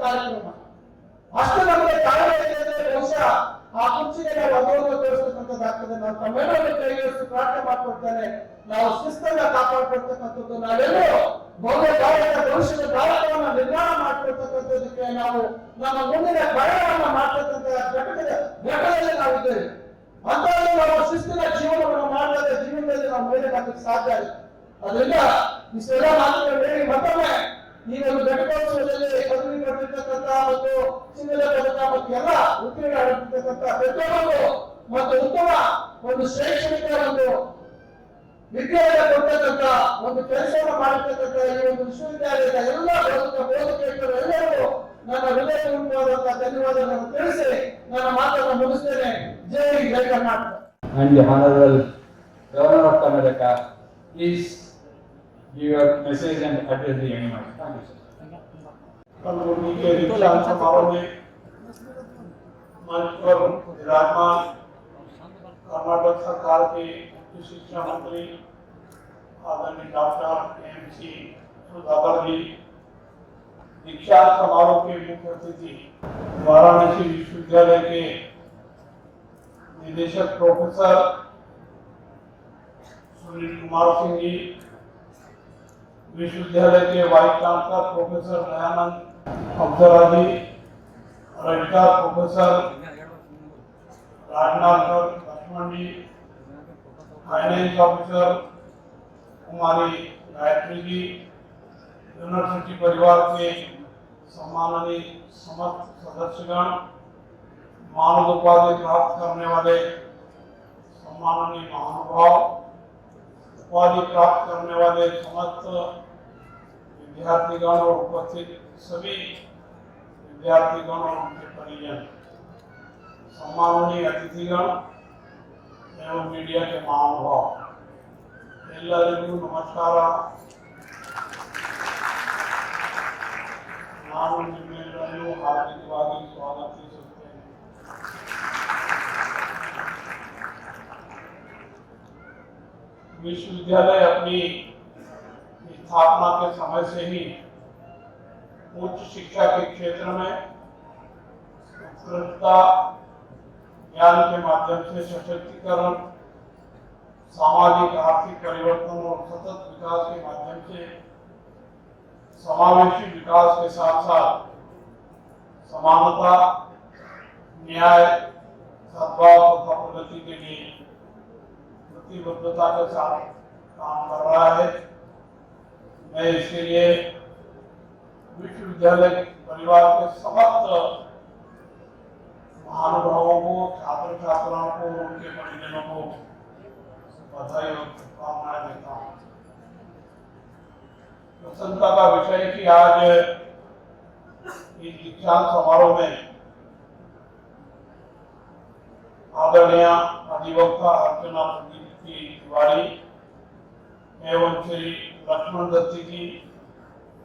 ಕಾರ್ಯಕ್ರಮ. ಅಷ್ಟು ನಮಗೆ ತಾಳ್ಮೆ ಇದೆ ಅಂದ್ರೆ ಬಹುಶಃ ಆ ಕುರ್ಚಿಗೆ ನಾವು ಅಗೌರವ ತೋರಿಸ್ತಕ್ಕಂಥದ್ದಾಗ್ತದೆ. ನಾನು ತಮ್ಮೆಲ್ಲರೂ ಕೈಗೊಳಿಸಿ ಪ್ರಾರ್ಥನೆ ಮಾಡ್ಕೊಡ್ತೇನೆ, ನಾವು ಶಿಸ್ತನ್ನ ಕಾಪಾಡ್ಕೊಳ್ತಕ್ಕಂಥದ್ದು, ನಾವೆಲ್ಲರೂ ಭವಿಷ್ಯದ ಭಾರತವನ್ನ ನಿರ್ಮಾಣ ಮಾಡ್ಕೊಳ್ತಕ್ಕಂಥದ್ದಕ್ಕೆ ನಾವು ನಮ್ಮ ಮುಂದಿನ ಪಯಣವನ್ನ ಮಾಡ್ತಕ್ಕಂಥ ಘಟ್ಟದಲ್ಲಿ ನಾವಿದ್ದೇವೆ. ಅಂತಲ್ಲಿ ನಾವು ಶಿಸ್ತಿನ ಜೀವನವನ್ನು ಮಾಡಿದ್ರೆ ಜೀವನದಲ್ಲಿ ನಾವು ಮೇಲೆ ಬರಲಿಕ್ಕೆ ಸಾಧ್ಯ ಇಲ್ಲ. ಅದರಿಂದ ಇಷ್ಟೆಲ್ಲ ಮಾತುಗಳು ಹೇಳಿ ಮತ್ತೊಮ್ಮೆ ಈ ಒಂದು ಘಟಿಕೋತ್ಸವದಲ್ಲಿ ಪದವಿ ಪಡೆದಿರ್ತಕ್ಕಂಥ ಮತ್ತು ಚಿನ್ನದ ಪದಕ ಮತ್ತು ಎಲ್ಲ ಉತ್ತೀರ್ಣ ಆಗಿರ್ತಕ್ಕಂಥ ಪ್ರತಿಯೊಂದು ಮತ್ತು ಉತ್ತಮ ಒಂದು ಶೈಕ್ಷಣಿಕ ಒಂದು ವಿದ್ಯಾಲಯ ಕೊಡ್ತಕ್ಕಂಥ ಒಂದು ಕೆಲಸವನ್ನು ಮಾಡಿರ್ತಕ್ಕಂಥ ಈ ಒಂದು ವಿಶ್ವವಿದ್ಯಾಲಯದ ಎಲ್ಲ ಬೋಧಕರು ಎಲ್ಲರಿಗೂ ನನ್ನ ಹೃದಯಪೂರ್ವಕವಾದಂತಹ ಧನ್ಯವಾದಗಳನ್ನು ತಿಳಿಸಿ ನನ್ನ ಮಾತನ್ನು ಮುಗಿಸ್ತೇನೆ. ಜೈ ಜೈ Karnataka. And the Honorable Governor of Karnataka, please give your message and address the young minds. Thank you, sir. Kalaburagi के दीक्षांत समारोह में मंच पर विराजमान कर्नाटक सरकार के शिक्षा मंत्री आदरणीय डॉक्टर एम.सी. सुधाकर जी, दीक्षांत समारोह के मुख्य अतिथि वाराणसी विश्वविद्यालय के निदेशक प्रोफेसर सुनील कुमार सिंह जी, विश्वविद्यालय के वाइस चांसलर प्रोफेसर दयानंद अप्सरा जी, रजिस्ट्रार प्रोफेसर राजनाथ लक्ष्मण जी, फाइनेंस ऑफिसर कुमारी गायत्री जी, यूनिवर्सिटी परिवार के सम्माननीय समस्त सदस्यगण, मानद उपाधि प्राप्त करने वाले सम्माननीय महानुभाव, उपाधि प्राप्त करने वाले समस्त विद्यार्थीगण और उपस्थित सभी विद्यार्थीगण और उनके परिजन, सम्माननीय अतिथिगण एवं मीडिया के महानुभाव, ಎಲ್ಲರಿಗೂ ನಮಸ್ಕಾರ. ನಾನು ನಿಮ್ಮೆಲ್ಲರನ್ನೂ ಹಾರ್ದಿಕವಾಗಿ ಸ್ವಾಗತಿಸುತ್ತೇನೆ. विश्वविद्यालय अपनी स्थापना के समय से ही उच्च शिक्षा के क्षेत्र में उत्कृष्टता, ज्ञान के माध्यम से सशक्तिकरण, सामाजिक आर्थिक परिवर्तन और सतत विकास के माध्यम से समावेशी विकास के साथ साथ समानता, न्याय, सद्भाव तथा प्रगति के लिए प्रतिबद्धता के साथ काम कर रहा है। मैं इसके लिए विश्वविद्यालय परिवार के समस्त महानुभावों को, छात्र छात्राओं को, उनके परिजनों को बधाई और शुभकामनाएं देता हूँ। प्रसन्नता का विषय कि आज इस दीक्षांत समारोह में आदरणीय अधिवक्ता अर्चना तिवारी एवं श्री लक्ष्मण दत्ती जी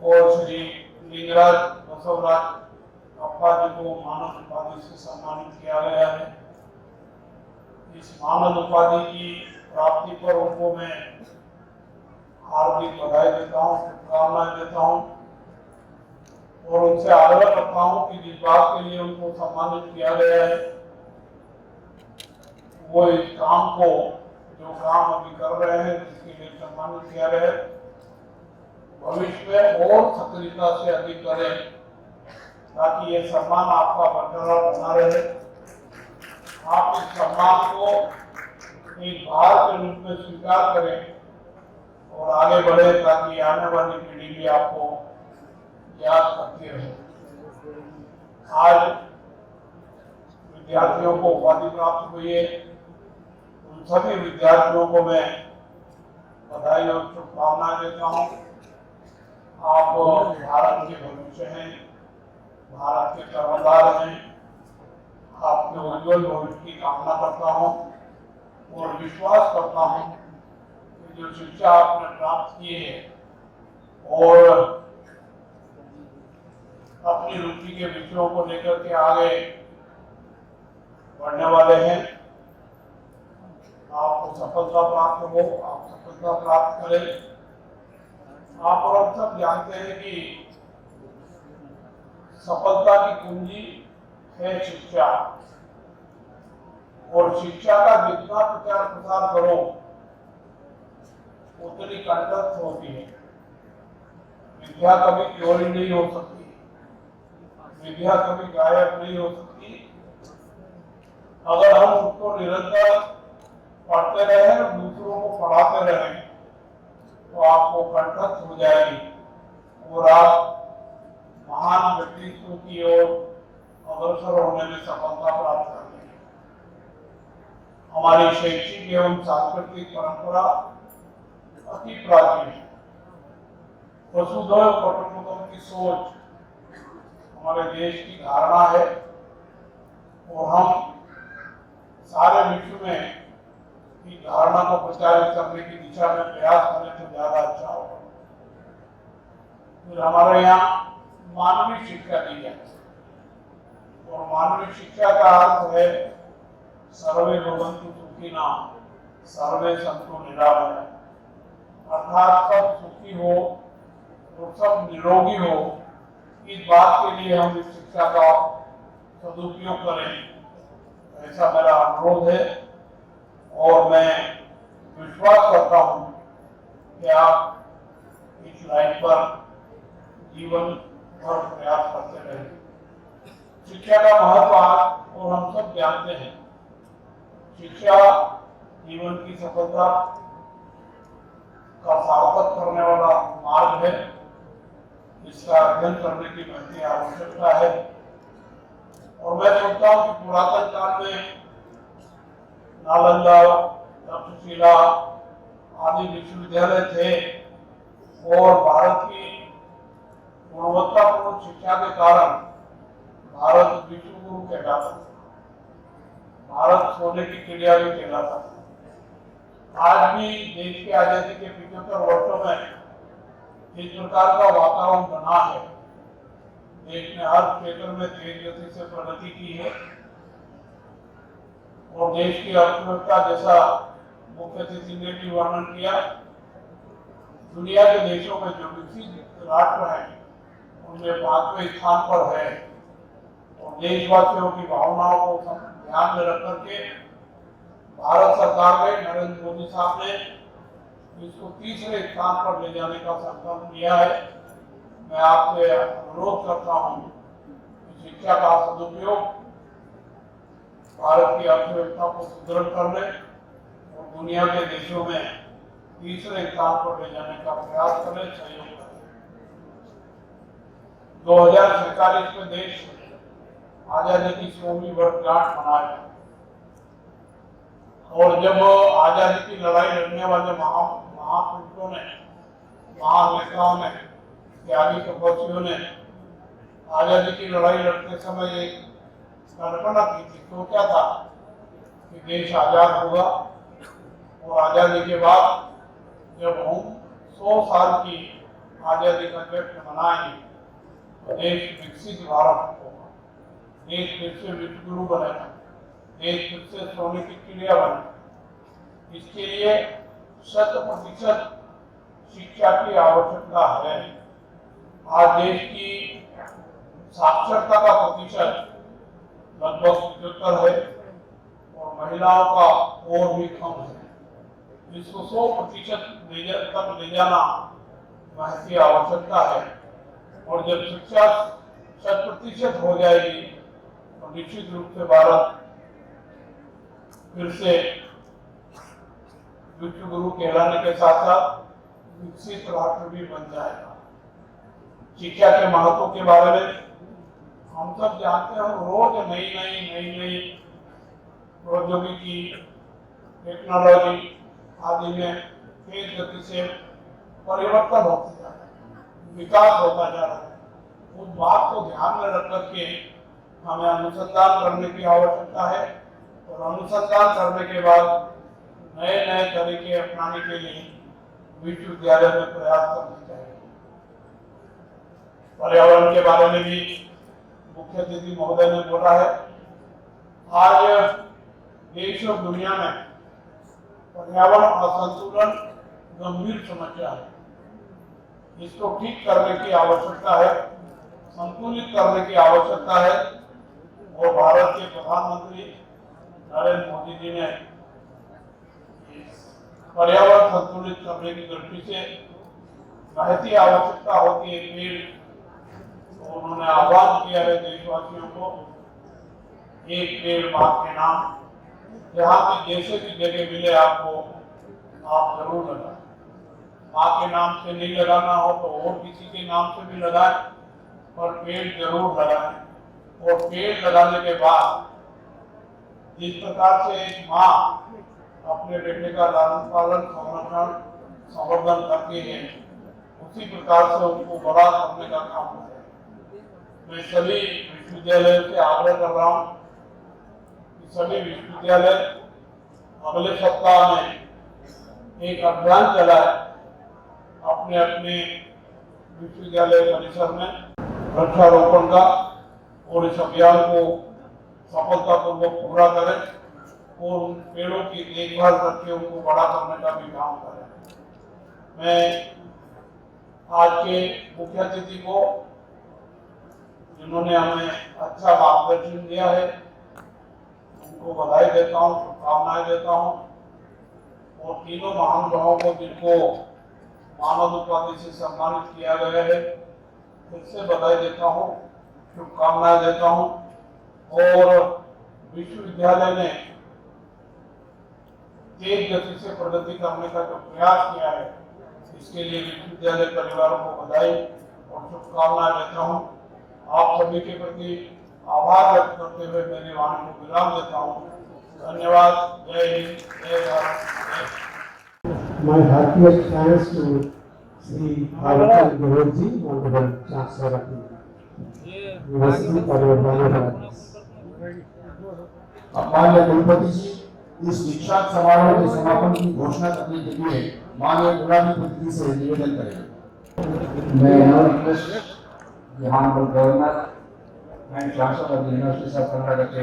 और श्री लिंगराज बसवराज अप्पा जी को मानद उपाधि से सम्मानित किया गया है। इस मानद उपाधि की प्राप्ति पर उनको मैं हार्दिक बधाई देता हूँ, शुभकामनाएं देता हूँ और उनसे आग्रह करता हूँ कि जिस बात के लिए उनको सम्मानित किया गया है वो इस काम को, जो काम अभी कर रहे हैं, जिसके लिए सम्मानित किया गया है, भविष्य में और सक्रियता से अधिक करें ताकि ये सम्मान आपका बरकरार बना रहे। आप इस सम्मान को एक भार के रूप में स्वीकार करें और आगे बढ़े ताकि आने वाली पीढ़ी भी आपको याद करती रहे। आज विद्यार्थियों को उपाधि प्राप्त हुई है, उन सभी विद्यार्थियों को मैं बधाई और शुभकामनाएं देता हूँ। आप भारत के भविष्य हैं, भारत के कर्णधार हैं, आपके उज्जवल भविष्य की कामना करता हूँ और विश्वास करता हूँ कि जो शिक्षा आपने प्राप्त की है और अपनी रुचि के विषयों को लेकर के आगे बढ़ने वाले हैं, आपको सफलता प्राप्त हो, आप सफलता प्राप्त करें। आप और हम सब जानते हैं कि सफलता की कुंजी है शिक्षा, और शिक्षा का जितना प्रचार प्रसार करो उतनी कंटक होती है। विद्या कभी चोरी नहीं हो सकती, विद्या कभी गायब नहीं हो सकती। अगर हम उसको निरंतर पढ़ते रहे और दूसरों को पढ़ाते रहे तो आपको कंटक हो जाएगी और आप महान व्यक्तित्व की ओर अग्रसर होने में सफलता प्राप्त करेंगे। हमारी शैक्षिक एवं सांस्कृतिक परंपरा अति प्राचीन है। वसुधैव कुटुंबकम की सोच हमारे देश की धारणा है और हम सारे विश्व में इस धारणा को प्रचारित करने की दिशा में प्रयास करें तो ज्यादा अच्छा होगा। फिर हमारे यहाँ मानवीय शिक्षा दी जाती है और मानवीय शिक्षा का अर्थ है सर्वे भवन्तु सुखिनः सर्वे सन्तु निरामयाः, अर्थात सब सुखी हो और सब निरोगी हो। इस बात के लिए हम इस शिक्षा का सदुपयोग करें, ऐसा मेरा अनुरोध है और मैं विश्वास करता हूँ कि आप इस लाइन पर जीवन भर प्रयास करते रहेंगे। शिक्षा का महत्व आज और हम सब जानते हैं। शिक्षा जीवन की सफलता का सार्थक करने वाला मार्ग है। इसका अध्ययन करने की महती आवश्यकता है और मैं सोचता हूँ कि पुरातन काल में नालंदा, तक्षशिला आदि विश्वविद्यालय थे और भारत की गुणवत्तापूर्ण शिक्षा के कारण भारत विश्व गुरु कहलाता था, भारत सोने की चिड़िया भी कहलाता था। आज भी देश की आजादी के 75 वर्षों में इस प्रकार का वातावरण बना है। देश ने हर क्षेत्र में तेज गति से प्रगति की है और देश की अर्थव्यवस्था, जैसा मुख्य अतिथि ने भी वर्णन किया, दुनिया के देशों में जो विकसित राष्ट्र है उनमें 5वें स्थान पर है और देशवासियों की भावनाओं को ध्यान में रख करके भारत सरकार ने, नरेंद्र मोदी साहब ने इसको 3रे स्थान पर ले जाने का संकल्प लिया है। मैं आपसे अनुरोध करता हूँ कि शिक्षा का सदुपयोग भारत की अर्थव्यवस्था को सुदृढ़ करने और दुनिया के देशों में 3रे स्थान पर ले जाने का प्रयास करें, सहयोग करें। 2047 में देश आजादी की 100वीं वर्षगांठ मनाएगा और जब आजादी की लड़ाई लड़ने वाले महापुरुषों ने, महानेताओं ने, त्यागी तपस्वियों ने आजादी की लड़ाई लड़ते समय एक कल्पना की थी, सोचा था कि देश आजाद होगा और आजादी के बाद जब हम 100 साल की आजादी का जश्न मनाएंगे तो देश विकसित भारत होगा, देश फिर से विश्व गुरु बनेगा, देश फिर से सोने की चिड़िया बनेगा। इसके लिए 100% शिक्षा की आवश्यकता है। आज देश की साक्षरता का प्रतिशत लगभग 75 है और महिलाओं का और भी कम है। इसको 100% तक ले जाना महती आवश्यकता है और जब शिक्षा 100% हो जाएगी तो निश्चित रूप से भारत फिर से विश्व गुरु कहलाने के साथ साथ विकसित राष्ट्र भी बन जाएगा। शिक्षा के महत्व के बारे में हम सब जानते हैं। रोज नई प्रौद्योगिकी, टेक्नोलॉजी आदि में तेज गति से परिवर्तन होता जा रहा है, विकास होता जा रहा है। उस बात को ध्यान में रख करके हमें अनुसंधान करने की आवश्यकता है और अनुसंधान करने के बाद नए तरीके अपनाने के लिए विश्वविद्यालय में प्रयास करने चाहिए। पर्यावरण के बारे में भी मुख्य अतिथि महोदय ने बोला है। आज देश और दुनिया में पर्यावरण असंतुलन गंभीर समस्या है। इसको ठीक करने की आवश्यकता है। संतुलित करने की आवश्यकता है और भारत के प्रधानमंत्री नरेंद्र मोदी जी ने पर्यावरण संतुलित करने की दृष्टि से महती आवश्यकता होती है पेड़, तो उन्होंने आह्वान किया है देशवासियों को एक पेड़ मां के नाम, जहाँ भी जैसे भी जगह मिले आपको आप जरूर लगाएं। माँ के नाम से नहीं लगाना हो तो और किसी के नाम से भी लगाएं, पर पेड़ जरूर लगाएं। और पेड़ लगाने के बाद जिस प्रकार से एक माँ अपने बेटे का लालन पालन संरक्षण संवर्धन करती है, उसी प्रकार से उनको बड़ा करने का काम करें। मैं सभी विश्वविद्यालयों से आग्रह कर रहा हूँ कि सभी विश्वविद्यालय अगले सप्ताह में एक अभियान चलाए अपने अपने विश्वविद्यालय परिसर में वृक्षारोपण का, और इस अभियान को सफलतापूर्वक पूरा करें और उन पेड़ों की देखभाल करके उनको बड़ा करने का भी काम करें। मैं आज के मुख्य अतिथि को, जिन्होंने हमें अच्छा मार्गदर्शन दिया है, उनको बधाई देता हूँ, शुभकामनाएं देता हूँ। और तीनों महानुभावों को जिनको मानद उपाधि से सम्मानित किया गया है, फिर से बधाई देता हूँ, शुभकामनाएं देता हूँ। और विश्वविद्यालय ने तेज गति से प्रगति करने का जो प्रयास किया है, इसके लिए विश्वविद्यालय परिवारों को बधाई और शुभकामनाएं देता हूँ। आप सभी के प्रति आभार व्यक्त करते हुए मेरी वाणी को विराम देता हूँ। धन्यवाद। जय हिंद, जय Bharat. My heartiest thanks to Sri Bhavatan Gaurji, Honorable Chancellor of the University for your valuable advice. माननीय कुलपति जी, इस दीक्षांत समारोह के समापन की घोषणा करने के लिए माननीय कुलाधिपति जी से निवेदन करेंगे। मैं now request the Honorable Governor and Chancellor of the University of Karnataka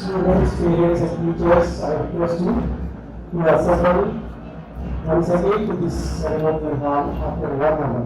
Students, parents and teachers, I request you to assemble once again to this ceremonial hall after 1 hour.